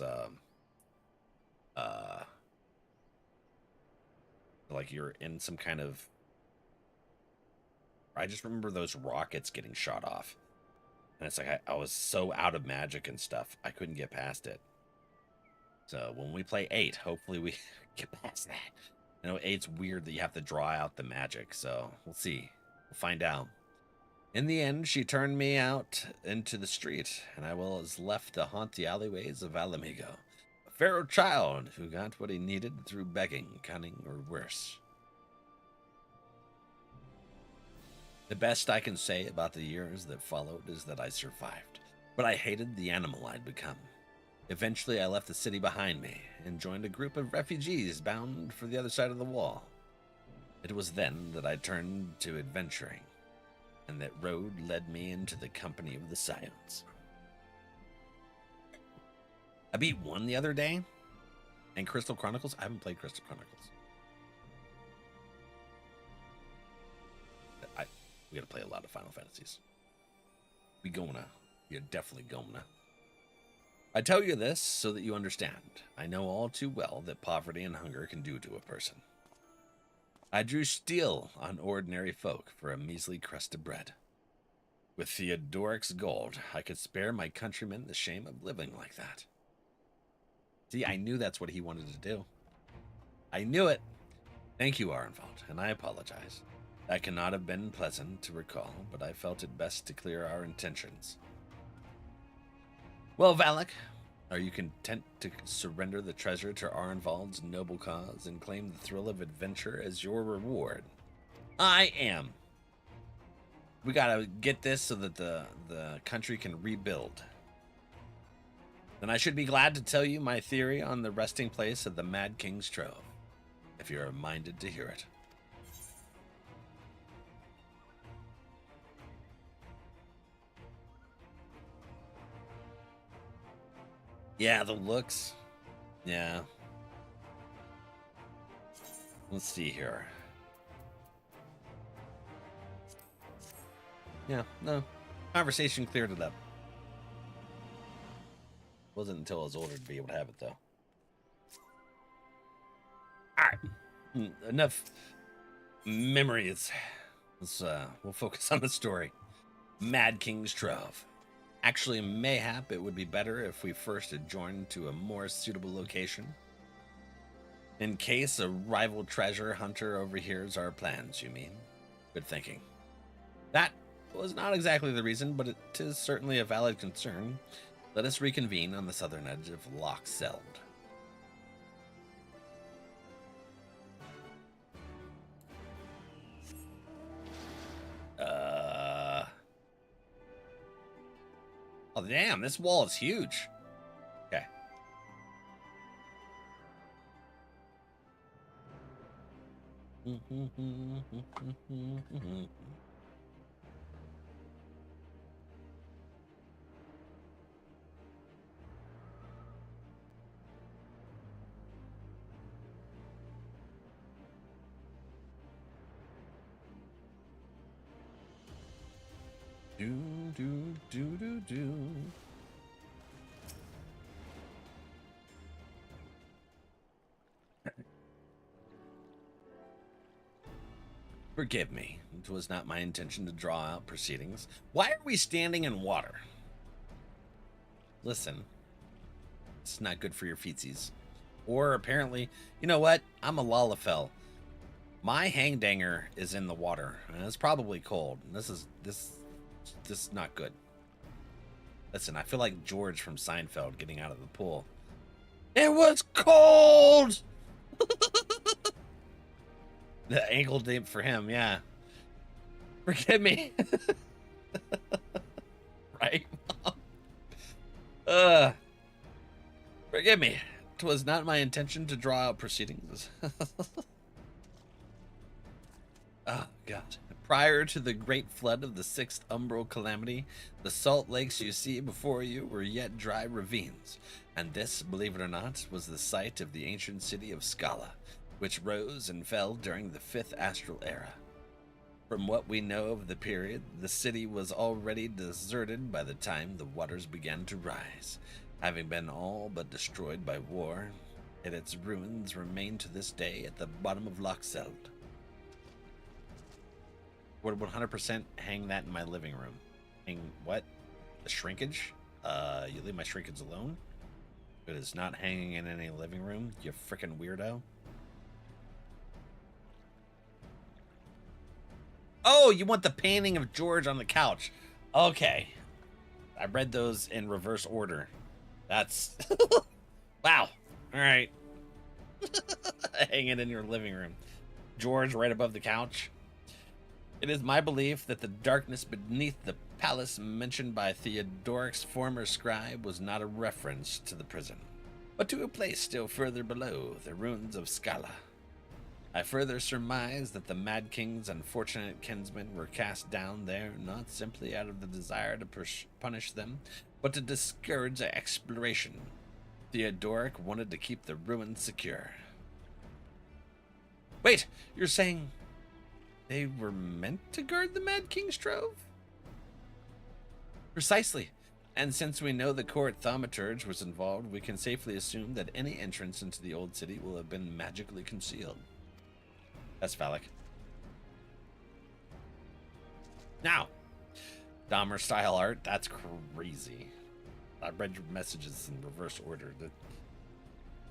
Speaker 3: like you're in some kind of, I just remember those rockets getting shot off. And it's like I was so out of magic and stuff, I couldn't get past it. So when we play 8, hopefully we get past that. You know, 8's weird that you have to draw out the magic, so we'll see. We'll find out. In the end, she turned me out into the street, and I was left to haunt the alleyways of Ala Mhigo, a pharaoh child who got what he needed through begging, cunning, or worse. The best I can say about the years that followed is that I survived, but I hated the animal I'd become. Eventually, I left the city behind me and joined a group of refugees bound for the other side of the wall. It was then that I turned to adventuring, and that road led me into the company of the Scions. I beat 1 the other day, and Crystal Chronicles. I haven't played Crystal Chronicles. We gotta play a lot of Final Fantasies. You're definitely gonna. I tell you this so that you understand. I know all too well that poverty and hunger can do to a person. I drew steel on ordinary folk for a measly crust of bread. With Theodoric's gold, I could spare my countrymen the shame of living like that. See, I knew that's what he wanted to do. I knew it. Thank you, Arenvald, and I apologize. That cannot have been pleasant to recall, but I felt it best to clear our intentions. Well, Valak, are you content to surrender the treasure to Arenvald's noble cause and claim the thrill of adventure as your reward? I am. We gotta get this so that the country can rebuild. Then I should be glad to tell you my theory on the resting place of the Mad King's Trove, if you're minded to hear it. Yeah, the looks. Yeah. Let's see here. Yeah, no. Conversation cleared it up. Wasn't until I was older to be able to have it, though. Alright. Enough memories. We'll focus on the story. Mad King's Trove. Actually, mayhap it would be better if we first adjourned to a more suitable location. In case a rival treasure hunter overhears our plans, you mean? Good thinking. That was not exactly the reason, but it is certainly a valid concern. Let us reconvene on the southern edge of Loch Seld. Oh, damn, this wall is huge. Okay. Do. Forgive me. It was not my intention to draw out proceedings. Why are we standing in water? Listen, it's not good for your feetsies. Or apparently, you know what? I'm a Lalafell. My hangdanger is in the water, and it's probably cold. This is not good. Listen, I feel like George from Seinfeld getting out of the pool. It was cold. The ankle deep for him, yeah. Forgive me. Right? Forgive me. It was not my intention to draw out proceedings. Oh, God. Prior to the great flood of the 6th umbral calamity, the salt lakes you see before you were yet dry ravines. And this, believe it or not, was the site of the ancient city of Scala, which rose and fell during the 5th astral era. From what we know of the period, the city was already deserted by the time the waters began to rise, having been all but destroyed by war, and its ruins remain to this day at the bottom of Lochseld. Would 100% hang that in my living room. Hang what? The shrinkage? You leave my shrinkage alone? It is not hanging in any living room, you frickin' weirdo. Oh, you want the painting of George on the couch. Okay. I read those in reverse order. That's... Wow. All right. Hang it in your living room. George right above the couch. It is my belief that the darkness beneath the palace mentioned by Theodoric's former scribe was not a reference to the prison, but to a place still further below, the ruins of Scala. I further surmise that the Mad King's unfortunate kinsmen were cast down there not simply out of the desire to punish them, but to discourage exploration. Theodoric wanted to keep the ruins secure. Wait, you're saying they were meant to guard the Mad King's trove? Precisely. And since we know the court thaumaturge was involved, we can safely assume that any entrance into the old city will have been magically concealed. That's phallic. Now, Dahmer style art, that's crazy. I read your messages in reverse order.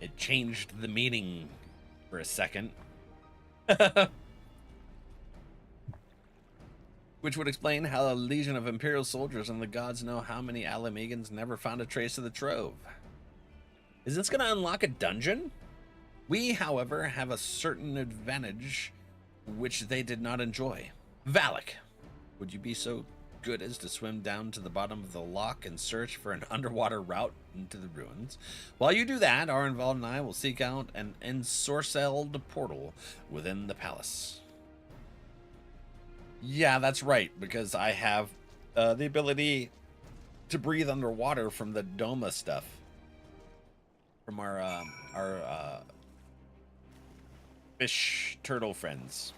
Speaker 3: It changed the meaning for a second. Which would explain how a legion of Imperial soldiers and the gods know how many Ala Mhigans never found a trace of the trove. Is this going to unlock a dungeon? We, however, have a certain advantage which they did not enjoy. Valak, would you be so good as to swim down to the bottom of the loch and search for an underwater route into the ruins? While you do that, Arenvald and I will seek out an ensorcelled portal within the palace. Yeah, that's right, because I have the ability to breathe underwater from the Doma stuff. From our fish turtle friends.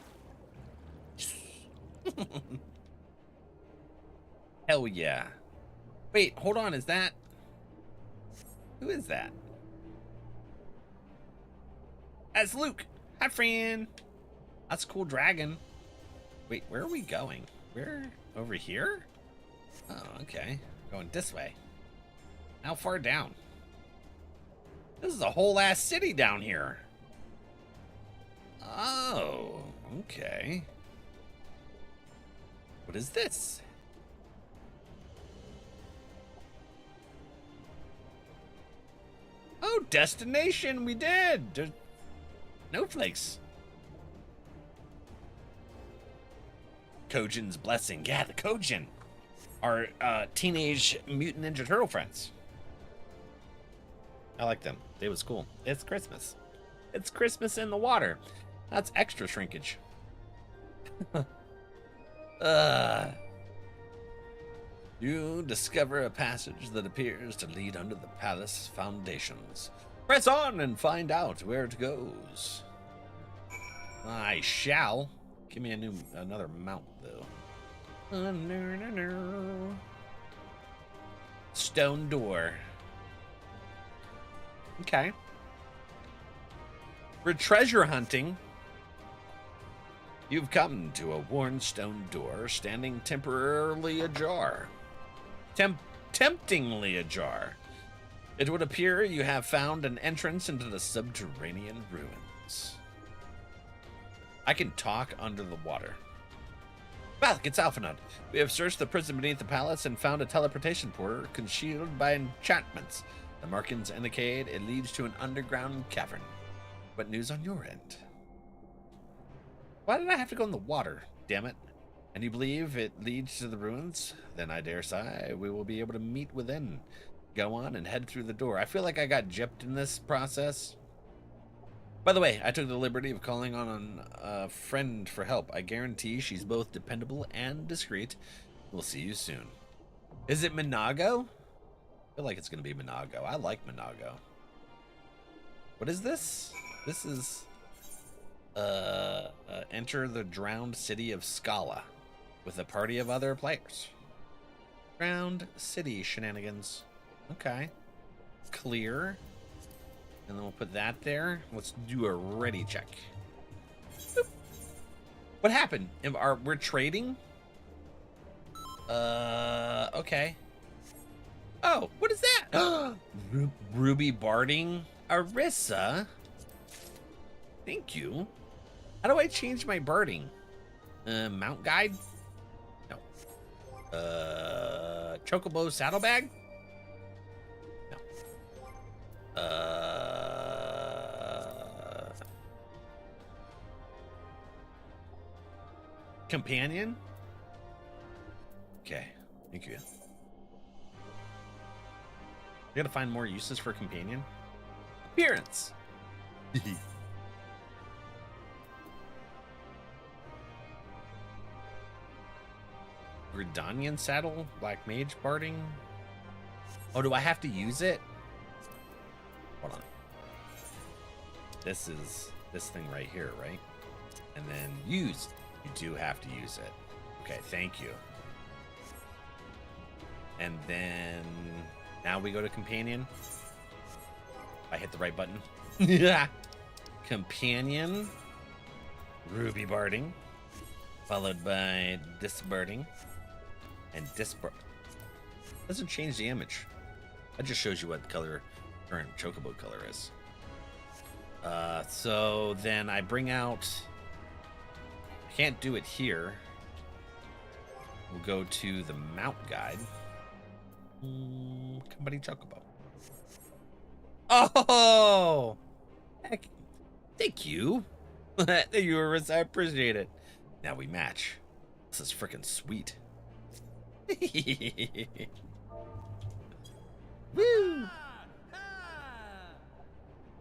Speaker 3: Hell yeah. Wait, hold on, is that... Who is that? That's Luke. Hi, friend. That's a cool dragon. Wait, where are we going? We're over here? Oh, okay. Going this way. How far down? This is a whole ass city down here. Oh, okay. What is this? Oh, destination, we did. There's snowflakes. Kojin's blessing. Yeah, the Kojin. Our teenage mutant ninja turtle friends. I like them. It was cool. It's Christmas. It's Christmas in the water. That's extra shrinkage. You discover a passage that appears to lead under the palace foundations. Press on and find out where it goes. I shall. Give me another mount, though. Stone door. Okay. For treasure hunting. You've come to a worn stone door standing temporarily ajar. Temptingly ajar. It would appear you have found an entrance into the subterranean ruins. I can talk under the water. Valak, it's Alphanut. We have searched the prison beneath the palace and found a teleportation portal concealed by enchantments. The markings indicate it leads to an underground cavern. What news on your end? Why did I have to go in the water? Damn it. And you believe it leads to the ruins? Then I dare say we will be able to meet within. Go on and head through the door. I feel like I got gypped in this process. By the way, I took the liberty of calling on a friend for help. I guarantee she's both dependable and discreet. We'll see you soon. Is it Minago? I feel like it's going to be Minago. I like Minago. What is this? This is... enter the drowned city of Scala with a party of other players. Drowned city shenanigans. Okay. Clear. And then we'll put that there. Let's do a ready check. Boop. What happened? We're trading? Okay. Oh, what is that? Ruby Barding Arissa. Thank you. How do I change my barding? Mount guide? No. Chocobo saddlebag? No. Companion? Okay, thank you. I gotta find more uses for companion. Appearance. Gridanian saddle, black mage barding. Oh, do I have to use it? Hold on. This is this thing right here, right? And then use. You do have to use it. Okay, thank you. And then now we go to companion. I hit the right button. Yeah. Companion. Ruby barding. Followed by disbarding. And disbar. Doesn't change the image. That just shows you what color current chocobo color is. So then I bring out. I can't do it here. We'll go to the mount guide. Company chocobo. Oh, heck! Thank you. Thank you, Arissa. I appreciate it. Now we match. This is freaking sweet. Woo!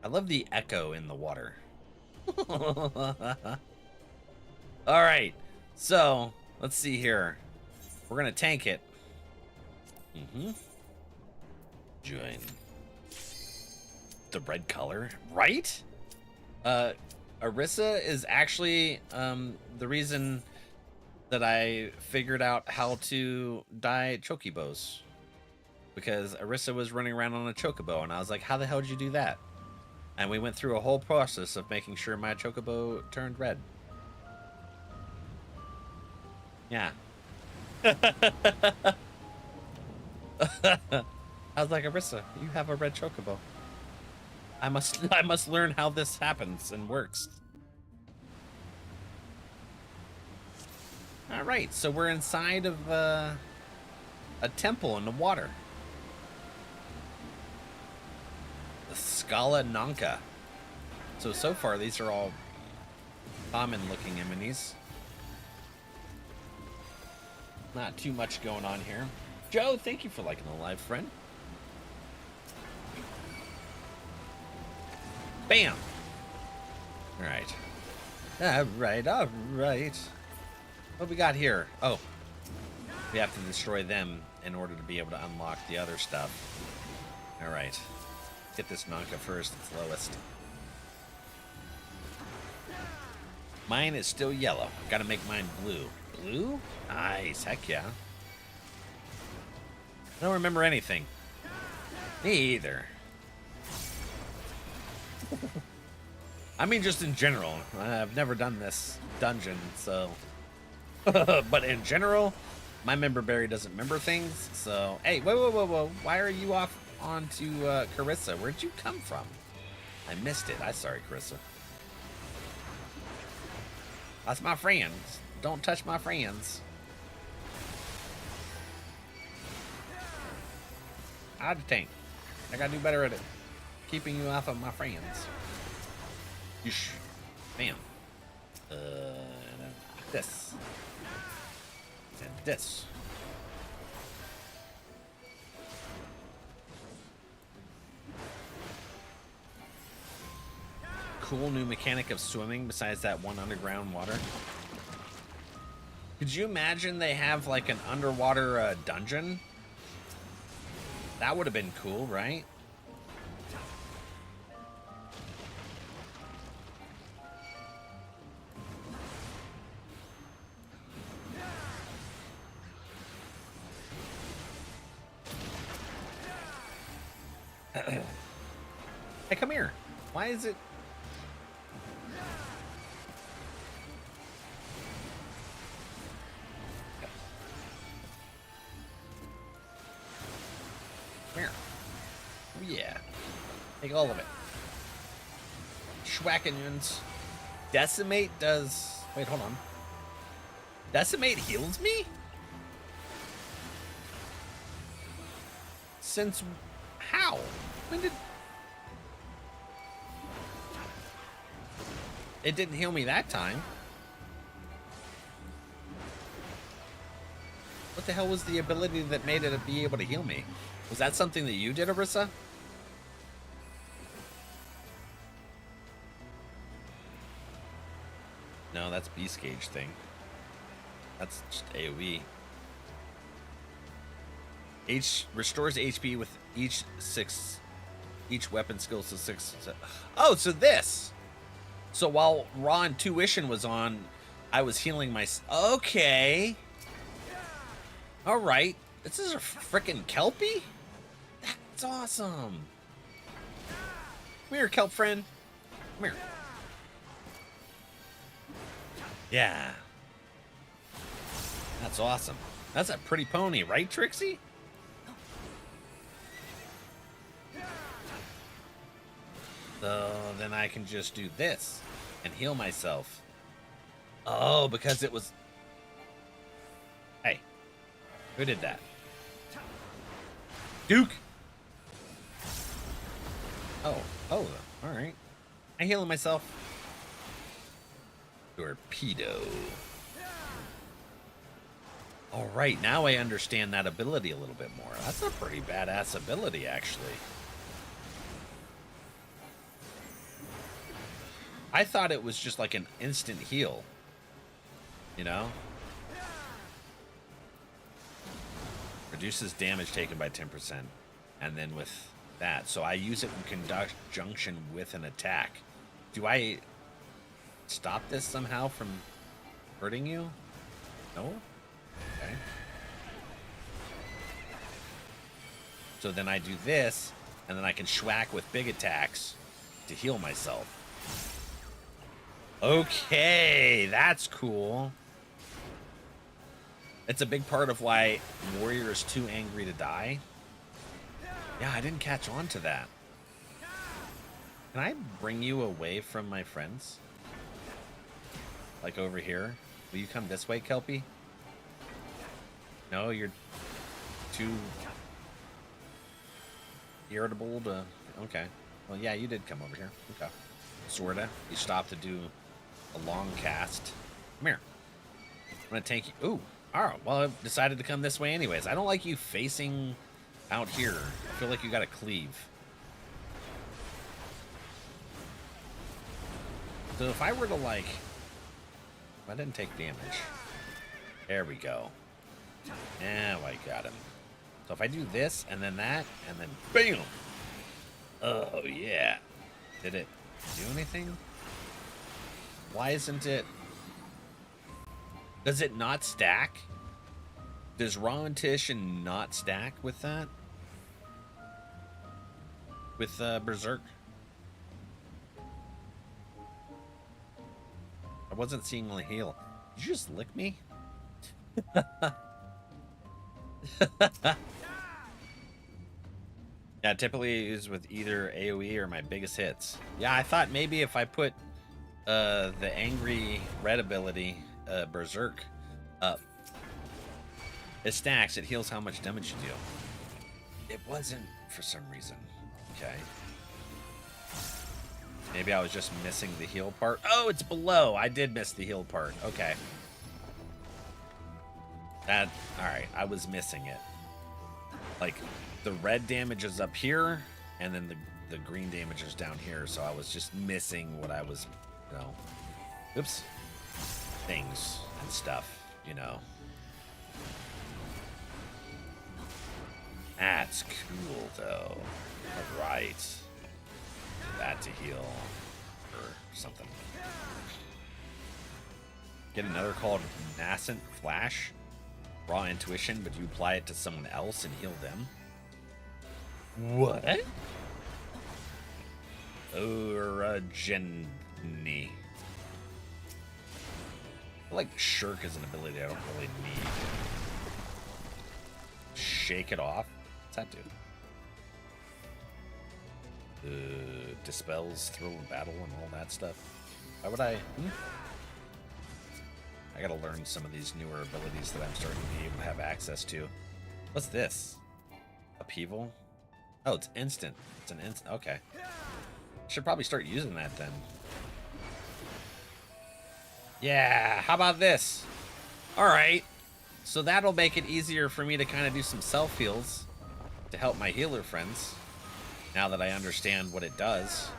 Speaker 3: I love the echo in the water. All right, so let's see here. We're gonna tank it. Join the red color, right? Arissa is actually the reason that I figured out how to dye chocobos, because Arissa was running around on a chocobo, and I was like, how the hell did you do that? And we went through a whole process of making sure my chocobo turned red. Yeah. I was like, Arissa, you have a red chocobo. I must learn how this happens and works. All right, so we're inside of a temple in the water. The Scala Nanka. So far, these are all common-looking enemies. Not too much going on here. Joe, thank you for liking the live, friend. Bam! Alright. Alright. What we got here? Oh. We have to destroy them in order to be able to unlock the other stuff. Alright. Get this Nanka first, it's lowest. Mine is still yellow. Gotta make mine blue. Blue? Nice, heck yeah. I don't remember anything. Me either. I mean, just in general. I've never done this dungeon, so. But in general, my member berry doesn't remember things. So, hey, whoa. Why are you off onto Carissa? Where'd you come from? I missed it. I'm sorry, Carissa. That's my friends. Don't touch my friends. I'd tank. I gotta do better at it. Keeping you off of my friends. Yeesh. Bam. This. And this. Cool new mechanic of swimming besides that one underground water. Could you imagine they have like an underwater dungeon? That would have been cool, right? Hey, come here. Why is it... Come here. Oh, yeah. Take all of it. Schwackinions. Decimate does... Wait, hold on. Decimate heals me? Since... How? When did... It didn't heal me that time. What the hell was the ability that made it be able to heal me? Was that something that you did, Arissa? No, that's Beast Gauge thing. That's just AoE. Restores HP with each weapon skill to 6. Oh, so this. So while Raw Intuition was on, I was healing my... Okay. All right. This is a frickin' Kelpie? That's awesome. Come here, Kelp friend. Come here. Yeah. That's awesome. That's a pretty pony, right, Trixie? So then I can just do this and heal myself. Oh, because it was... Hey, who did that? Duke! Oh, all right. I'm healing myself. Torpedo. All right, now I understand that ability a little bit more. That's a pretty badass ability, actually. I thought it was just like an instant heal, you know? Reduces damage taken by 10%. And then with that, so I use it in conjunction with an attack. Do I stop this somehow from hurting you? No? Okay. So then I do this, and then I can schwack with big attacks to heal myself. Okay, that's cool. It's a big part of why Warrior is too angry to die. Yeah, I didn't catch on to that. Can I bring you away from my friends? Like over here? Will you come this way, Kelpie? No, you're too irritable to... Okay. Well, yeah, you did come over here. Okay. Sorta. You stopped to do a long cast. Come here. I'm gonna tank you. Ooh. Alright, well, I've decided to come this way anyways. I don't like you facing out here. I feel like you gotta cleave. So if I were to, like... I didn't take damage. There we go. Now I got him. So if I do this, and then that, and then BAM! Oh, yeah. Did it do anything? Why isn't it... Does it not stack? Does Raw Intuition not stack with that? With Berserk? I wasn't seeing the heal. Did you just lick me? Yeah, typically is with either AoE or my biggest hits. Yeah, I thought maybe if I put the angry red ability, Berserk, up, it stacks, it heals how much damage you do. It wasn't for some reason. Okay. Maybe I was just missing the heal part. Oh, it's below. I did miss the heal part. Okay. That, all right, I was missing it. Like, the red damage is up here, and then the green damage is down here, so I was just missing what I was, you know, oops, things and stuff, you know. That's cool, though. All right. That to heal, or something. Get another called Nascent Flash. Raw intuition, but you apply it to someone else and heal them. What? Origini. I feel like Shirk is an ability I don't really need. Shake it off. What's that do? Dispels thrill of battle and all that stuff. Why would I? I gotta learn some of these newer abilities that I'm starting to be able to have access to. What's this? Upheaval? Oh, it's instant. It's an instant. Okay. Should probably start using that then. Yeah, how about this? Alright. So that'll make it easier for me to kind of do some self-heals to help my healer friends. Now that I understand what it does.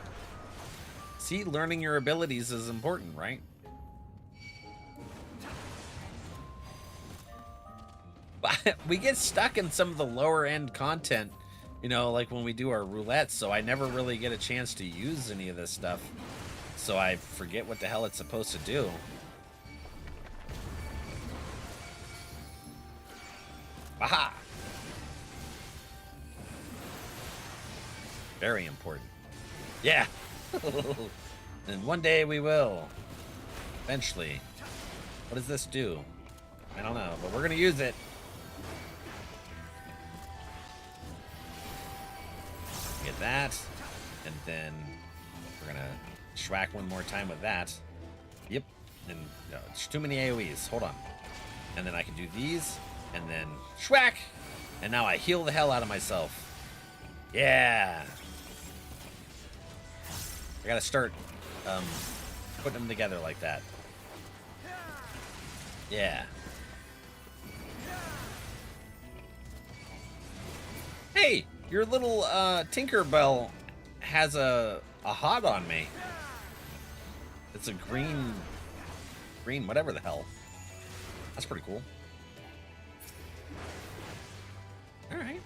Speaker 3: See, learning your abilities is important, right? We get stuck in some of the lower end content, you know, like when we do our roulettes, so I never really get a chance to use any of this stuff. So I forget what the hell it's supposed to do. Aha! Very important. Yeah! And one day we will. Eventually. What does this do? I don't know, but we're gonna use it. Get that, and then we're gonna schwack one more time with that. Yep, and no, there's too many AoEs. Hold on, and then I can do these, and then schwack, and now I heal the hell out of myself. Yeah, I gotta start putting them together like that. Yeah. Hey! Your little Tinkerbell has a hot on me. It's a green, whatever the hell. That's pretty cool. All right.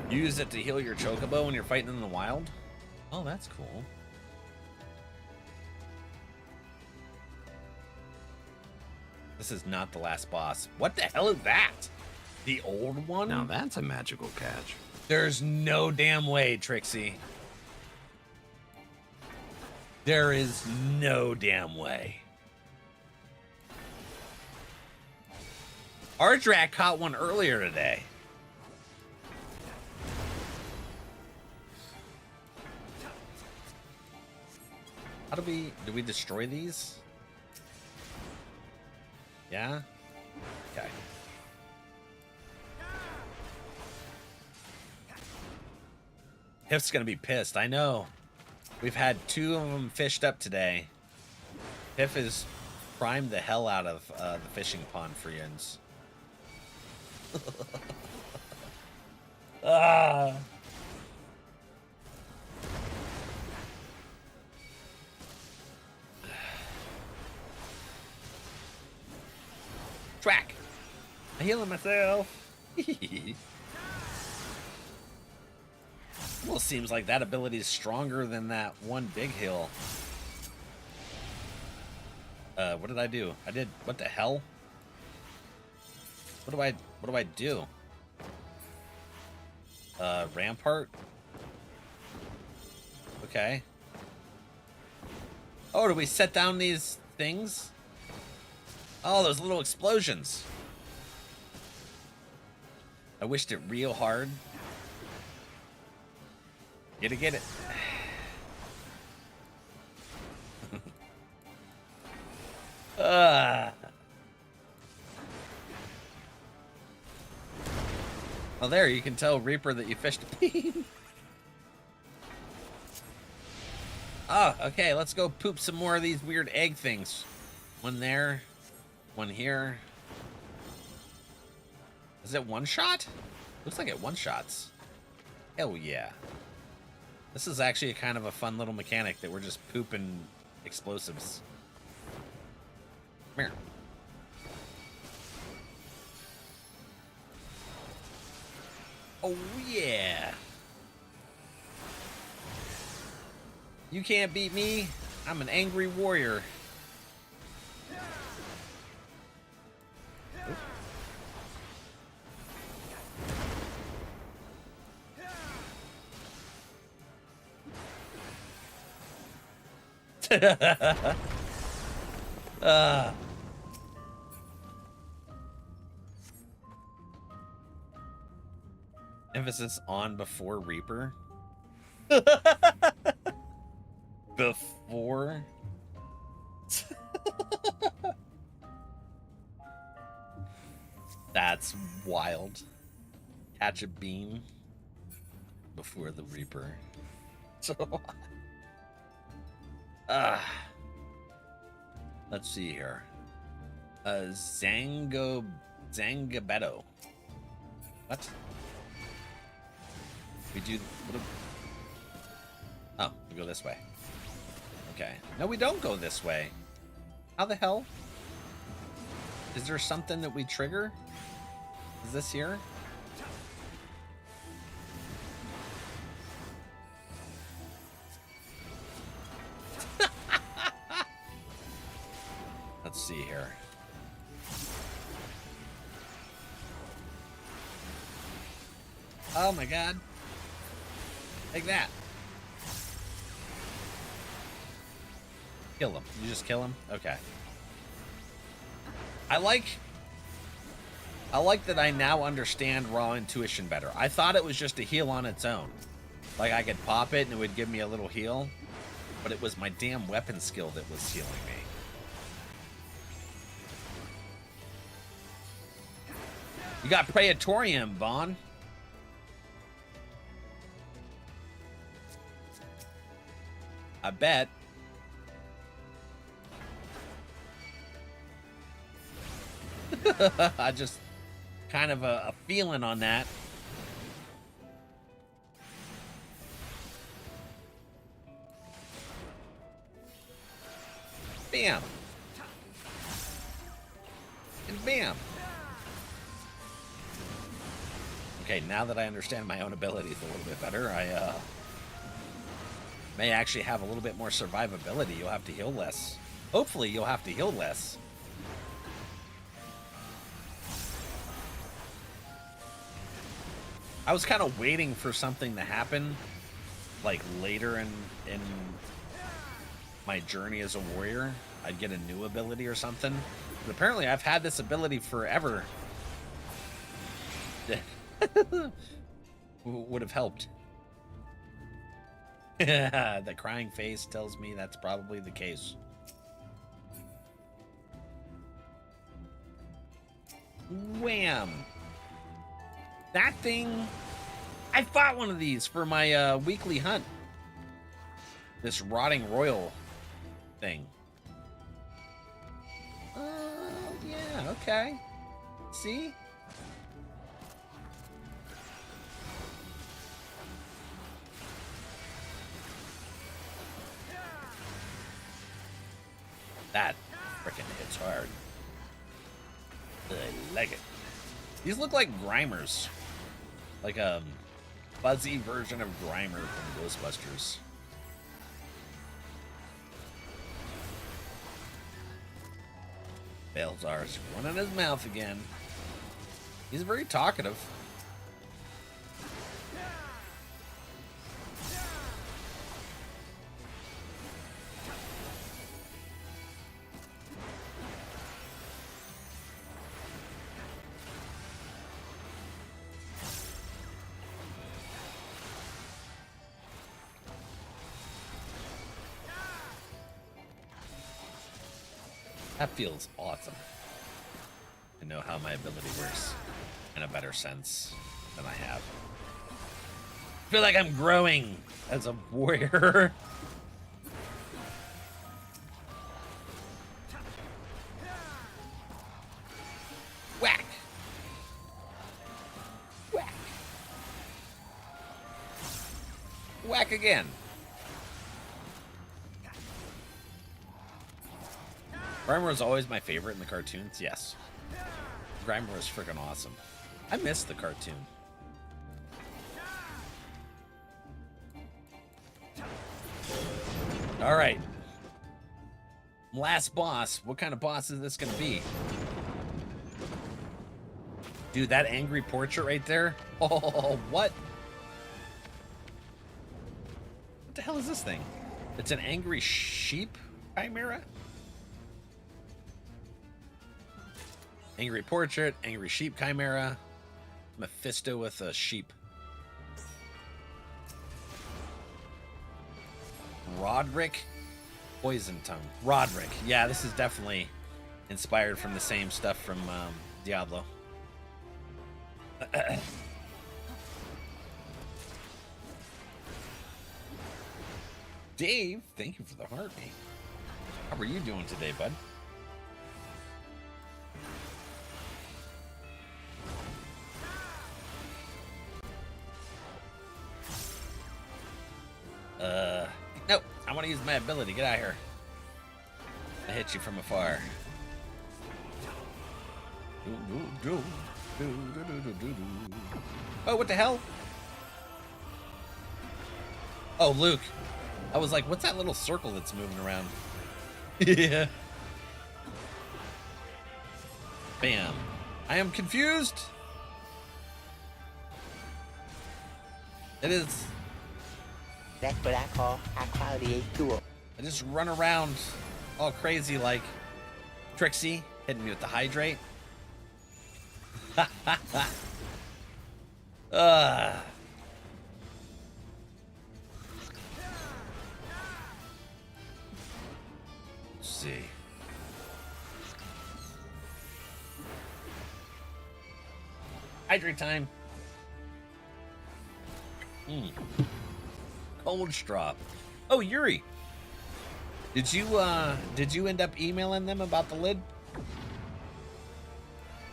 Speaker 3: Use it to heal your chocobo when you're fighting in the wild. Oh, that's cool. This is not the last boss. What the hell is that? The old one?
Speaker 6: Now that's a magical catch.
Speaker 3: There's no damn way, Trixie. There is no damn way. Ardrak caught one earlier today. How do we destroy these? Yeah? Okay. Hif's gonna be pissed, I know. We've had 2 of them fished up today. Hif has primed the hell out of the fishing pond friends. Ah. Track. I'm healing myself. Well, it seems like that ability is stronger than that one big heal. What did I do? I did, what the hell? What do I do? Rampart? Okay. Oh, do we set down these things? Oh, those little explosions. I wished it real hard. Get it. Well, there, you can tell Reaper that you fished a bean. Oh, okay, let's go poop some more of these weird egg things. One there, one here. Is it one shot? Looks like it one shots. Hell yeah. This is actually a kind of a fun little mechanic that we're just pooping explosives. Come here. Oh yeah. You can't beat me. I'm an angry warrior. Emphasis on before Reaper. Before. That's wild. Catch a beam before the Reaper. So let's see here. Zangabeto. What? We do. Oh, we go this way. Okay. No, we don't go this way. How the hell? Is there something that we trigger? Is this here? Let's see here. Oh my god. Like that. Kill him. You just kill him? Okay. I like that I now understand raw intuition better. I thought it was just a heal on its own. Like I could pop it and it would give me a little heal. But it was my damn weapon skill that was healing me. You got Praetorium, Vaughn. I bet. I just kind of a feeling on that. Bam. And bam. Okay, now that I understand my own abilities a little bit better, I may actually have a little bit more survivability. You'll have to heal less. Hopefully, you'll have to heal less. I was kind of waiting for something to happen, like later in my journey as a warrior. I'd get a new ability or something. But apparently, I've had this ability forever. Would have helped. The crying face tells me that's probably the case. Wham! That thing... I fought one of these for my weekly hunt. This rotting royal thing. Oh, yeah, okay. See? That frickin' hits hard. I like it. These look like Grimers. Like a fuzzy version of Grimer from Ghostbusters. Balzar's running his mouth again. He's very talkative. That feels awesome. To know how my ability works in a better sense than I have. I feel like I'm growing as a warrior. Whack! Whack! Whack again! Grimer was always my favorite in the cartoons, yes. Grimer was freaking awesome. I missed the cartoon. Alright. Last boss. What kind of boss is this gonna be? Dude, that angry portrait right there? Oh, what? What the hell is this thing? It's an angry sheep chimera? Angry portrait, angry sheep chimera, Mephisto with a sheep. Roderick, poison tongue. Roderick, yeah, this is definitely inspired from the same stuff from Diablo. Dave, thank you for the heartbeat. How are you doing today, bud? Nope. I want to use my ability. Get out of here. I hit you from afar. Oh, what the hell? Oh, Luke. I was like, what's that little circle that's moving around? Yeah. Bam. I am confused. It is.
Speaker 11: That's what I call high quality tool.
Speaker 3: I just run around all crazy like Trixie, hitting me with the hydrate. Let's see. Hydrate time. Cold straw. Oh, Yuri. Did you end up emailing them about the lid?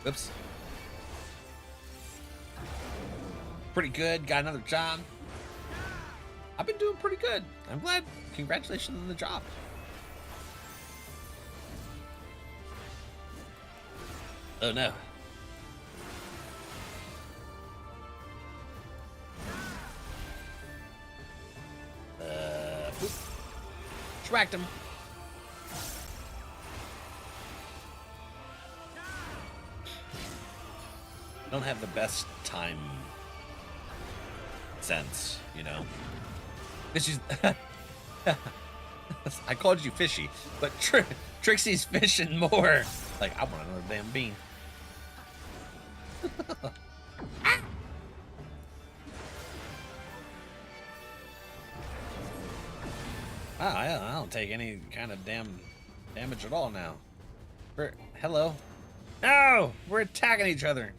Speaker 3: Oops. Pretty good. Got another job. I've been doing pretty good. I'm glad. Congratulations on the job. Oh no. Whacked him. Don't have the best time sense, you know. Fishy's. I called you fishy, but Trixie's fishing more. Like, I want another damn bean. I don't take any kind of damn damage at all now. Hello. No! We're attacking each other.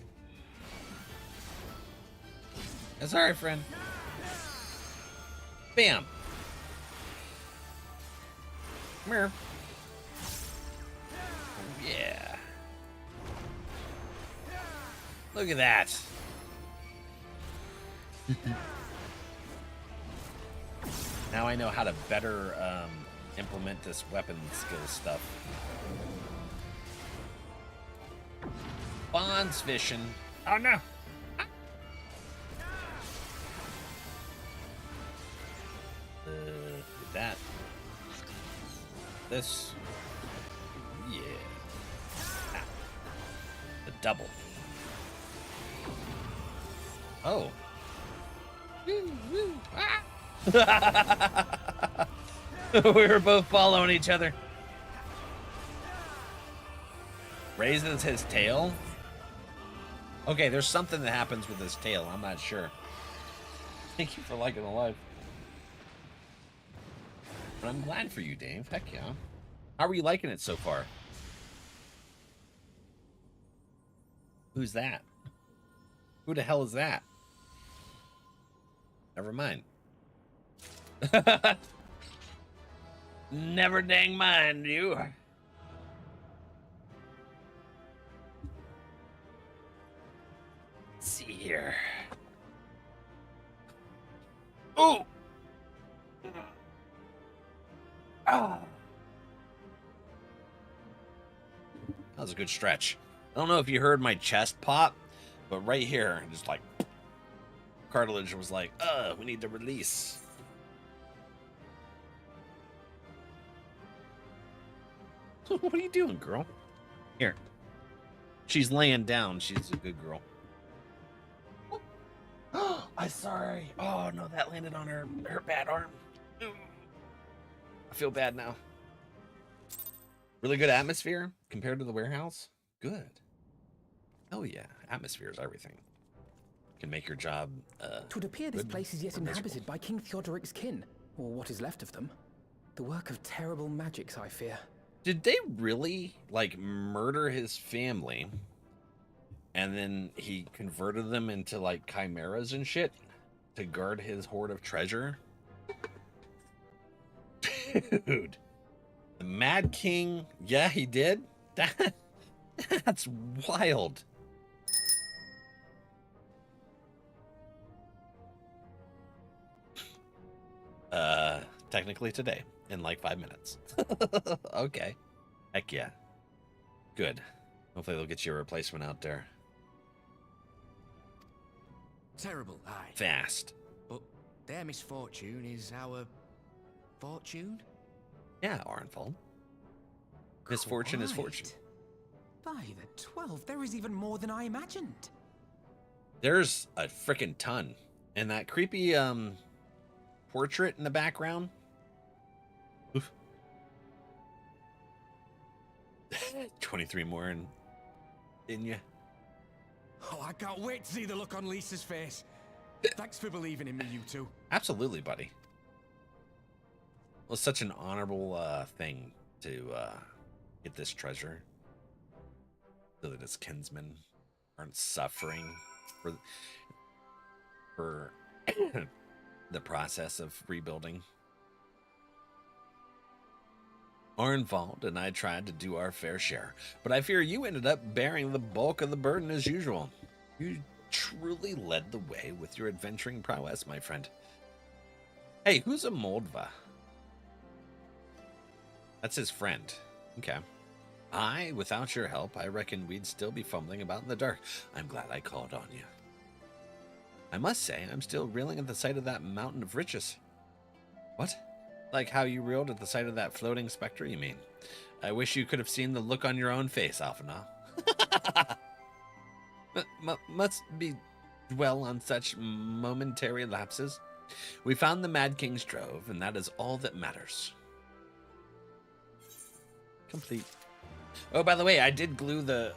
Speaker 3: Sorry, friend. Bam. Come here. Oh, yeah. Look at that. Now I know how to better implement this weapon skill stuff. Bonds fishing. Oh no! That. This. Yeah. Ah. The double. Oh. Woo, woo. Ah. We were both following each other. Raises his tail? Okay, there's something that happens with his tail. I'm not sure. Thank you for liking the live. But I'm glad for you, Dave. Heck yeah. How are you liking it so far? Who's that? Who the hell is that? Never mind. Never dang mind you. Let's see here. Oh! Ah. That was a good stretch. I don't know if you heard my chest pop, but right here, just like cartilage was like, we need to release. What are you doing, girl? Here. She's laying down. She's a good girl. Oh, I'm sorry. Oh, no, that landed on her bad arm. I feel bad now. Really good atmosphere compared to the warehouse? Good. Oh, yeah. Atmosphere is everything. Can make your job,
Speaker 12: It would appear this place is yet inhabited by King Theodoric's kin, or what is left of them. The work of terrible magics, I fear.
Speaker 3: Did they really, like, murder his family, and then he converted them into, like, chimeras and shit to guard his hoard of treasure? Dude. The Mad King, yeah, he did? That's wild. Technically today, in like 5 minutes. Okay. Heck yeah. Good. Hopefully they'll get you a replacement out there.
Speaker 9: Terrible, aye.
Speaker 3: Fast.
Speaker 9: But their misfortune is our fortune?
Speaker 3: Yeah, Arnfold. Misfortune is fortune.
Speaker 12: By the 12, there is even more than I imagined.
Speaker 3: There's a freaking ton. And that creepy portrait in the background. Oof. 23 more in you.
Speaker 9: Oh, I can't wait to see the look on Lisa's face. Thanks for believing in me, you two.
Speaker 3: Absolutely, buddy. Well, it's such an honorable thing to get this treasure, so that his kinsmen aren't suffering for the process of rebuilding. Arnfold and I tried to do our fair share, but I fear you ended up bearing the bulk of the burden as usual. You truly led the way with your adventuring prowess, my friend. Hey, who's a Moldva? That's his friend. Okay. Without your help, I reckon we'd still be fumbling about in the dark. I'm glad I called on you. I must say, I'm still reeling at the sight of that mountain of riches. What? Like how you reeled at the sight of that floating specter, you mean? I wish you could have seen the look on your own face, Alphana. Must be dwell on such momentary lapses. We found the Mad King's Drove, and that is all that matters. Complete. Oh, by the way, I did glue the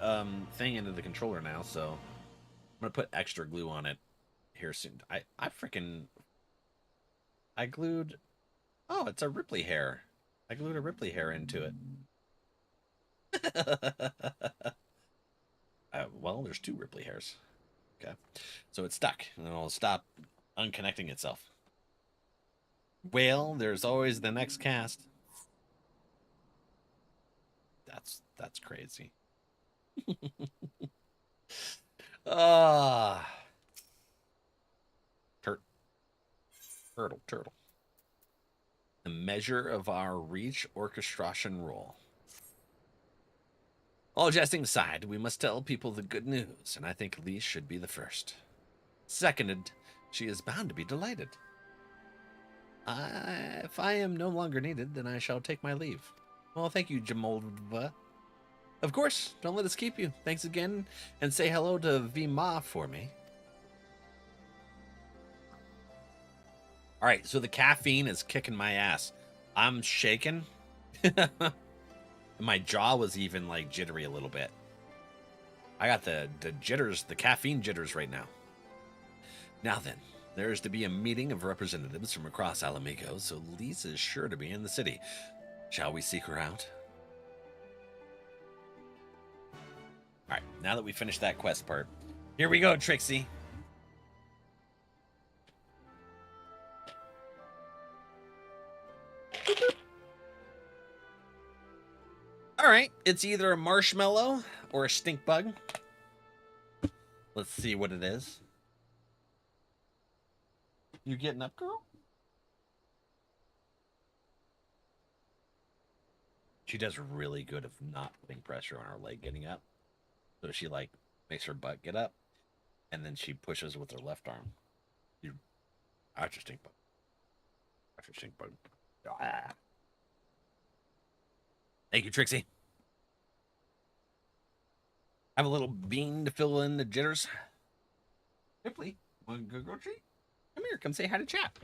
Speaker 3: thing into the controller now, so I'm gonna put extra glue on it here soon. I glued. Oh, it's a Ripley hair. I glued a Ripley hair into it. Well, there's 2 Ripley hairs. Okay, so it's stuck, and it'll stop unconnecting itself. Well, there's always the next cast. That's crazy. Turtle. The measure of our reach orchestration rule. All jesting aside, we must tell people the good news, and I think Lise should be the first. Seconded, she is bound to be delighted. If I am no longer needed, then I shall take my leave. Well, thank you, Jamoldva. Of course, don't let us keep you. Thanks again, and say hello to Vima for me. All right, so the caffeine is kicking my ass. I'm shaking. My jaw was even like jittery a little bit. I got the jitters, the caffeine jitters right now. Now then, there is to be a meeting of representatives from across Ala Mhigo, so Lise is sure to be in the city. Shall we seek her out? All right, Now that we finished that quest part. Here we go, Trixie. All right, it's either a marshmallow or a stink bug. Let's see what it is. You getting up, girl? She does really good of not putting pressure on her leg getting up. So she like makes her butt get up, and then she pushes with her left arm. That's a stink bug. That's a stink bug. Ah. Thank you, Trixie. Have a little bean to fill in the jitters. Ripley, want to go grocery? Come here, come say hi to chat.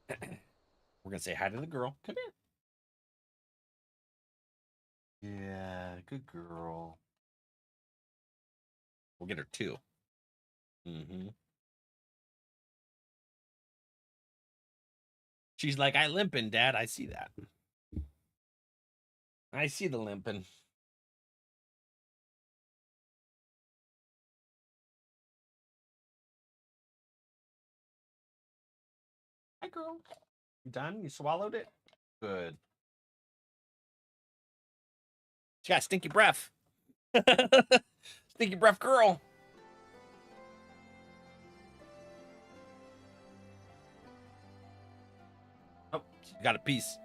Speaker 3: We're gonna say hi to the girl. Come here. Yeah, good girl. We'll get her 2. She's like, I limping, Dad. I see that. I see the limping. Hi, girl. You done? You swallowed it? Good. She got stinky breath. Stinky breath girl. Oh, she got a piece.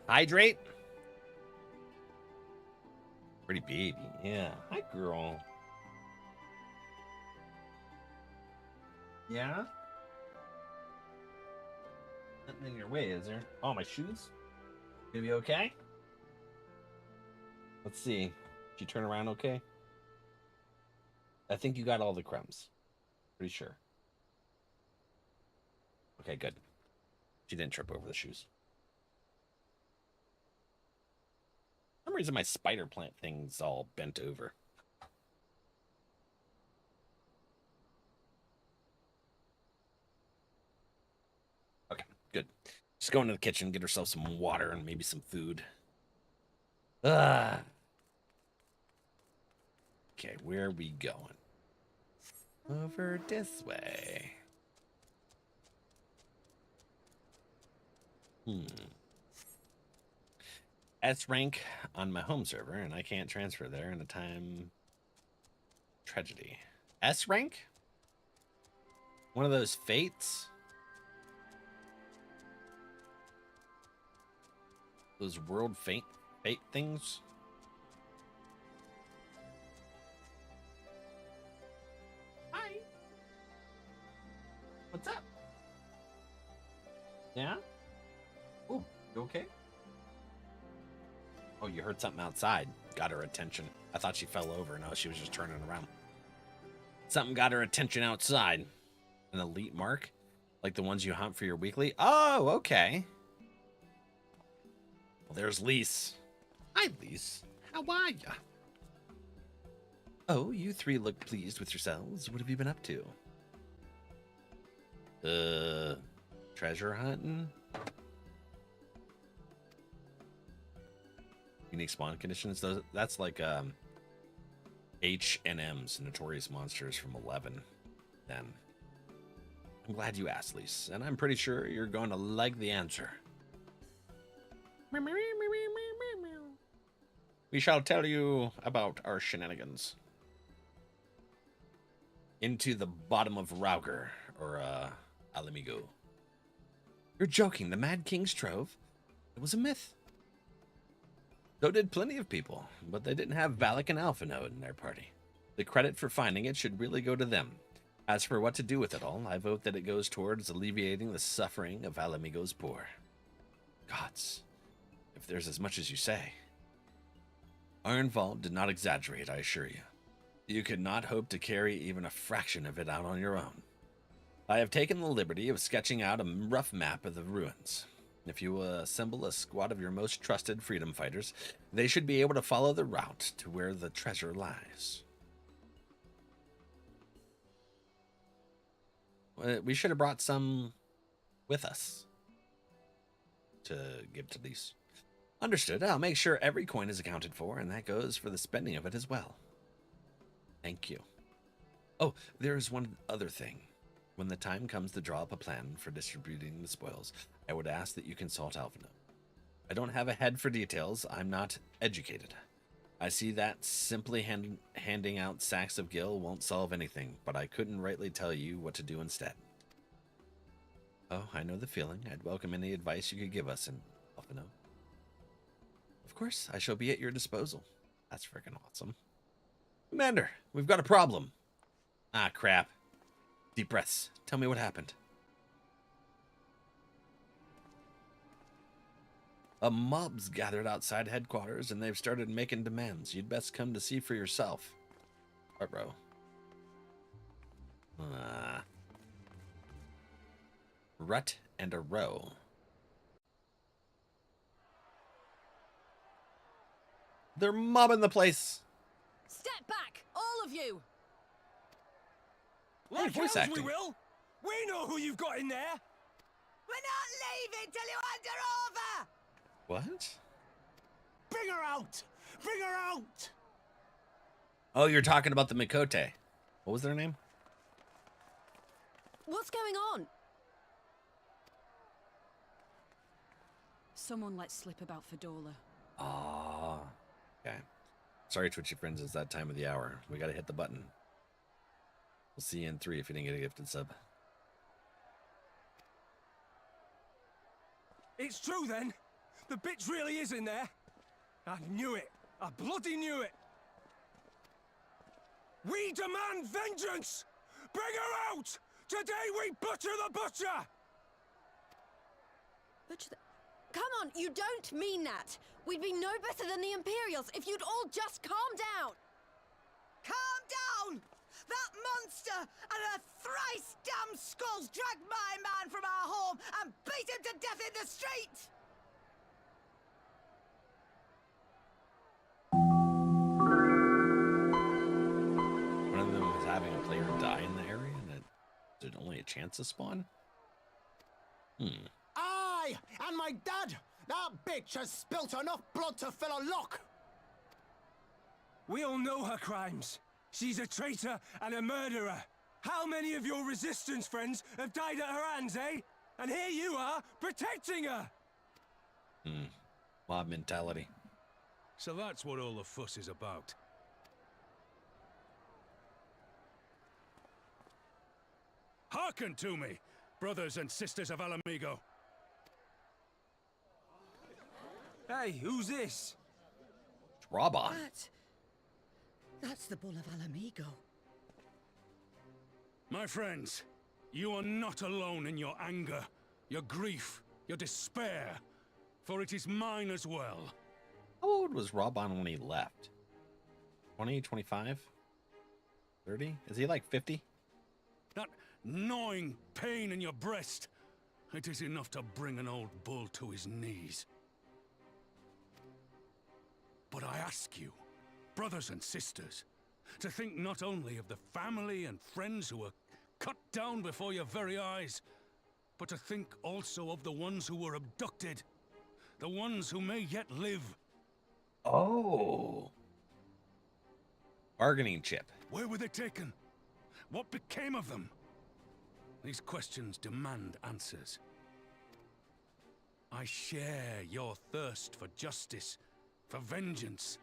Speaker 3: Hydrate. Pretty baby. Yeah. Hi, girl. Yeah? Nothing in your way, is there? Oh, my shoes? Gonna be okay? Let's see. Did you turn around okay? I think you got all the crumbs. Pretty sure. Okay, good. She didn't trip over the shoes. For some reason, my spider plant thing's all bent over. Okay, good. Just go into the kitchen, get herself some water and maybe some food. Okay, where are we going? Over this way. S rank on my home server, and I can't transfer there in a time tragedy. S rank? One of those fates? Those world fate things? Hi. What's up? Yeah? Ooh, you okay? Oh, you heard something outside. Got her attention. I thought she fell over. No, she was just turning around. Something got her attention outside. An elite mark? Like the ones you hunt for your weekly? Oh, okay. Well, there's Lise. Hi, Lise. How are ya? Oh, you 3 look pleased with yourselves. What have you been up to? Treasure hunting? Unique spawn conditions. That's like H&M's Notorious Monsters from 11. Then I'm glad you asked, Lise, and I'm pretty sure you're going to like the answer. We shall tell you about our shenanigans. Into the bottom of Rauger, or Ala Mhigo. You're joking. The Mad King's Trove? It was a myth. So did plenty of people, but they didn't have Valak and Alphanode in their party. The credit for finding it should really go to them. As for what to do with it all, I vote that it goes towards alleviating the suffering of Ala Mhigo's poor. Gods, if there's as much as you say. Ironvault did not exaggerate, I assure you. You could not hope to carry even a fraction of it out on your own. I have taken the liberty of sketching out a rough map of the ruins. If you assemble a squad of your most trusted freedom fighters, they should be able to follow the route to where the treasure lies. We should have brought some with us to give to Lise. Understood. I'll make sure every coin is accounted for, and that goes for the spending of it as well. Thank you. Oh, there is one other thing. When the time comes to draw up a plan for distributing the spoils, I would ask that you consult Alvino. I don't have a head for details. I'm not educated. I see that simply handing out sacks of gil won't solve anything, but I couldn't rightly tell you what to do instead. Oh, I know the feeling. I'd welcome any advice you could give us, and Alvino. Of course, I shall be at your disposal. That's freaking awesome. Commander, we've got a problem. Ah, crap. Deep breaths. Tell me what happened. A mob's gathered outside headquarters, and they've started making demands. You'd best come to see for yourself. Row. Rut and a row. They're mobbing the place.
Speaker 8: Step back, all of you.
Speaker 3: Hey, voice acting.
Speaker 9: We will. We know who you've got in there.
Speaker 13: We're not leaving till you hand her over.
Speaker 3: What?
Speaker 9: Bring her out. Bring her out.
Speaker 3: Oh, you're talking about the Mikote. What was their name?
Speaker 7: What's going on?
Speaker 8: Someone let slip about Fedorla.
Speaker 3: Ah. Okay. Sorry, Twitchy friends, it's that time of the hour. We gotta hit the button. We'll see you in 3 if you didn't get a gifted sub.
Speaker 9: It's true then. The bitch really is in there. I knew it. I bloody knew it. We demand vengeance. Bring her out. Today we butcher the butcher.
Speaker 7: Butcher the... Come on, you don't mean that. We'd be no better than the Imperials if you'd all just calm down.
Speaker 13: Calm down! That monster and her thrice damned skulls dragged my man from our home and beat him to death in the street!
Speaker 3: One of them was having a player die in the area, and there's only a chance to spawn?
Speaker 9: Aye, and my dad! That bitch has spilt enough blood to fill a lock! We all know her crimes. She's a traitor and a murderer. How many of your resistance friends have died at her hands, eh? And here you are, protecting her!
Speaker 3: Mob mentality.
Speaker 14: So that's what all the fuss is about. Hearken to me, brothers and sisters of Ala Mhigo.
Speaker 9: Hey, who's this?
Speaker 3: It's Robon.
Speaker 13: That's the bull of Ala Mhigo.
Speaker 14: My friends, you are not alone in your anger, your grief, your despair, for it is mine as well.
Speaker 3: How old was Robon when he left? 20, 25? 30? Is he like 50?
Speaker 14: That gnawing pain in your breast, it is enough to bring an old bull to his knees. But I ask you, brothers and sisters, to think not only of the family and friends who were cut down before your very eyes, but to think also of the ones who were abducted, the ones who may yet live.
Speaker 3: Oh. Bargaining chip.
Speaker 14: Where were they taken? What became of them? These questions demand answers. I share your thirst for justice, for vengeance.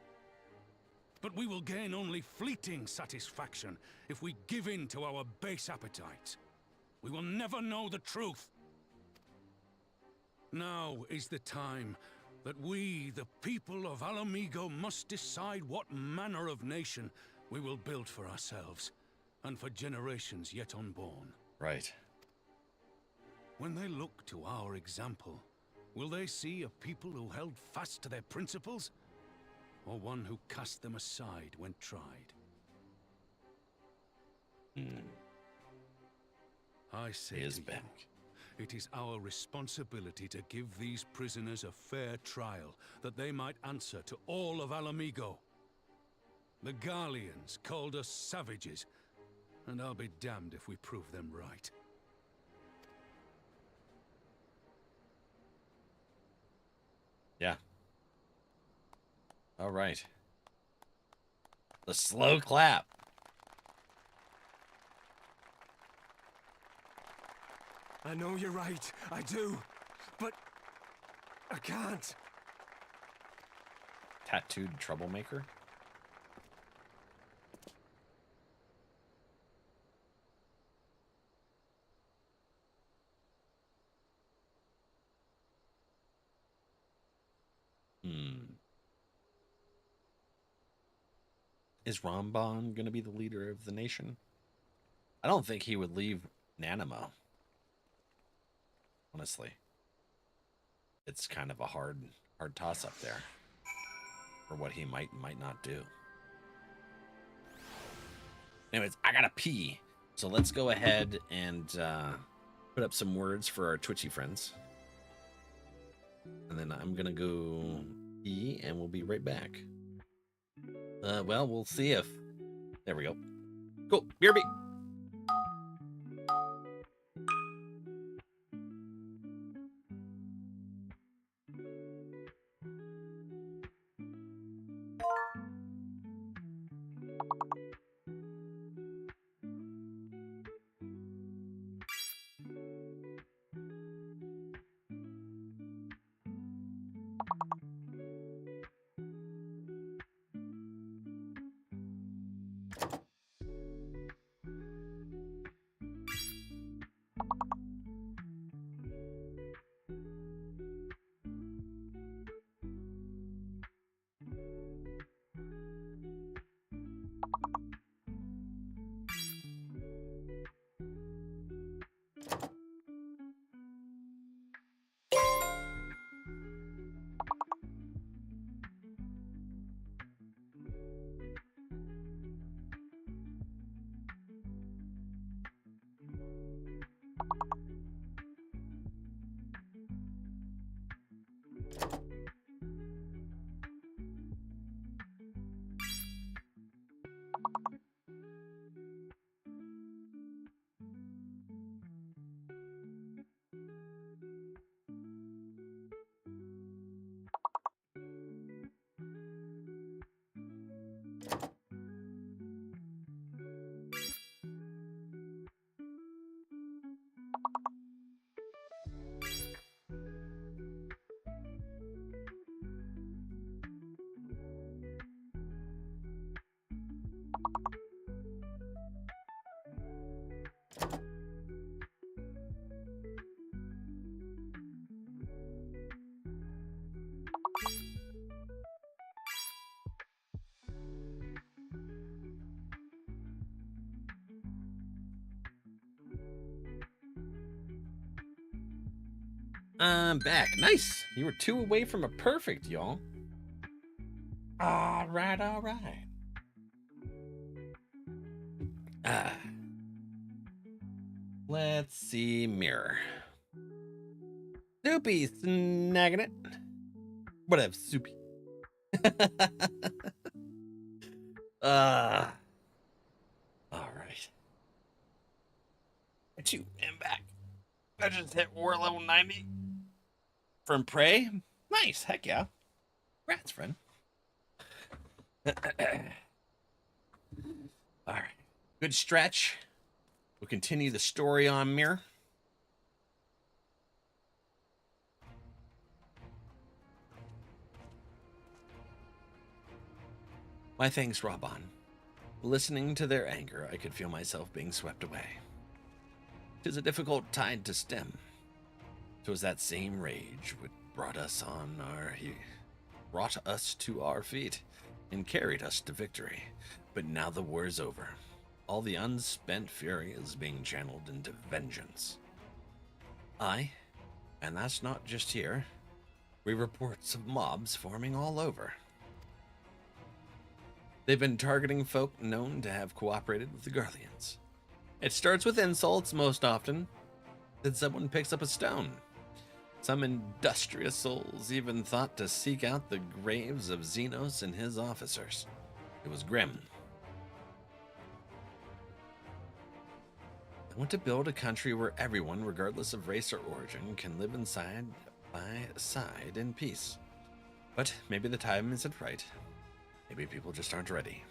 Speaker 14: But we will gain only fleeting satisfaction if we give in to our base appetites. We will never know the truth. Now is the time that we, the people of Ala Mhigo, must decide what manner of nation we will build for ourselves and for generations yet unborn.
Speaker 3: Right.
Speaker 14: When they look to our example, will they see a people who held fast to their principles, or one who cast them aside when tried? I say to you, it is our responsibility to give these prisoners a fair trial, that they might answer to all of Ala Mhigo. The Garleans called us savages, and I'll be damned if we prove them right.
Speaker 3: Yeah. All right. The slow clap.
Speaker 9: I know you're right. I do. But I can't.
Speaker 3: Tattooed troublemaker. Is Ramban going to be the leader of the nation? I don't think he would leave Nanamo. Honestly. It's kind of a hard toss up there for what he might and might not do. Anyways, I gotta pee. So let's go ahead and put up some words for our Twitchy friends. And then I'm gonna go pee and we'll be right back. Well, we'll see if... There we go. Cool. BRB. I'm back. Nice. You were 2 away from a perfect, y'all. All right, all right. Let's see. Mirror. Soupy snagging it. Whatever, Soupy. All right. Got you. I'm back. I just hit war level 90 from Prey. Nice. Heck yeah. Rats, friend. All right. Good stretch. We'll continue the story on Mirror. My thanks, Raban. Listening to their anger, I could feel myself being swept away. 'Tis a difficult tide to stem. 'Twas that same rage which brought us to our feet and carried us to victory. But now the war is over. All the unspent fury is being channeled into vengeance. Aye, and that's not just here. We reports of mobs forming all over. They've been targeting folk known to have cooperated with the Guardians. It starts with insults most often. Then someone picks up a stone. Some industrious souls even thought to seek out the graves of Xenos and his officers. It was grim. I want to build a country where everyone, regardless of race or origin, can live side by side in peace. But maybe the time isn't right. Maybe people just aren't ready.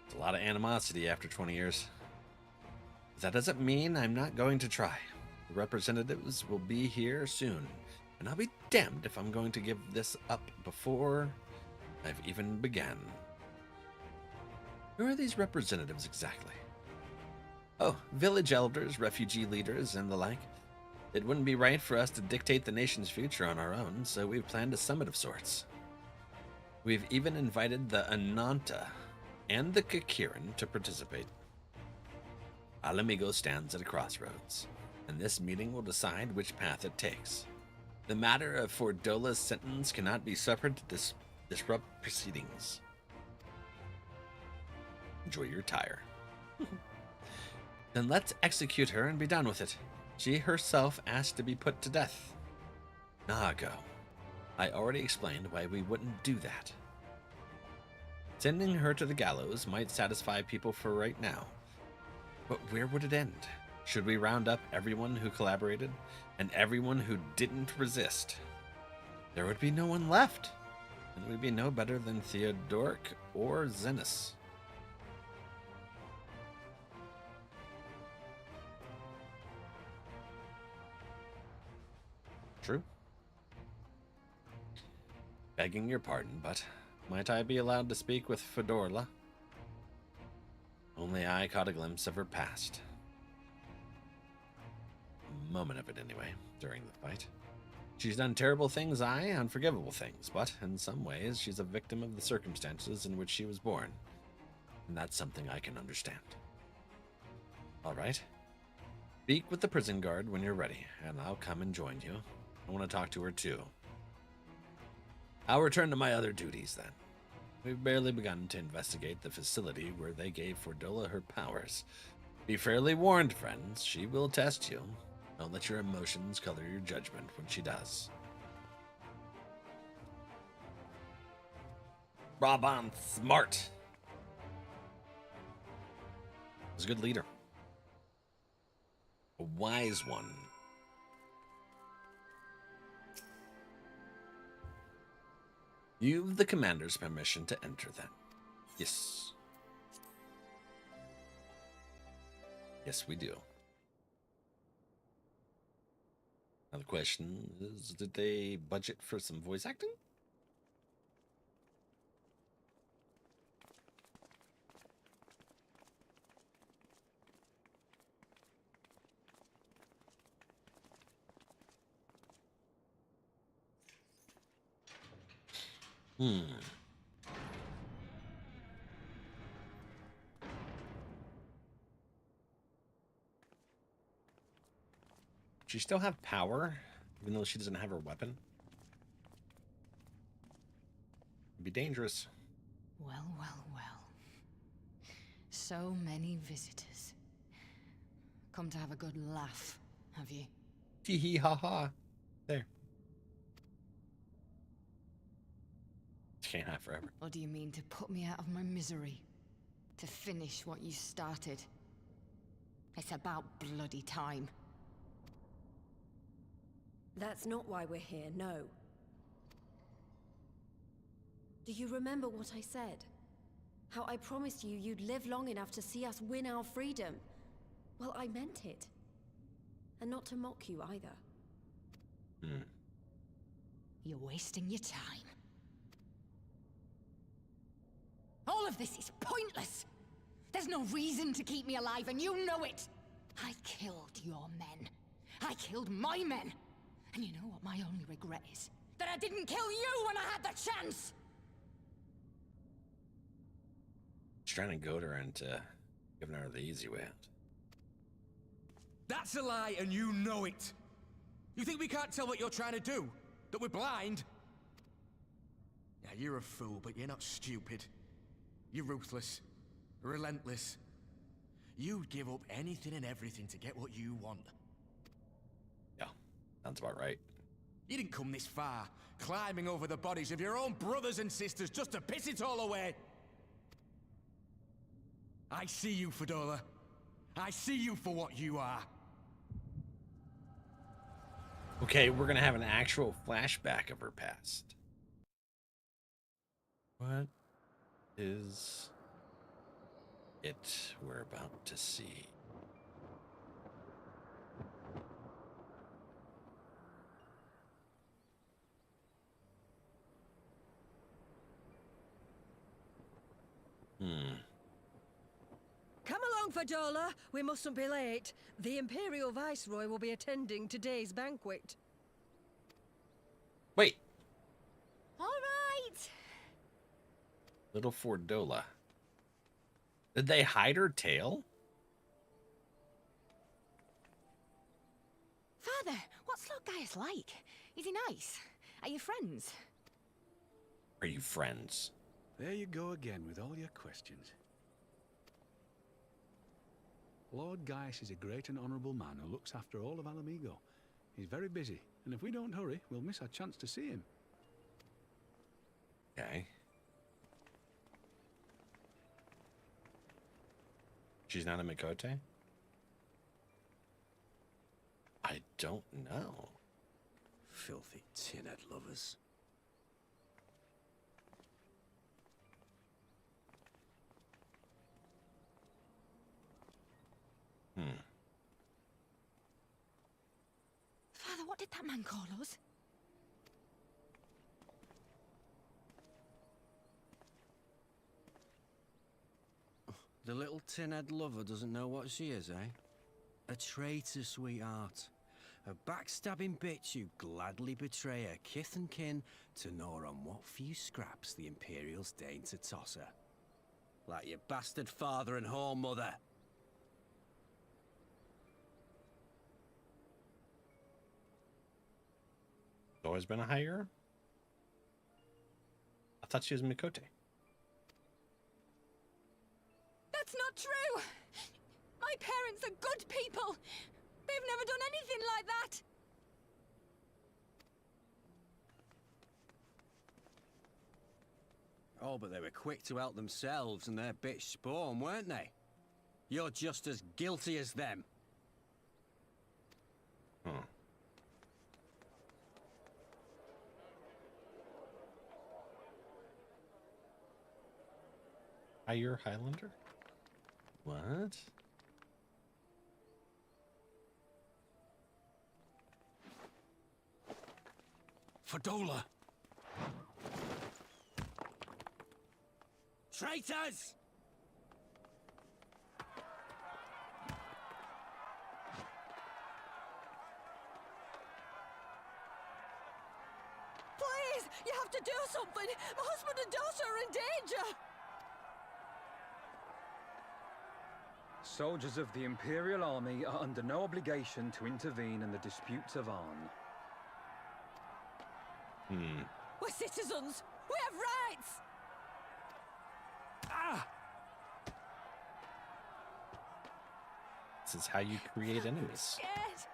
Speaker 3: It's a lot of animosity after 20 years. But that doesn't mean I'm not going to try. The representatives will be here soon, and I'll be damned if I'm going to give this up before I've even begun. Who are these representatives exactly? Oh, village elders, refugee leaders, and the like. It wouldn't be right for us to dictate the nation's future on our own, so we've planned a summit of sorts. We've even invited the Ananta and the Kakiran to participate. Ala Mhigo stands at a crossroads, and this meeting will decide which path it takes. The matter of Fordola's sentence cannot be suffered to disrupt proceedings. Enjoy your tire. Then let's execute her and be done with it. She herself asked to be put to death. Nago. I already explained why we wouldn't do that. Sending her to the gallows might satisfy people for right now. But where would it end? Should we round up everyone who collaborated and everyone who didn't resist? There would be no one left, and we'd be no better than Theodoric or Zenos. True. Begging your pardon, but might I be allowed to speak with Fedorla? Only I caught a glimpse of her past. A moment of it, anyway, during the fight. She's done terrible things, aye, unforgivable things, but in some ways she's a victim of the circumstances in which she was born. And that's something I can understand. All right. Speak with the prison guard when you're ready, and I'll come and join you. I want to talk to her too. I'll return to my other duties then. We've barely begun to investigate the facility where they gave Fordola her powers. Be fairly warned, friends. She will test you. Don't let your emotions color your judgment when she does. Raban Smart. He's a good leader. A wise one. You've the commander's permission to enter then. Yes. Yes, we do. Now the question is, did they budget for some voice acting? She still have power, even though she doesn't have her weapon? It'd be dangerous.
Speaker 8: Well, well, well. So many visitors. Come to have a good laugh, have you?
Speaker 3: Tee hee ha ha. There. Can't have forever.
Speaker 8: Or do you mean to put me out of my misery? To finish what you started? It's about bloody time.
Speaker 7: That's not why we're here, no. Do you remember what I said? How I promised you you'd live long enough to see us win our freedom? Well, I meant it. And not to mock you either.
Speaker 8: You're wasting your time. All of this is pointless! There's no reason to keep me alive, and you know it! I killed your men. I killed my men! And you know what my only regret is? That I didn't kill you when I had the chance!
Speaker 3: She's trying to goad her into giving her the easy way out.
Speaker 9: That's a lie, and you know it! You think we can't tell what you're trying to do? That we're blind? Yeah, you're a fool, but you're not stupid. You're ruthless. Relentless. You'd give up anything and everything to get what you want.
Speaker 3: Yeah, sounds about right.
Speaker 9: You didn't come this far, climbing over the bodies of your own brothers and sisters just to piss it all away. I see you, Fedorla. I see you for what you are.
Speaker 3: Okay, we're gonna have an actual flashback of her past. What is it we're about to see?
Speaker 13: Come along, Fadola. We mustn't be late. The Imperial Viceroy will be attending today's banquet.
Speaker 3: Wait,
Speaker 8: All right.
Speaker 3: little Fordola. Did they hide her tail?
Speaker 8: Father, what's Lord Gaius like? Is he nice? Are you friends?
Speaker 3: Are you friends?
Speaker 14: There you go again with all your questions. Lord Gaius is a great and honourable man who looks after all of Ala Mhigo. He's very busy, and if we don't hurry, we'll miss our chance to see him.
Speaker 3: Okay. She's not a Mikote? I don't know.
Speaker 9: Filthy tin-head lovers.
Speaker 8: Father, what did that man call us?
Speaker 9: The little tin-head lover doesn't know what she is, eh? A traitor, sweetheart. A backstabbing bitch who'd gladly betray her kith and kin to gnaw on what few scraps the Imperials deign to toss her. Like your bastard father and whore mother.
Speaker 3: Always been a hire? I thought she was Mikote.
Speaker 8: That's not true! My parents are good people! They've never done anything like that!
Speaker 9: Oh, but they were quick to help themselves and their bitch spawn, weren't they? You're just as guilty as them.
Speaker 3: Huh. Higher Highlander? What?
Speaker 14: Fadola!
Speaker 9: Traitors!
Speaker 13: Please, you have to do something. My husband and daughter are in danger.
Speaker 12: Soldiers of the Imperial Army are under no obligation to intervene in the disputes of Arn.
Speaker 13: We're citizens. We have rights.
Speaker 9: Ah!
Speaker 3: This is how you create enemies.
Speaker 13: Yes.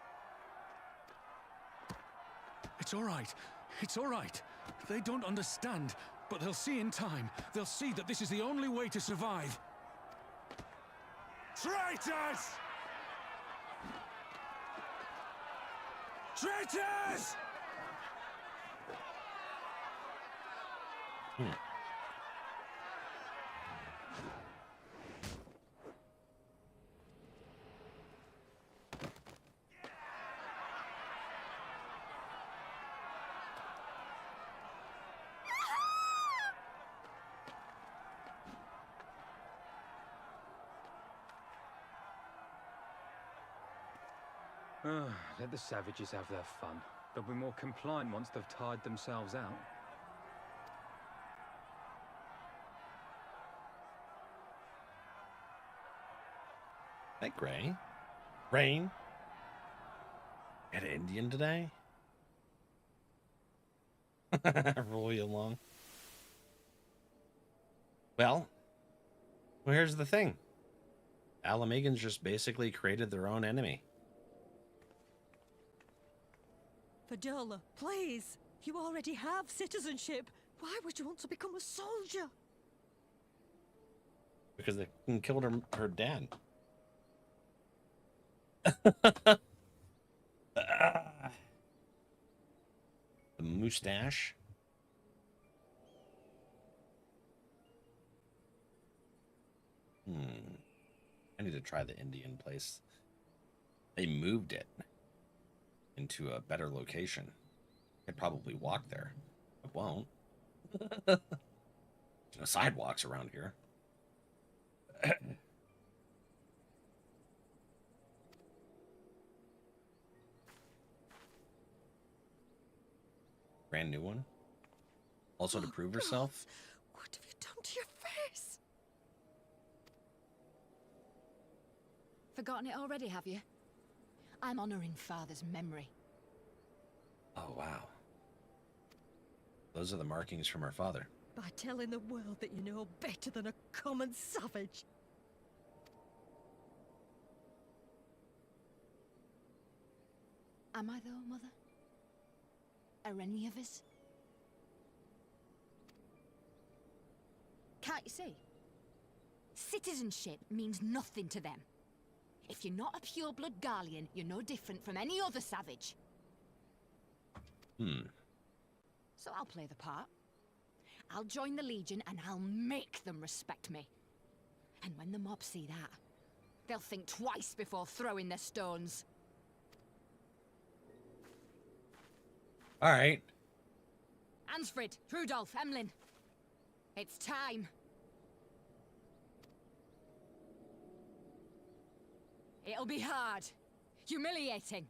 Speaker 14: It's all right. It's all right. They don't understand, but they'll see in time. They'll see that this is the only way to survive. Traitors! Traitors!
Speaker 12: Let the savages have their fun. They'll be more compliant once they've tired themselves out.
Speaker 3: Hey, Gray. Rain. Got an Indian today? Roll you along. Well, here's the thing. Ala Mhigo's just basically created their own enemy.
Speaker 13: Fadola, please. You already have citizenship. Why would you want to become a soldier?
Speaker 3: Because they killed her dad. mustache. I need to try the Indian place. They moved it into a better location. I could probably walk there. I won't. There's no sidewalks around here. Brand new one. Also to prove herself.
Speaker 13: What have you done to your face?
Speaker 8: Forgotten it already, have you? I'm honoring Father's memory.
Speaker 3: Oh, wow. Those are the markings from her father.
Speaker 13: By telling the world that you know better than a common savage.
Speaker 8: Am I though, Mother? Are any of us? Can't you see? Citizenship means nothing to them. If you're not a pure-blood Garlean, you're no different from any other savage. So I'll play the part. I'll join the Legion and I'll make them respect me. And when the mob see that, they'll think twice before throwing their stones.
Speaker 3: All right.
Speaker 8: Ansfrid, Rudolph, Emlyn. It's time. It'll be hard. Humiliating.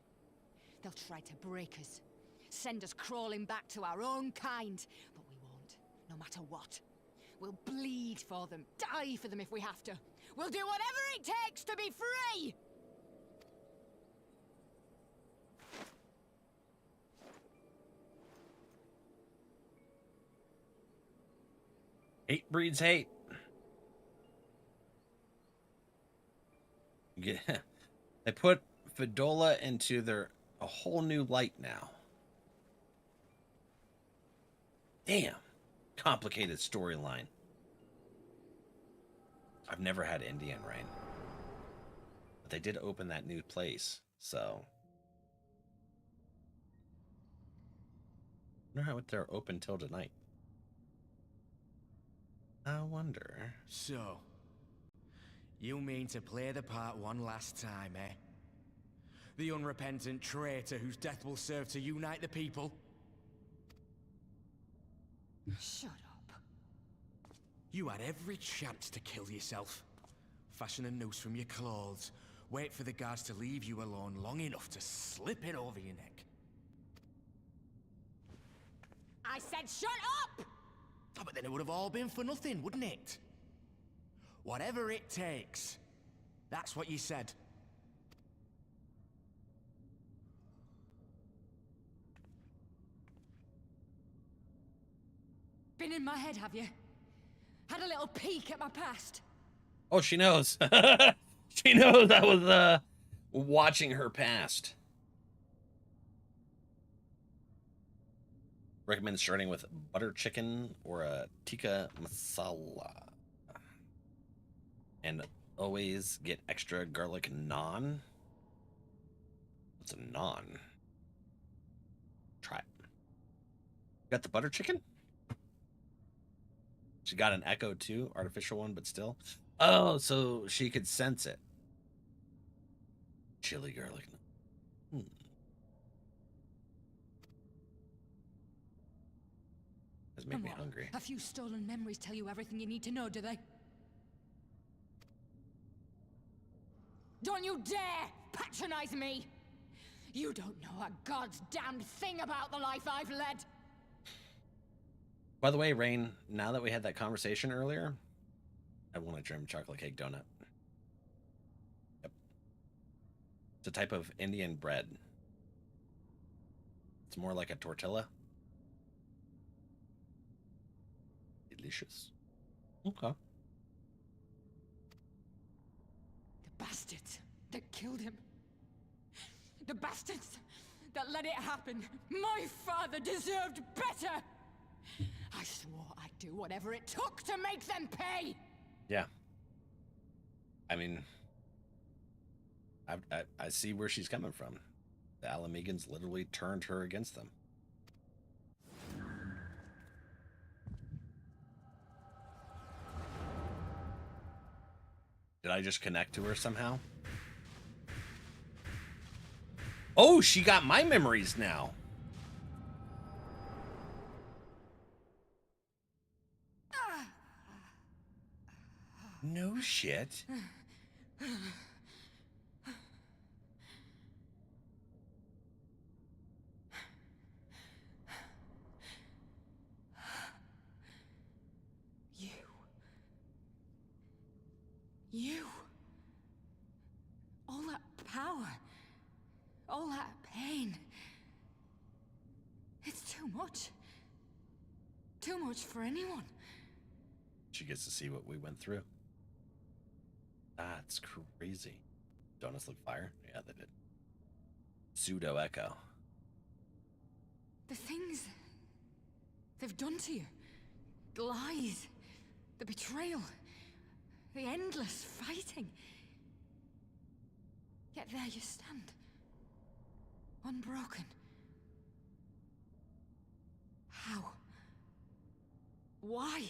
Speaker 8: They'll try to break us. Send us crawling back to our own kind. But we won't, no matter what. We'll bleed for them, die for them if we have to. We'll do whatever it takes to be free!
Speaker 3: Hate breeds hate. Yeah. They put Fidola into a whole new light now. Damn. Complicated storyline. I've never had Indian Rain. But they did open that new place, so. I wonder how they're open till tonight. I wonder.
Speaker 15: So, you mean to play the part one last time, eh? The unrepentant traitor whose death will serve to unite the people?
Speaker 8: Shut up.
Speaker 15: You had every chance to kill yourself. Fashion a noose from your clothes. Wait for the guards to leave you alone long enough to slip it over your neck.
Speaker 8: I said shut up!
Speaker 15: Oh, but then it would have all been for nothing, wouldn't it? Whatever it takes. That's what you said.
Speaker 8: Been in my head, have you? Had a little peek at my past?
Speaker 3: Oh, she knows. She knows I was watching her past. Recommend starting with butter chicken or a tikka masala. And always get extra garlic naan. What's a naan? Try it. Got the butter chicken? She got an echo too, artificial one, but still. Oh, so she could sense it. Chili garlic. This makes me hungry.
Speaker 8: A few stolen memories tell you everything you need to know, do they? Don't you dare patronize me! You don't know a god's damned thing about the life I've led!
Speaker 3: By the way, Rain, now that we had that conversation earlier, I want a German chocolate cake donut. Yep. It's a type of Indian bread. It's more like a tortilla. Delicious. Okay.
Speaker 8: The bastards that killed him. The bastards that let it happen. My father deserved better! I swore I'd do whatever it took to make them pay!
Speaker 3: Yeah. I mean, I see where she's coming from. The Ala Mhigans literally turned her against them. Did I just connect to her somehow? Oh, she got my memories now. No shit.
Speaker 8: You. All that power. All that pain. It's too much. Too much for anyone.
Speaker 3: She gets to see what we went through. That's crazy. Donuts look fire? Yeah, they did. Pseudo echo.
Speaker 8: The things they've done to you. The lies. The betrayal. The endless fighting. Yet there you stand. Unbroken. How? Why?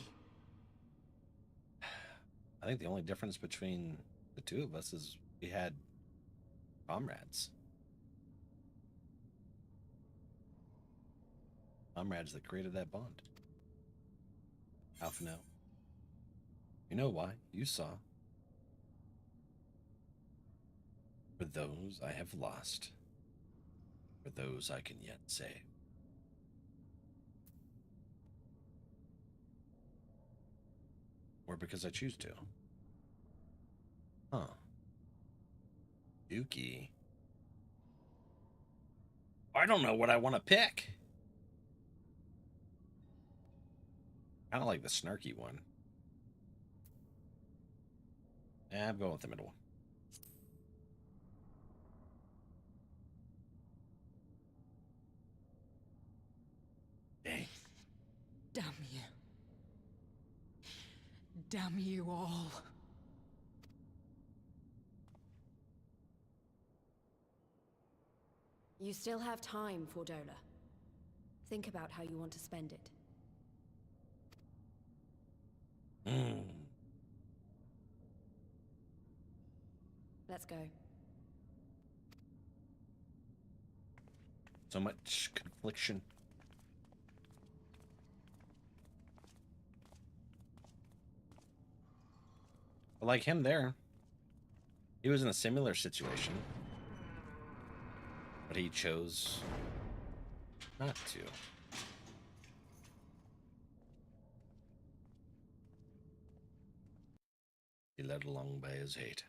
Speaker 3: I think the only difference between the two of us is we had comrades. Comrades that created that bond. Alpha no. You know why? You saw. For those I have lost. For those I can yet save. Or because I choose to. Huh. Yuki. I don't know what I want to pick. I don't like the snarky one. Yeah, I'm going with the middle one. Dang.
Speaker 8: Damn you. Damn you all.
Speaker 7: You still have time, Fordola. Think about how you want to spend it. Let's go.
Speaker 3: So much confliction. Like him there. He was in a similar situation. But he chose not to. He led along by his hate.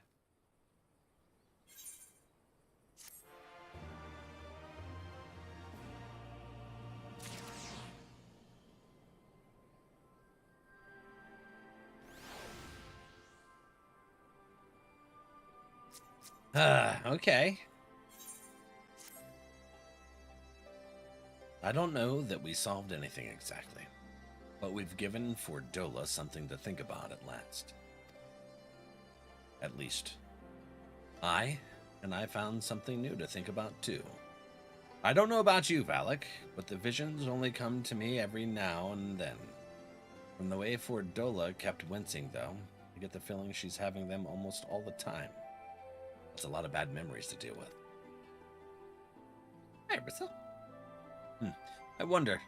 Speaker 3: Okay. I don't know that we solved anything exactly, but we've given Fordola something to think about at last. At least. I found something new to think about too. I don't know about you, Valak, but the visions only come to me every now and then. From the way Fordola kept wincing, though, I get the feeling she's having them almost all the time. It's a lot of bad memories to deal with. Hey, Bristle. I wonder,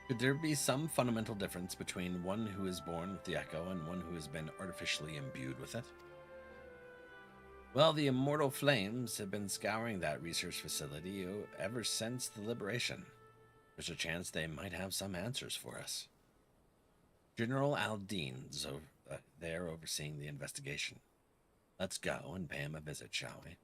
Speaker 3: could there be some fundamental difference between one who is born with the echo and one who has been artificially imbued with it? Well, the immortal flames have been scouring that research facility ever since the liberation. There's a chance they might have some answers for us. General Aldean's there overseeing the investigation. Let's go and pay him a visit, shall we?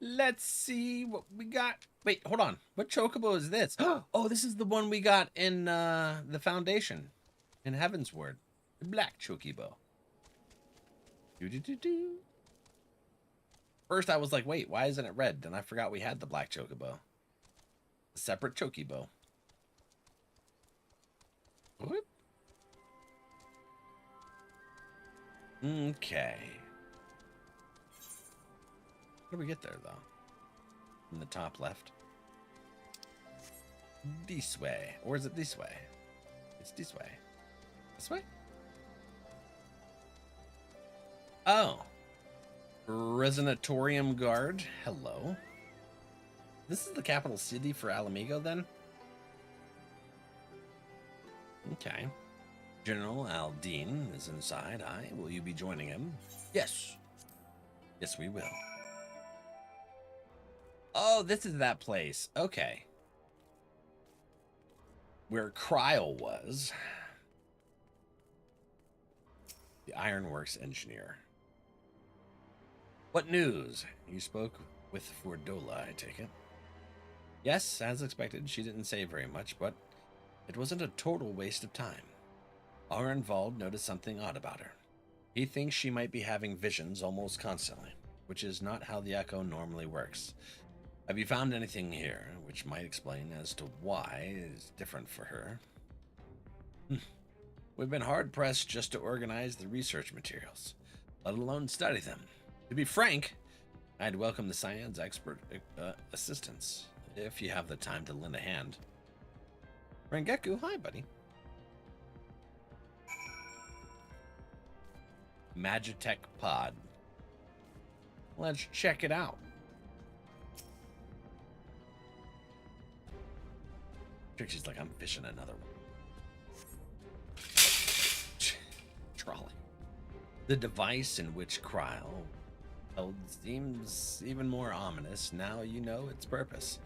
Speaker 3: Let's see what we got. Wait, hold on. What chocobo is this? Oh, this is the one we got in the Foundation in Heavensward. The black chocobo. Do-do-do-do. First, I was like, wait, why isn't it red? Then I forgot we had the black chocobo. A separate chocobo. What? Okay. How do we get there, though? From the top left? This way. Or is it this way? It's this way. This way? Oh. Resonatorium Guard. Hello. This is the capital city for Ala Mhigo, then? Okay. General Aldine is inside. Aye, will you be joining him? Yes. Yes, we will. Oh, this is that place. Okay. Where Kryl was. The Ironworks engineer. What news? You spoke with Fordola, I take it. Yes, as expected, she didn't say very much, but it wasn't a total waste of time. Arenvald noticed something odd about her. He thinks she might be having visions almost constantly, which is not how the Echo normally works. Have you found anything here which might explain as to why it's different for her? We've been hard-pressed just to organize the research materials, let alone study them. To be frank, I'd welcome the science expert assistance, if you have the time to lend a hand. Rengeku, hi, buddy. Magitech pod. Let's check it out. Trixie's like, I'm fishing another one. Trolley. The device in which Kryl held seems even more ominous now you know its purpose.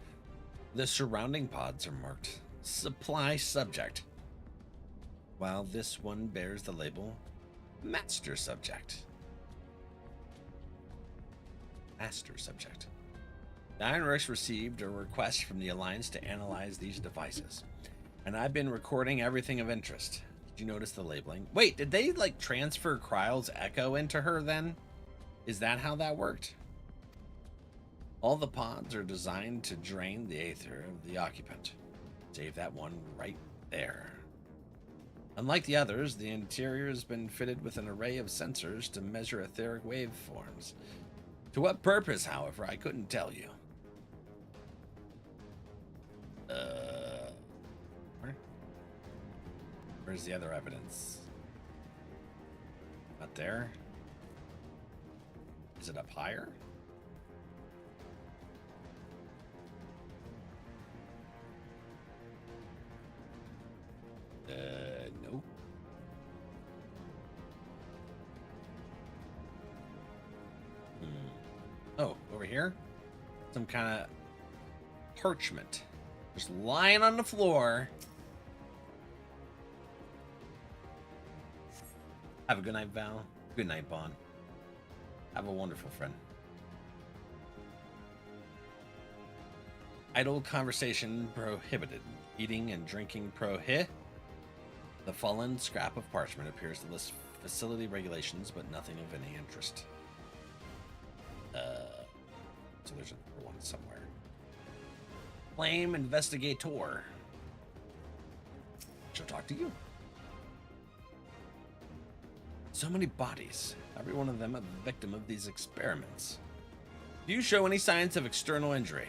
Speaker 3: The surrounding pods are marked Supply Subject, while this one bears the label Master Subject. Master Subject. The Ironworks received a request from the Alliance to analyze these devices, and I've been recording everything of interest. Did you notice the labeling? Wait, did they like transfer Kryl's echo into her then? Is that how that worked? All the pods are designed to drain the aether of the occupant. Save that one right there. Unlike the others, the interior has been fitted with an array of sensors to measure etheric waveforms. To what purpose, however, I couldn't tell you. Where's the other evidence? Not there? Is it up higher? Nope. Oh, over here? Some kind of parchment. Just lying on the floor. Have a good night, Val. Good night, Bond. Have a wonderful friend. Idle conversation prohibited. Eating and drinking prohibit. The fallen scrap of parchment appears to list facility regulations, but nothing of any interest. So there's another one somewhere. Flame investigator. She'll talk to you. So many bodies, every one of them a victim of these experiments. Do you show any signs of external injury?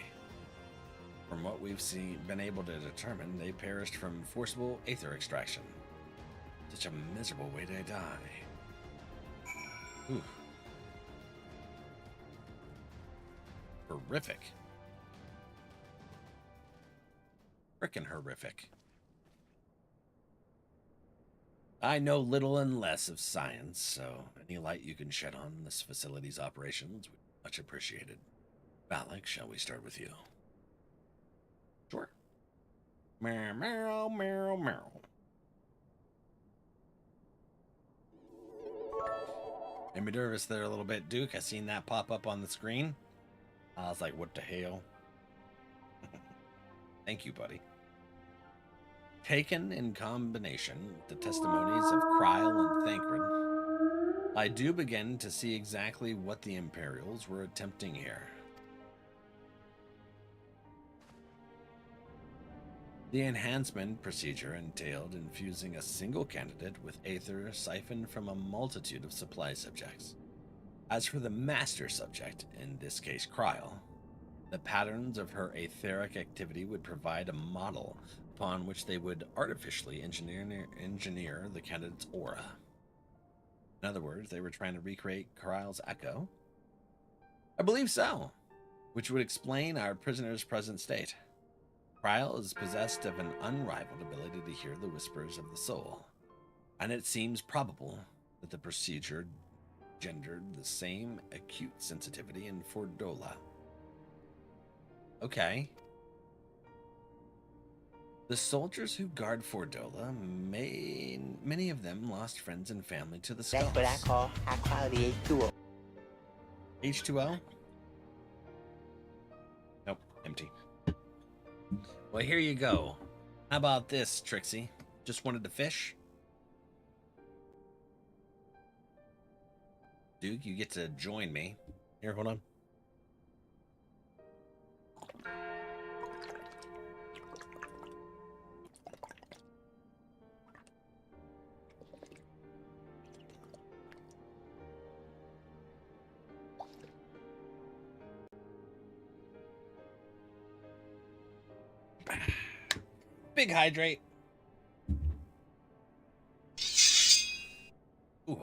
Speaker 3: From what we've been able to determine, they perished from forcible aether extraction. Such a miserable way to die. Ooh. Horrific. Frickin' horrific. I know little and less of science, so any light you can shed on this facility's operations would be much appreciated. Valek, shall we start with you? Sure. Meow, meow, meow, meow. Made me nervous there a little bit, Duke. I seen that pop up on the screen. I was like, what the hell? Thank you, buddy. Taken in combination with the testimonies of Kryl and Thancred, I do begin to see exactly what the Imperials were attempting here. The enhancement procedure entailed infusing a single candidate with aether siphoned from a multitude of supply subjects. As for the master subject, in this case Kryl, the patterns of her etheric activity would provide a model upon which they would artificially engineer the candidate's aura. In other words, they were trying to recreate Kryl's echo? I believe so, which would explain our prisoner's present state. Kryl is possessed of an unrivaled ability to hear the whispers of the soul, and it seems probable that the procedure gendered the same acute sensitivity in Fordola. Okay. The soldiers who guard Fordola, many of them lost friends and family to the skulls.
Speaker 11: That's what I call high quality H2O.
Speaker 3: H2O? Nope, empty. Well, here you go. How about this, Trixie? Just wanted to fish? Duke, you get to join me. Here, hold on. Big hydrate. Ooh.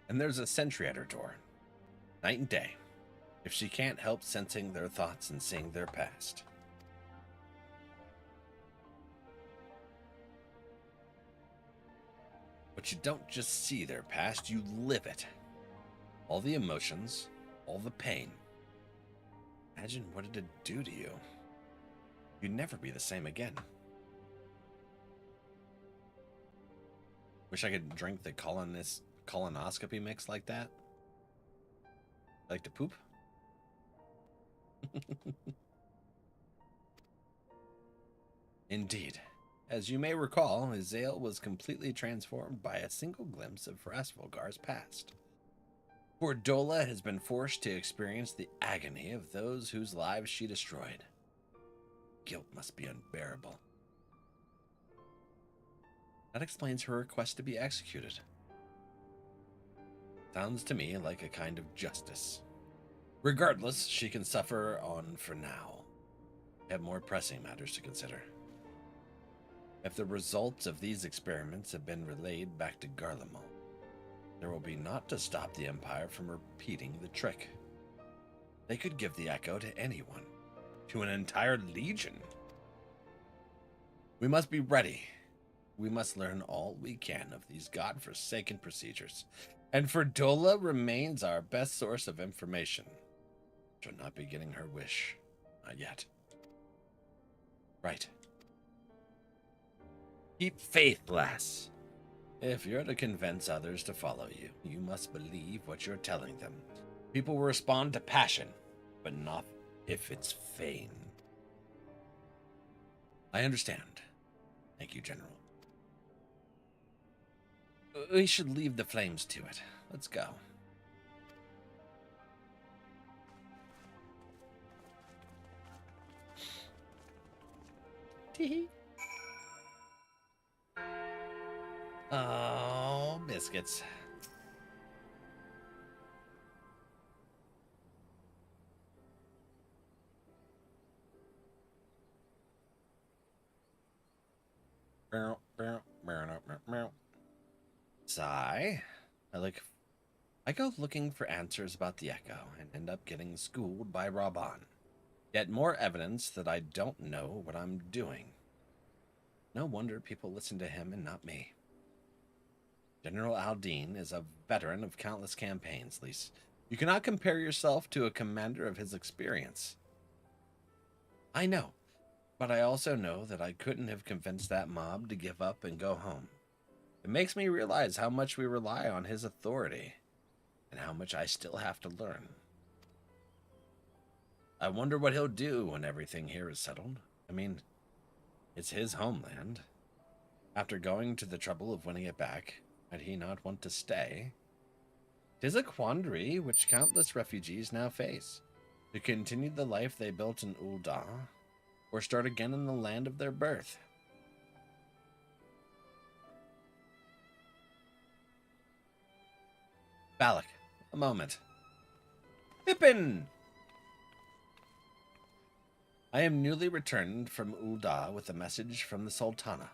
Speaker 3: And there's a sentry at her door, night and day, if she can't help sensing their thoughts and seeing their past. But you don't just see their past, you live it. All the emotions, all the pain. Imagine what it'd do to you. You'd never be the same again. Wish I could drink the colonoscopy mix like that. Like to poop? Indeed. As you may recall, Azael was completely transformed by a single glimpse of Rasvolgar's past. Fordola has been forced to experience the agony of those whose lives she destroyed. Guilt must be unbearable. That explains her request to be executed. Sounds to me like a kind of justice. Regardless, she can suffer on for now. We have more pressing matters to consider. If the results of these experiments have been relayed back to Garlemald, there will be naught to stop the Empire from repeating the trick. They could give the echo to anyone, to an entire legion. We must be ready. We must learn all we can of these godforsaken procedures, and Fordola remains our best source of information. She'll not be getting her wish. Not yet. Right. Keep faith, lass. If you're to convince others to follow you, you must believe what you're telling them. People will respond to passion, but not if it's feigned. I understand. Thank you, General. We should leave the flames to it. Let's go. Tee-hee. Oh, biscuits. Sigh. I go looking for answers about the Echo and end up getting schooled by Raban. Yet more evidence that I don't know what I'm doing. No wonder people listen to him and not me. General Aldine is a veteran of countless campaigns, Lise. You cannot compare yourself to a commander of his experience. I know, but I also know that I couldn't have convinced that mob to give up and go home. It makes me realize how much we rely on his authority, and how much I still have to learn. I wonder what he'll do when everything here is settled. I mean, it's his homeland. After going to the trouble of winning it back, might he not want to stay? 'Tis a quandary which countless refugees now face. To continue the life they built in Ul'dah, or start again in the land of their birth. Valak, a moment. Pippin! I am newly returned from Ul'dah with a message from the Sultana.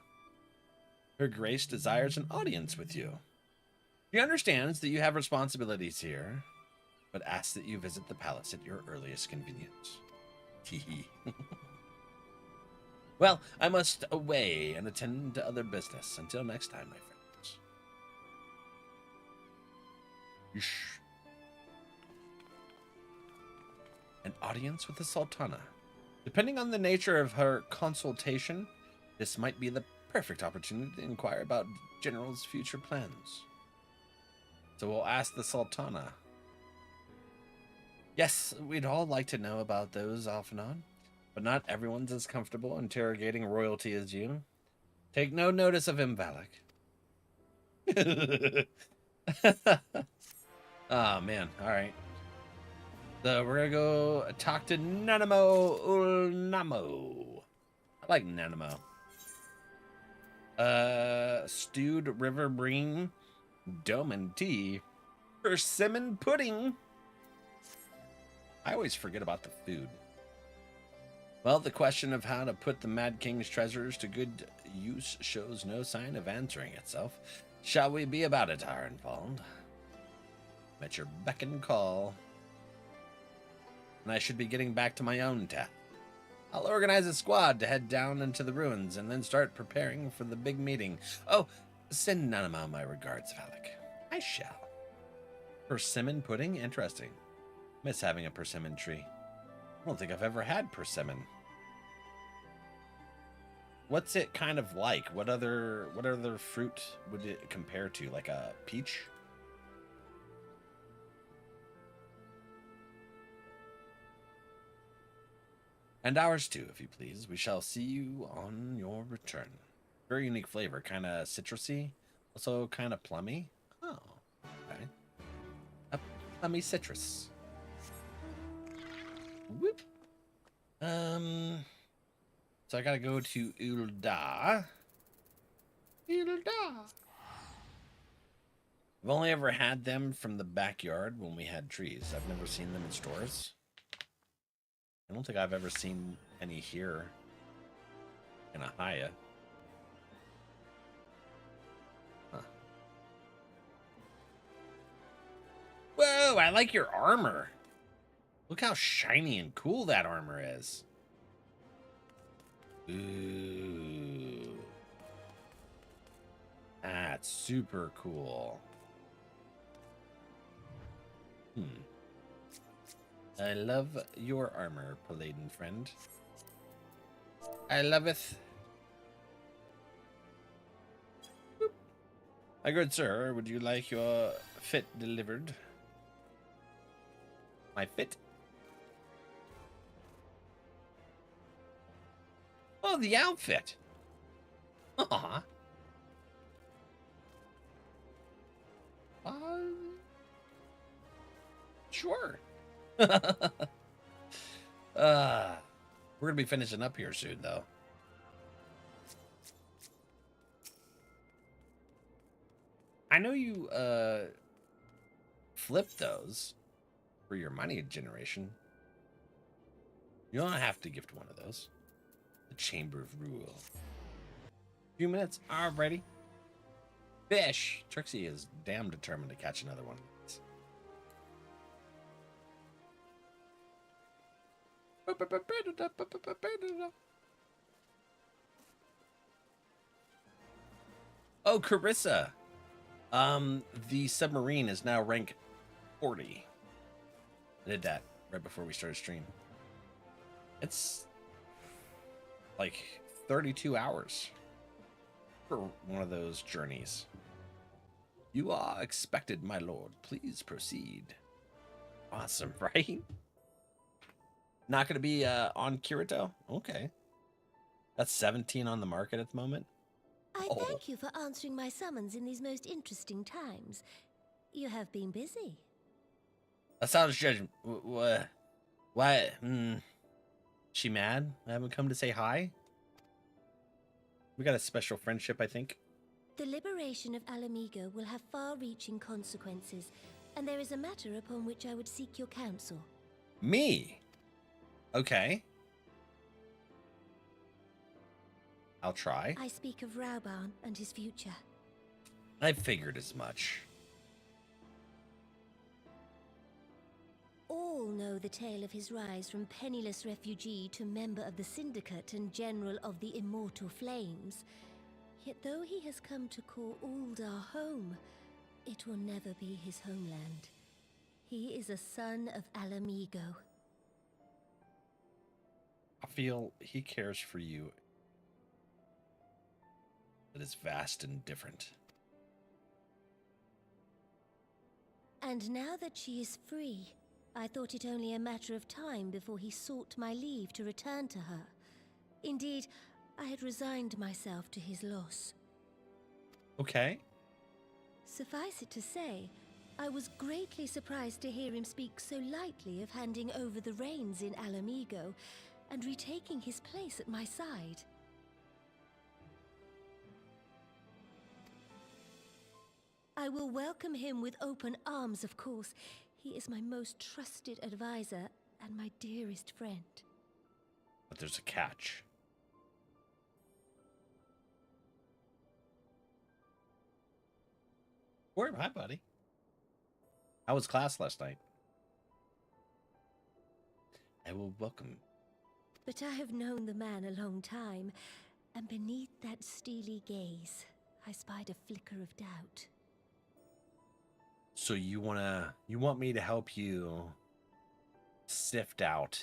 Speaker 3: Her Grace desires an audience with you. She understands that you have responsibilities here, but asks that you visit the palace at your earliest convenience. Teehee. Well, I must away and attend to other business. Until next time, my friends. Yeesh. An audience with the Sultana. Depending on the nature of her consultation, this might be the perfect opportunity to inquire about General's future plans. So we'll ask the Sultana. Yes, we'd all like to know about those off and on, but not everyone's as comfortable interrogating royalty as you. Take no notice of him, Valak. Oh, man. All right. So we're going to go talk to Nanamo Ulnamo. I like Nanamo. Stewed river bream, Doman tea, persimmon pudding. I always forget about the food. Well, the question of how to put the Mad King's treasures to good use shows no sign of answering itself. Shall we be about it, Ironfall? I'm at your beck and call. And I should be getting back to my own task. I'll organize a squad to head down into the ruins and then start preparing for the big meeting. Oh, send Nanama my regards, Valak. I shall. Persimmon pudding? Interesting. Miss having a persimmon tree. I don't think I've ever had persimmon. What's it kind of like? What other fruit would it compare to? Like a peach? And ours too, if you please. We shall see you on your return. Very unique flavor. Kind of citrusy. Also kind of plummy. Oh, okay. A plummy citrus. Whoop. So I gotta go to Ul'dah. Ul'dah. I've only ever had them from the backyard when we had trees. I've never seen them in stores. I don't think I've ever seen any here in Ahaya. Huh. Whoa, I like your armor. Look how shiny and cool that armor is. Ooh. That's super cool. I love your armor, Paladin friend. I love it. Boop. My good sir, would you like your fit delivered? My fit? Oh, the outfit. Aw. Sure. We're gonna be finishing up here soon, though. I know you flipped those for your money generation. You don't have to gift one of those. The Chamber of Rule. A few minutes already. Fish. Trixie is damn determined to catch another one. Oh, Carissa. The submarine is now rank 40. I did that right before we started stream. It's like 32 hours for one of those journeys. You are expected, my lord. Please proceed. Awesome, right? Not going to be on Kirito? Okay. That's 17 on the market at the moment.
Speaker 16: I thank you for answering my summons in these most interesting times. You have been busy.
Speaker 3: That sounds judgment. Why? She mad? I haven't come to say hi? We got a special friendship, I think.
Speaker 16: The liberation of Ala Mhigo will have far-reaching consequences. and there is a matter upon which I would seek your counsel.
Speaker 3: Me? Okay. I'll try.
Speaker 16: I speak of Rauban and his future.
Speaker 3: I figured as much.
Speaker 16: All know the tale of his rise from penniless refugee to member of the Syndicate and General of the Immortal Flames. Yet though he has come to call Uldar home, it will never be his homeland. He is a son of Ala Mhigo.
Speaker 3: I feel he cares for you. That is vast and different.
Speaker 16: And now that she is free, I thought it only a matter of time before he sought my leave to return to her. Indeed, I had resigned myself to his loss.
Speaker 3: Okay.
Speaker 16: Suffice it to say, I was greatly surprised to hear him speak so lightly of handing over the reins in Ala Mhigo and retaking his place at my side. I will welcome him with open arms, of course. He is my most trusted advisor and my dearest friend.
Speaker 3: But there's a catch. Word, hi, buddy. How was class last night? I will welcome.
Speaker 16: But I have known the man a long time, and beneath that steely gaze, I spied a flicker of doubt.
Speaker 3: So you want me to help you sift out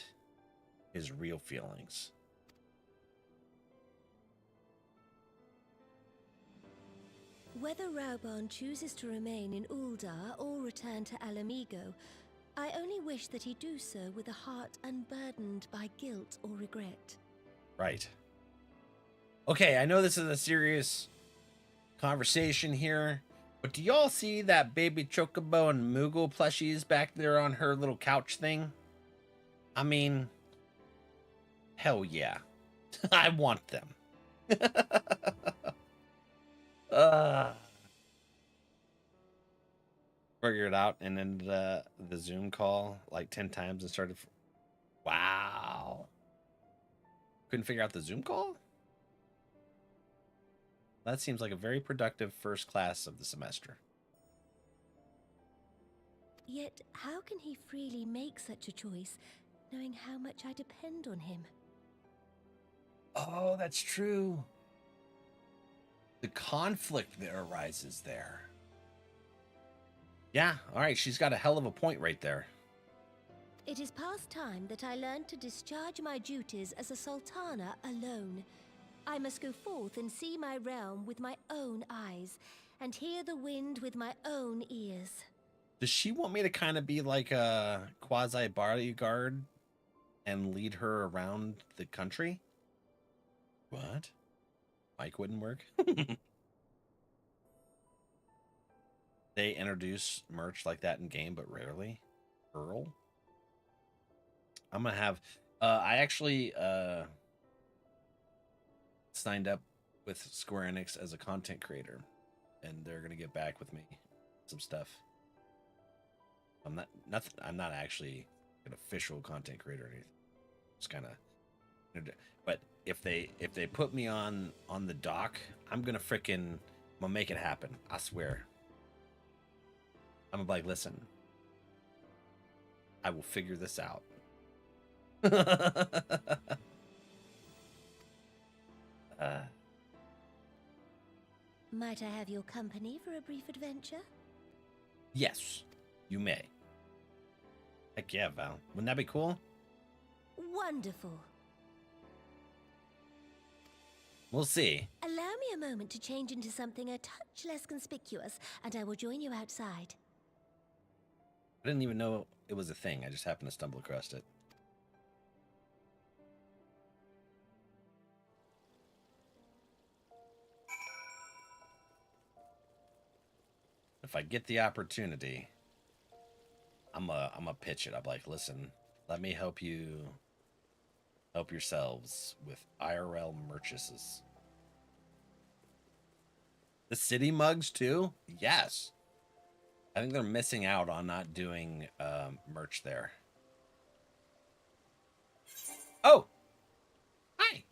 Speaker 3: his real feelings?
Speaker 16: Whether Rauban chooses to remain in Uldar or return to Ala Mhigo, I only wish that he do so with a heart unburdened by guilt or regret.
Speaker 3: Right. Okay, I know this is a serious conversation here, but do y'all see that baby Chocobo and Moogle plushies back there on her little couch thing? I mean, hell yeah. I want them. Figured it out and ended the Zoom call like 10 times and started. Wow. Couldn't figure out the Zoom call? That seems like a very productive first class of the semester.
Speaker 16: Yet, how can he freely make such a choice, knowing how much I depend on him?
Speaker 3: Oh, that's true. The conflict that arises there. Yeah, all right, she's got a hell of a point right there.
Speaker 16: It is past time that I learned to discharge my duties as a sultana alone. I must go forth and see my realm with my own eyes, and hear the wind with my own ears.
Speaker 3: Does she want me to kind of be like a quasi-bodyguard and lead her around the country? What? Mike wouldn't work? They introduce merch like that in game, but rarely. Earl? I'm gonna have... I actually signed up with Square Enix as a content creator, and they're gonna get back with me some stuff. I'm not actually an official content creator or anything. It's kind of... But if they put me on the dock, I'm gonna make it happen. I swear. I'm gonna be like, listen, I will figure this out.
Speaker 16: Might I have your company for a brief adventure?
Speaker 3: Yes, you may. Heck yeah, Val. Wouldn't that be cool?
Speaker 16: Wonderful.
Speaker 3: We'll see.
Speaker 16: Allow me a moment to change into something a touch less conspicuous, and I will join you outside.
Speaker 3: I didn't even know it was a thing. I just happened to stumble across it. If I get the opportunity, I'm a pitch it. I'm like, listen, let me help yourselves with IRL merchases. The city mugs too? Yes. I think they're missing out on not doing merch there. Oh! Hi!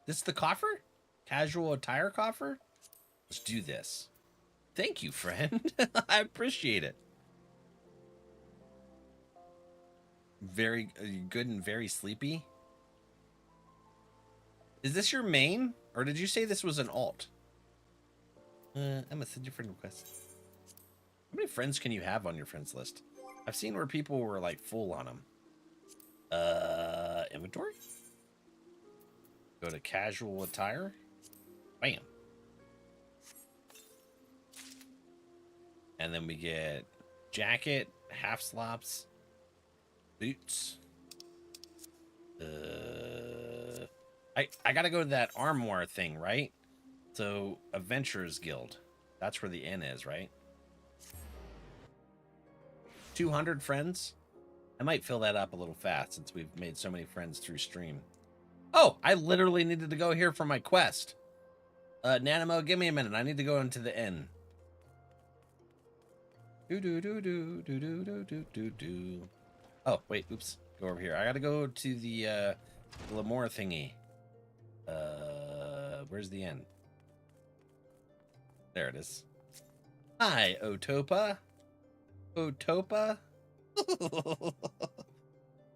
Speaker 3: This is the coffer? Casual attire coffer? Let's do this. Thank you, friend. I appreciate it. Very good and very sleepy. Is this your main? Or did you say this was an alt? I'm gonna send you friend request. How many friends can you have on your friends list? I've seen where people were like full on them. Inventory? Go to casual attire. Bam. And then we get jacket, half slops, boots. I gotta go to that armoire thing, right? So Adventurers Guild. That's where the inn is, right? 200 friends? I might fill that up a little fast since we've made so many friends through stream. Oh, I literally needed to go here for my quest. Nanimo, give me a minute. I need to go into the inn. Oh, wait, oops. Go over here. I gotta go to the Lamore thingy. Where's the inn? There it is. Hi, Otopa. Otopa?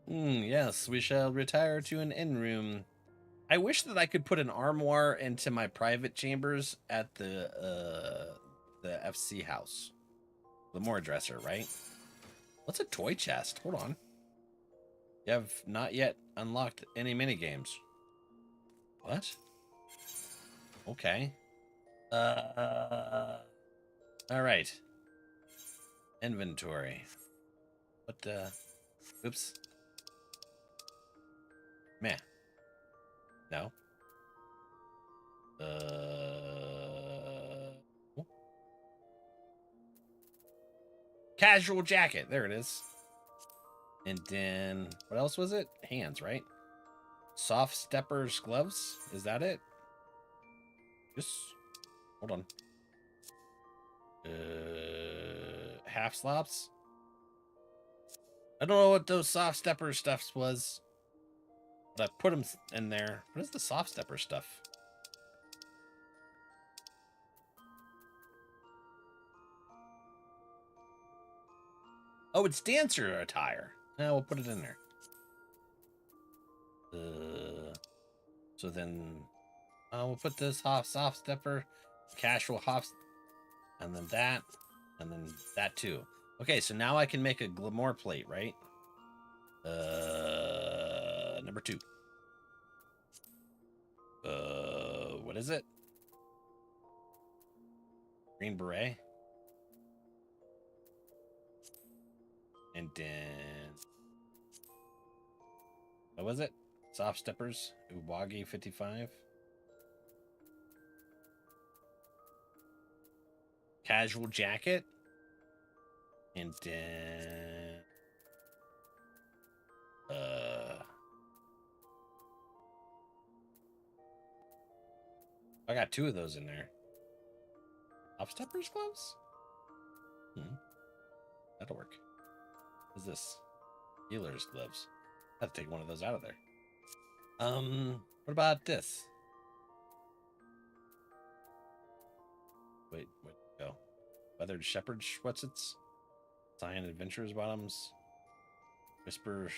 Speaker 3: Yes, we shall retire to an inn room. I wish that I could put an armoire into my private chambers at the FC house. The more dresser, right? What's a toy chest? Hold on. You have not yet unlocked any minigames. What? Okay. All right. Inventory. What, oops. Man. No. Casual jacket. There it is. And then, what else was it? Hands, right? Soft steppers gloves. Is that it? Just, hold on. Half slops. I don't know what those soft stepper stuffs was. But I put them in there. What is the soft stepper stuff? Oh, it's dancer attire. Now we'll put it in there. So then we'll put this soft stepper, casual hops, and then that too. Okay, so now I can make a glamour plate, right? Number 2. What is it? Green beret. And then, what was it? Soft steppers, Uwagi 55. Casual jacket. And then, I got 2 of those in there. Soft steppers gloves? That'll work. What is this? Healer's gloves. I have to take one of those out of there. What about this? Wait, go. Weathered shepherd schwetzits. Cyan adventurers bottoms. Whisper.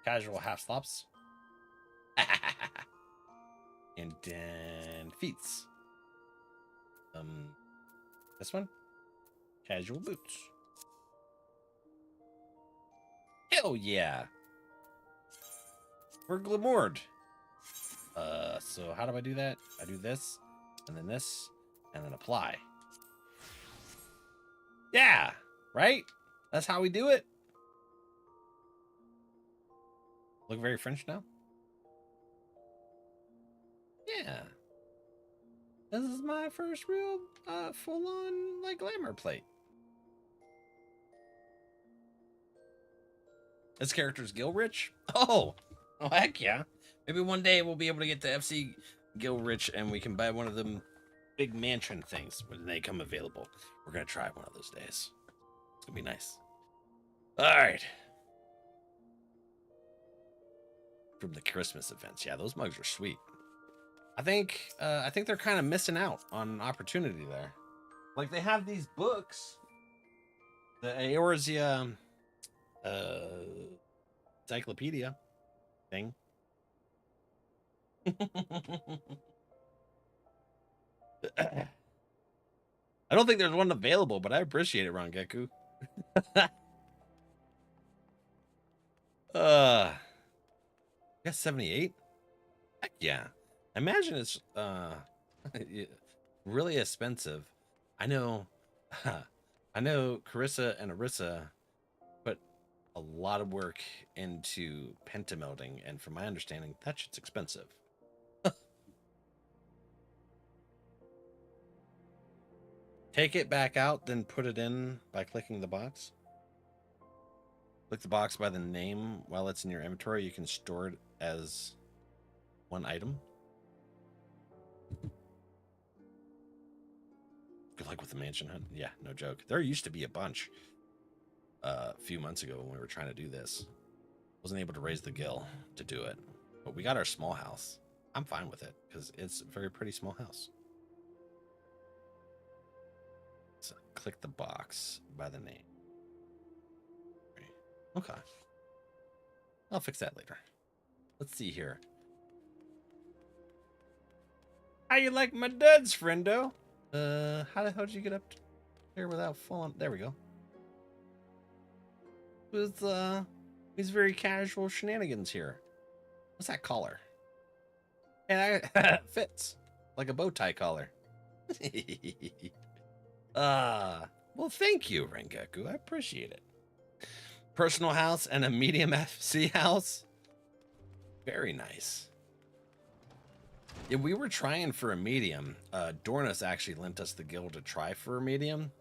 Speaker 3: Casual half slops. And then feets. This one. Casual boots. Hell yeah. We're glamoured. So how do I do that? I do this, and then apply. Yeah, right? That's how we do it. Look very French now? Yeah. This is my first real full-on like glamour plate. This character's Gilrich? Oh, heck yeah. Maybe one day we'll be able to get the FC Gil rich and we can buy one of them big mansion things when they come available. We're gonna try one of those days. It's gonna be nice. All right. From the Christmas events, yeah, those mugs are sweet. I think they're kind of missing out on an opportunity there. Like they have these books, the Eorzea encyclopedia thing. I don't think there's one available, but I appreciate it, Ron Geku. Yes, 78. Heck yeah. I imagine it's really expensive. I know Carissa and Arissa put a lot of work into pentamelding, and from my understanding, that shit's expensive. Take it back out, then put it in by clicking the box. Click the box by the name while it's in your inventory. You can store it as one item. Good luck with the mansion hunt. Yeah, no joke. There used to be a bunch a few months ago when we were trying to do this. Wasn't able to raise the gil to do it, but we got our small house. I'm fine with it because it's a very pretty small house. So click the box by the name. Okay. I'll fix that later. Let's see here. How you like my duds, friendo? How the hell did you get up there without falling? There we go. With these very casual shenanigans here. What's that collar? And I fits like a bow tie collar. Well, thank you, Rengaku. I appreciate it. Personal house and a medium FC house. Very nice. Yeah, we were trying for a medium. Dornus actually lent us the guild to try for a medium.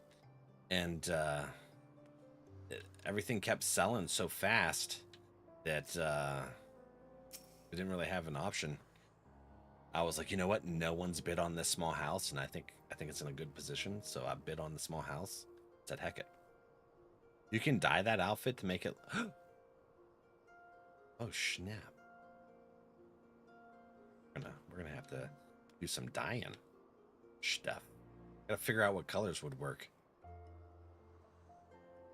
Speaker 3: And everything kept selling so fast that we didn't really have an option. I was like, you know what? No one's bid on this small house, and I think it's in a good position. So I bid on the small house. Said, heck it. You can dye that outfit to make it. Oh snap! We're gonna have to do some dyeing stuff. Gotta figure out what colors would work.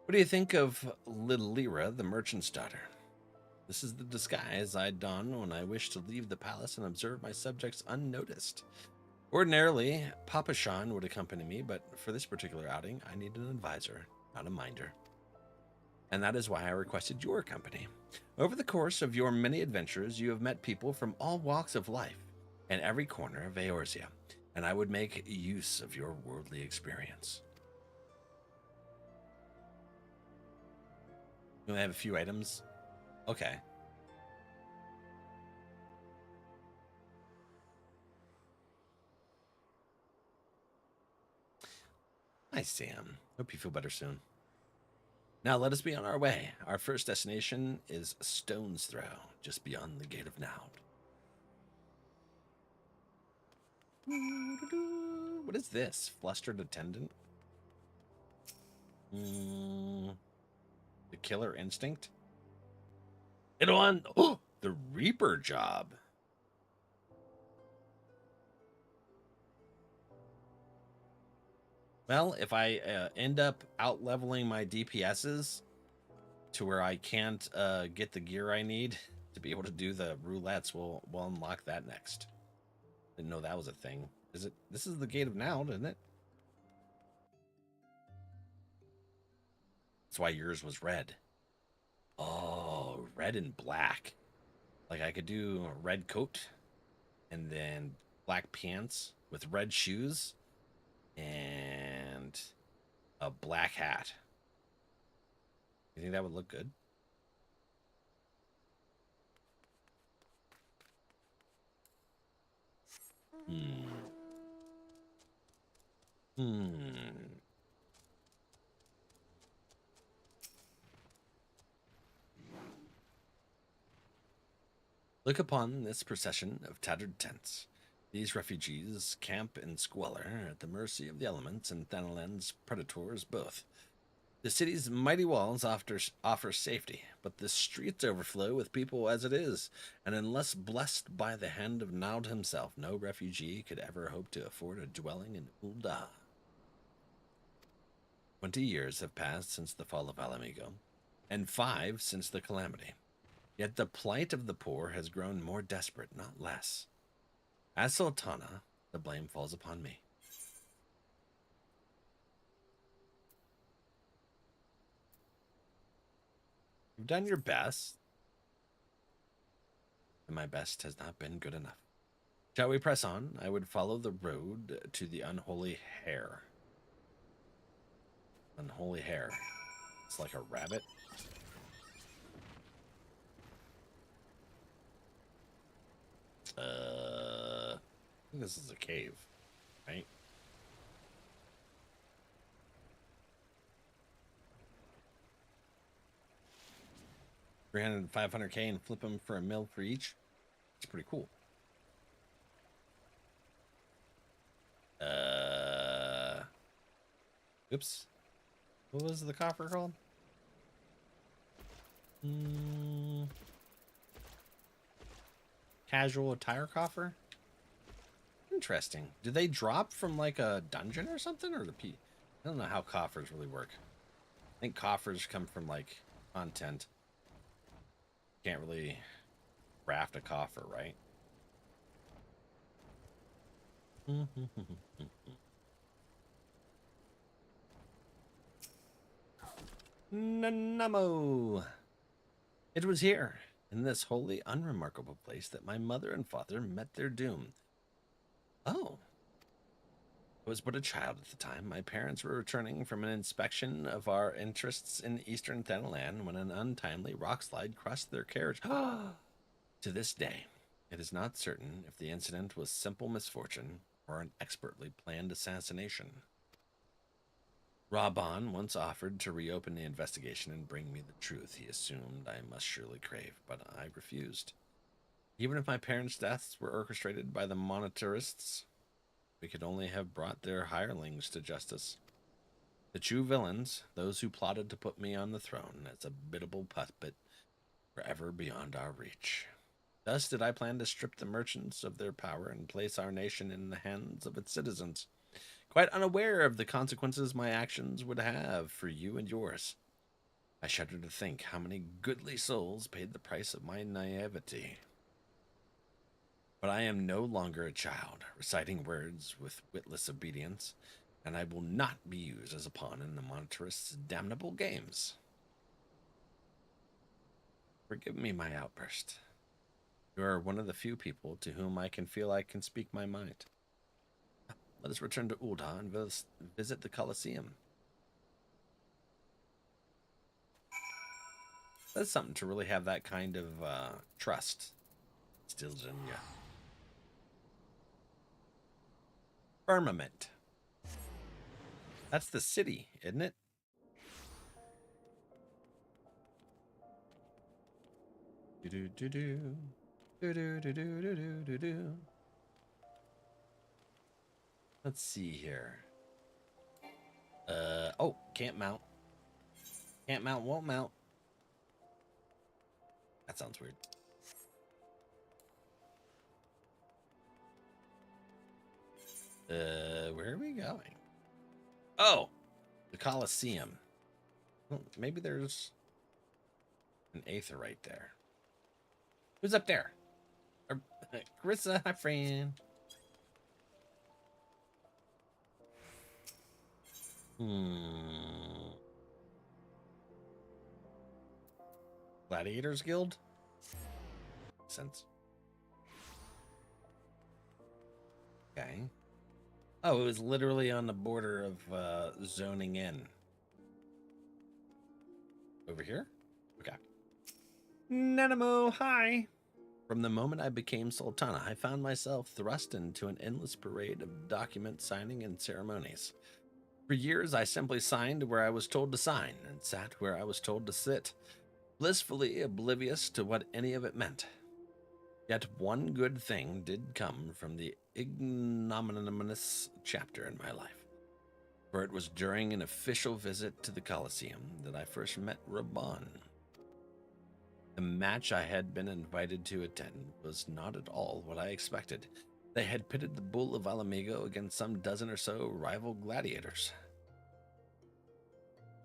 Speaker 3: What do you think of Little Lyra, the merchant's daughter? This is the disguise I don when I wish to leave the palace and observe my subjects unnoticed. Ordinarily, Papa Shan would accompany me, but for this particular outing, I need an advisor, not a minder. And that is why I requested your company. Over the course of your many adventures, you have met people from all walks of life and every corner of Eorzea, and I would make use of your worldly experience. You only have a few items? Okay. Hi, Sam. Hope you feel better soon. Now let us be on our way. Our first destination is Stone's Throw, just beyond the Gate of Naud. What is this? Flustered Attendant? The Killer Instinct? It'll on. Oh, the Reaper job. Well, if I end up out-leveling my DPSs to where I can't get the gear I need to be able to do the roulettes, we'll unlock that next. Didn't know that was a thing. Is it? This is the Gate of Naud, isn't it? That's why yours was red. Oh, red and black. Like I could do a red coat and then black pants with red shoes and a black hat. You think that would look good? Look upon this procession of tattered tents. These refugees camp in squalor at the mercy of the elements and Thanalan's predators both. The city's mighty walls offer safety, but the streets overflow with people as it is, and unless blessed by the hand of Naud himself, no refugee could ever hope to afford a dwelling in Ul'dah. 20 years have passed since the fall of Ala Mhigo, and 5 since the calamity. Yet the plight of the poor has grown more desperate, not less. As Sultana, the blame falls upon me. You've done your best, and my best has not been good enough. Shall we press on? I would follow the road to the unholy hare. Unholy hare. It's like a rabbit. I think this is a cave, right? $300 and $500K and flip them for $1 mil for each. It's pretty cool. Oops. What was the coffer called? Casual attire coffer. Interesting. Do they drop from like a dungeon or something, or I don't know how coffers really work. I think coffers come from like content. Can't really craft a coffer, right? Namo. It was here, in this wholly unremarkable place, that my mother and father met their doom. Oh. I was but a child at the time. My parents were returning from an inspection of our interests in eastern Thanalan when an untimely rockslide crossed their carriage. To this day, it is not certain if the incident was simple misfortune or an expertly planned assassination. Raban once offered to reopen the investigation and bring me the truth he assumed I must surely crave, but I refused. Even if my parents' deaths were orchestrated by the monetarists, we could only have brought their hirelings to justice. The true villains, those who plotted to put me on the throne as a biddable puppet, were ever beyond our reach. Thus did I plan to strip the merchants of their power and place our nation in the hands of its citizens, quite unaware of the consequences my actions would have for you and yours. I shudder to think how many goodly souls paid the price of my naivety. But I am no longer a child, reciting words with witless obedience, and I will not be used as a pawn in the monetarists' damnable games. Forgive me my outburst. You are one of the few people to whom I can feel I can speak my mind. Let us return to Ul'dah and visit the Colosseum. That's something to really have that kind of trust instilled in you. Firmament. That's the city, isn't it? Do-do-do-do. Do-do-do-do-do-do-do. Let's see here. Oh, can't mount. Can't mount, won't mount. That sounds weird. Where are we going? Oh, the Colosseum. Well, maybe there's an Aether right there. Who's up there? Carissa, hi friend. Gladiators Guild? Makes sense. Okay. Oh, it was literally on the border of zoning in. Over here? Okay. Nanamo, hi! From the moment I became Sultana, I found myself thrust into an endless parade of document signing and ceremonies. For years, I simply signed where I was told to sign and sat where I was told to sit, blissfully oblivious to what any of it meant. Yet one good thing did come from the ignominious chapter in my life. For it was during an official visit to the Colosseum that I first met Raban. The match I had been invited to attend was not at all what I expected. They had pitted the bull of Ala Mhigo against some dozen or so rival gladiators.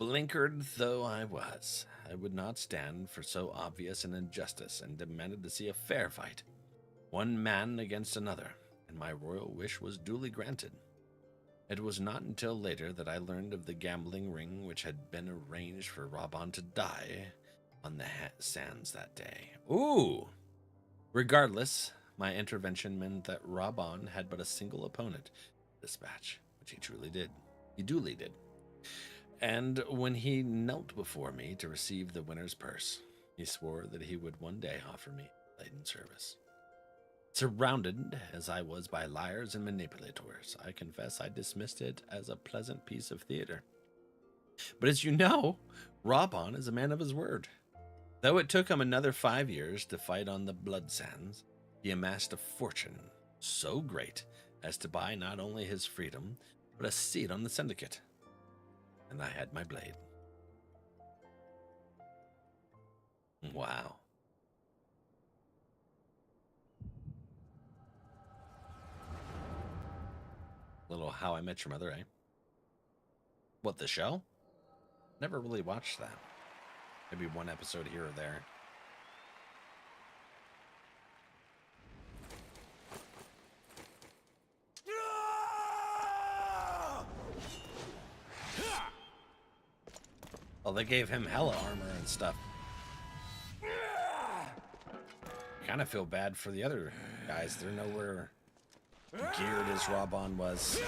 Speaker 3: Blinkered though I was, I would not stand for so obvious an injustice and demanded to see a fair fight, one man against another, and my royal wish was duly granted. It was not until later that I learned of the gambling ring which had been arranged for Raban to die on the sands that day. Ooh! Regardless, my intervention meant that Raban had but a single opponent this match, which he truly did. He duly did. And when he knelt before me to receive the winner's purse, he swore that he would one day offer me laden service. Surrounded as I was by liars and manipulators, I confess I dismissed it as a pleasant piece of theater. But as you know, Raban is a man of his word. Though it took him another 5 years to fight on the blood sands, he amassed a fortune so great as to buy not only his freedom, but a seat on the syndicate. And I had my blade. Wow. Little How I Met Your Mother, eh? What, the show? Never really watched that. Maybe one episode here or there. Well, they gave him hella armor and stuff. Kind of feel bad for the other guys. They're nowhere geared as Raban was.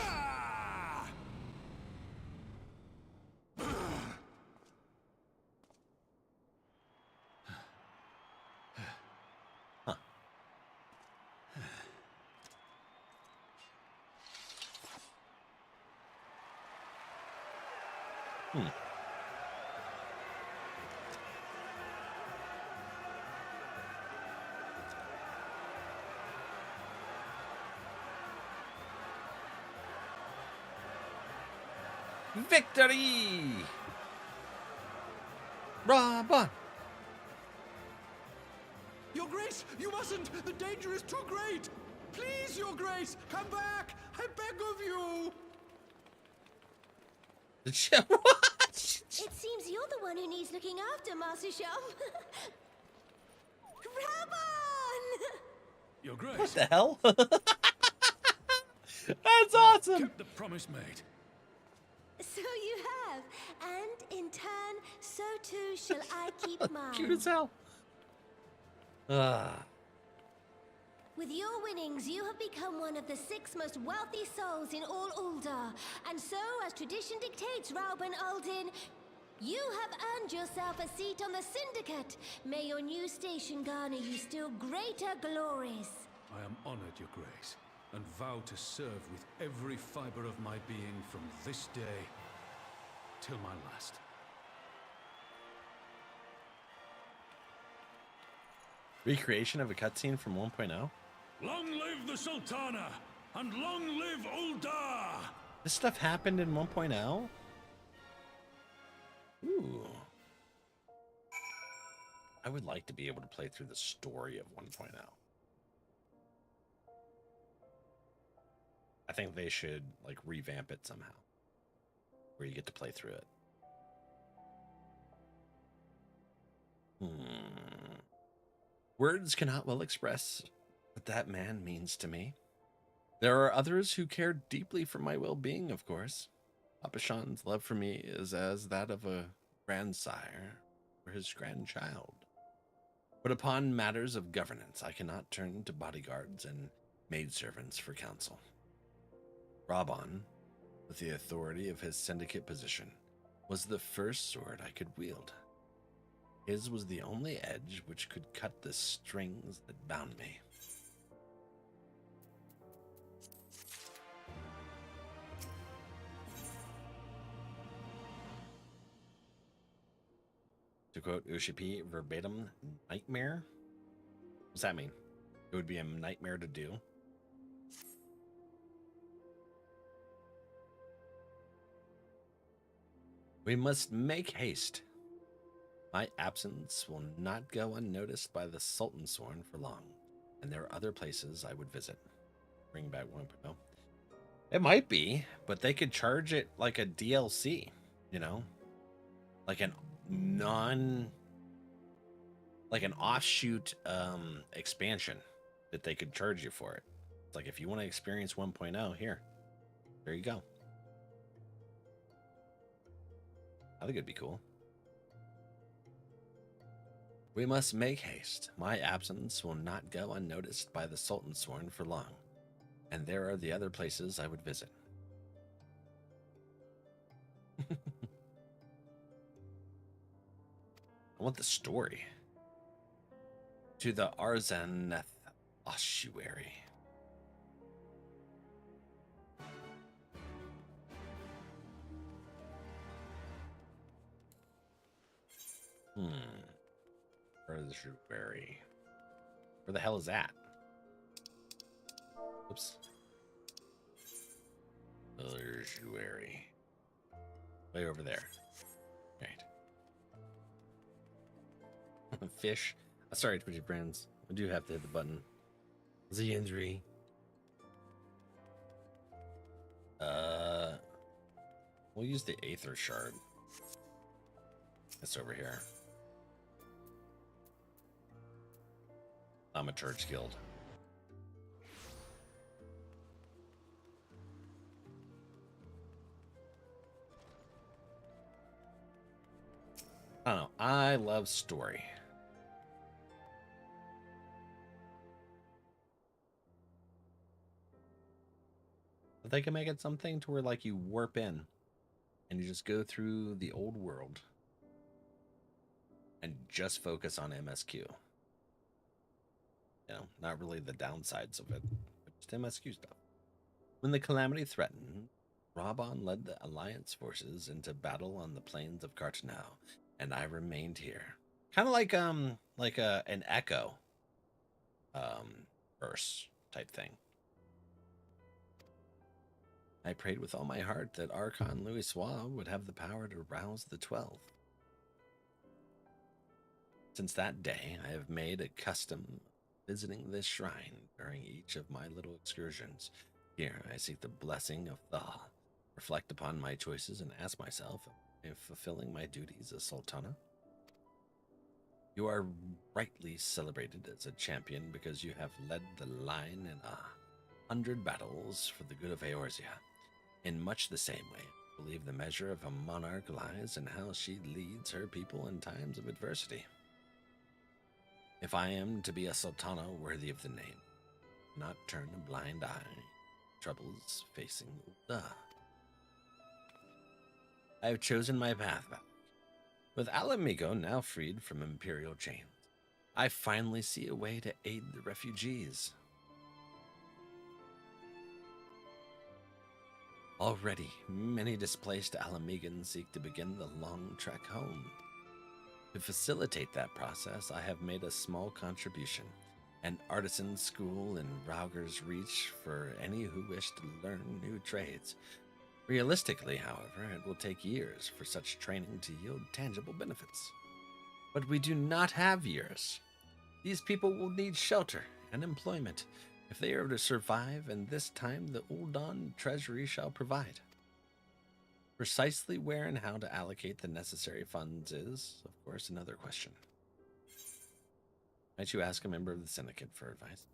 Speaker 3: Huh. Victory! Raban!
Speaker 9: Your Grace, you mustn't! The danger is too great! Please, Your Grace, come back! I beg of you!
Speaker 16: What? It seems you're the one who needs looking after, Master Chef. Raban!
Speaker 14: Your Grace.
Speaker 3: What the hell? That's awesome!
Speaker 14: Kept the promise made.
Speaker 16: So you have, and in turn, so too shall I keep mine.
Speaker 3: Cute as hell.
Speaker 16: With your winnings, you have become one of the 6 most wealthy souls in all Ul'dah. And so, as tradition dictates, Rauben Aldin, you have earned yourself a seat on the Syndicate. May your new station garner you still greater glories.
Speaker 14: I am honored, Your Grace, and vow to serve with every fiber of my being from this day till my last.
Speaker 3: Recreation of a cutscene from 1.0?
Speaker 14: Long live the Sultana, and long live Ul'dah!
Speaker 3: This stuff happened in 1.0? Ooh. I would like to be able to play through the story of 1.0. I think they should, like, revamp it somehow, where you get to play through it. Words cannot well express what that man means to me. There are others who care deeply for my well-being, of course. Papa Sean's love for me is as that of a grandsire for his grandchild. But upon matters of governance, I cannot turn to bodyguards and maidservants for counsel. Raban, with the authority of his syndicate position, was the first sword I could wield. His was the only edge which could cut the strings that bound me. To quote Ushipi verbatim, nightmare? What does that mean? It would be a nightmare to do. We must make haste. My absence will not go unnoticed by the Sultan Sworn for long, and there are other places I would visit. Bring back 1.0. It might be, but they could charge it like a DLC, you know? Like an offshoot expansion that they could charge you for it. It's like if you want to experience 1.0, there you go. I think it'd be cool. We must make haste. My absence will not go unnoticed by the Sultan Sworn for long, and there are the other places I would visit. I want the story. To the Arzaneth ossuary. Ossuary. Where the hell is that? Oops. Ossuary. Way over there. Right. Fish. Sorry, Twitchy friends. I do have to hit the button. The injury. We'll use the Aether Shard. It's over here. Thaumaturge Guild. I don't know. I love story. But they can make it something to where like you warp in and you just go through the old world and just focus on MSQ. You know, not really the downsides of it, but just MSQ stuff. When the calamity threatened, Raban led the Alliance forces into battle on the plains of Cartanau, and I remained here. Kind of like an Echo verse type thing. I prayed with all my heart that Archon Louisoix would have the power to rouse the 12. Since that day, I have made a custom visiting this shrine during each of my little excursions. Here, I seek the blessing of Tha, reflect upon my choices, and ask myself if fulfilling my duties as Sultana. You are rightly celebrated as a champion because you have led the line in 100 battles for the good of Eorzea. In much the same way, I believe the measure of a monarch lies in how she leads her people in times of adversity. If I am to be a Sultana worthy of the name, not turn a blind eye to troubles facing Ul'dah. I have chosen my path back. With Ala Mhigo now freed from imperial chains, I finally see a way to aid the refugees. Already, many displaced Ala Mhigans seek to begin the long trek home. To facilitate that process, I have made a small contribution, an artisan school in Rauger's Reach for any who wish to learn new trades. Realistically, however, it will take years for such training to yield tangible benefits. But we do not have years. These people will need shelter and employment if they are to survive, and this time the Ul'dah treasury shall provide. Precisely where and how to allocate the necessary funds is, of course, another question. Might you ask a member of the Syndicate for advice?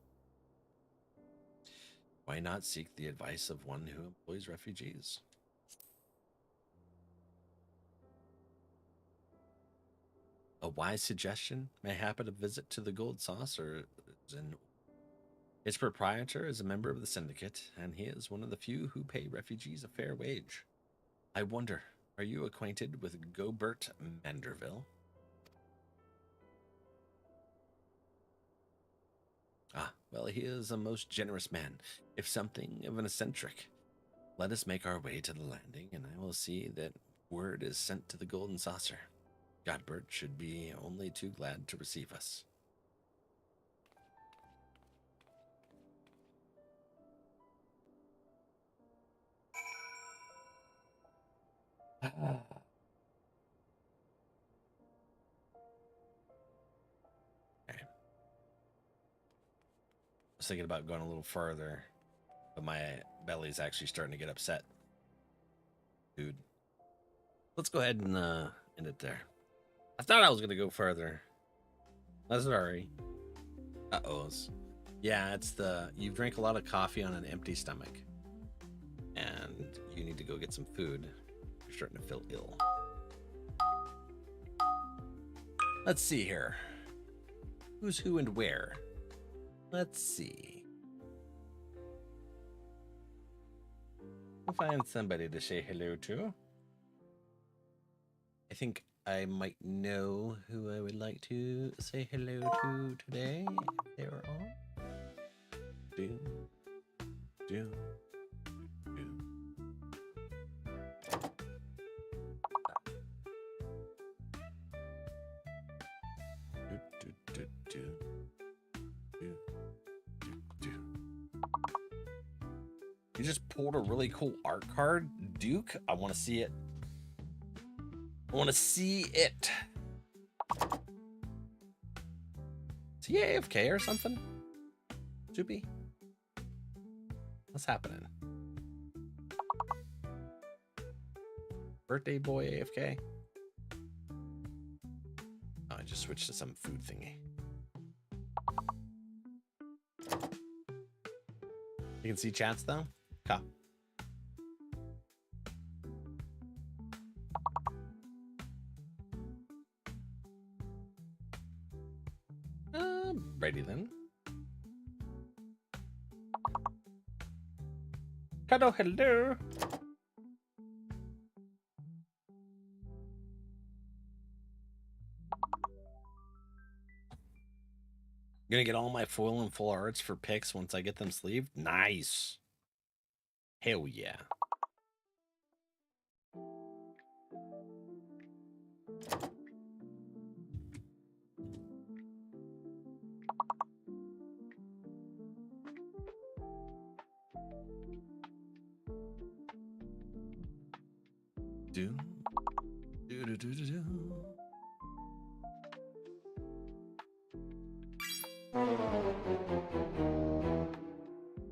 Speaker 3: Why not seek the advice of one who employs refugees? A wise suggestion may happen a visit to the Gold Saucer. Its proprietor is a member of the Syndicate, and he is one of the few who pay refugees a fair wage. I wonder, are you acquainted with Gobert Manderville? Ah, well, he is a most generous man, if something of an eccentric. Let us make our way to the landing, and I will see that word is sent to the Golden Saucer. Godbert should be only too glad to receive us. was thinking about going a little further, but my belly's actually starting to get upset. Dude. Let's go ahead and end it there. I thought I was gonna go further. I'm sorry. Uh-ohs. Yeah, it's you drank a lot of coffee on an empty stomach. And you need to go get some food. You're starting to feel ill. Let's see here. Who's who and where? Let's see. We'll find somebody to say hello to. I think I might know who I would like to say hello to today. If they were on. Do. You just pulled a really cool art card, Duke. I want to see it. I want to see it. Is he AFK or something? Soupy? What's happening? Birthday boy AFK? Oh, I just switched to some food thingy. You can see chats though? Okay. Ready then. Hello, hello. Gonna get all my foil and full arts for picks once I get them sleeved. Nice. Hell yeah. Do.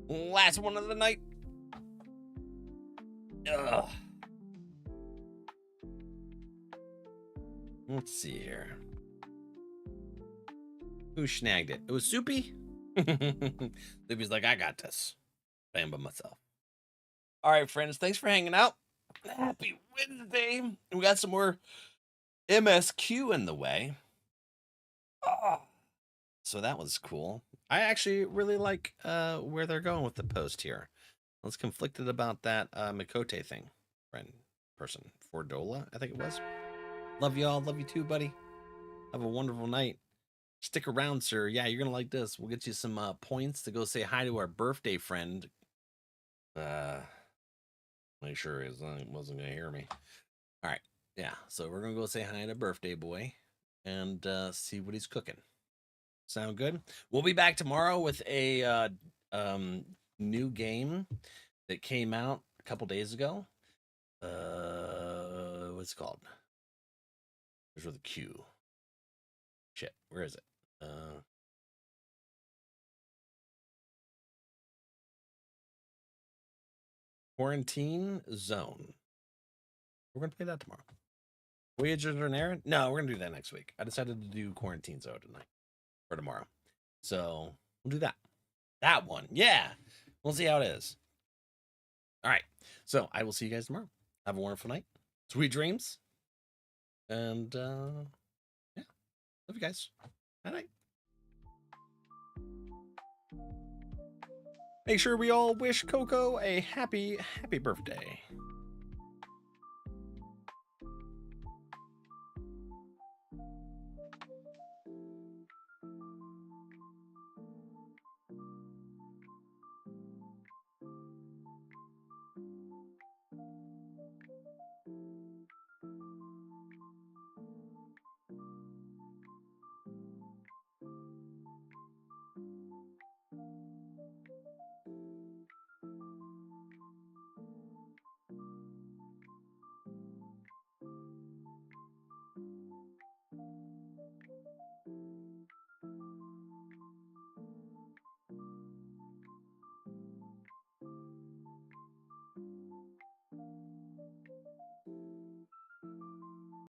Speaker 3: Last one of the night. Ugh. Let's see here. Who snagged it? It was Soupy. Soupy's like, I got this. Playing by myself. All right, friends. Thanks for hanging out. Happy Wednesday. We got some more MSQ in the way. Oh, so that was cool. I actually really like where they're going with the post here. I was conflicted about that Mikote thing. Person. Fordola, I think it was. Love y'all. Love you too, buddy. Have a wonderful night. Stick around, sir. Yeah, you're going to like this. We'll get you some points to go say hi to our birthday friend. Make sure he wasn't going to hear me. All right. Yeah, so we're going to go say hi to birthday boy and see what he's cooking. Sound good? We'll be back tomorrow with a new game that came out a couple days ago. What's it called? There's with a Q. Shit, where is it? Quarantine Zone. We're gonna play that tomorrow. Voyagers are an errand? No, we're gonna do that next week. I decided to do Quarantine Zone tonight or tomorrow, so we'll do that. That one, yeah. We'll see how it is. All right. So I will see you guys tomorrow. Have a wonderful night. Sweet dreams. And yeah. Love you guys. Good night. Make sure we all wish Coco a happy birthday.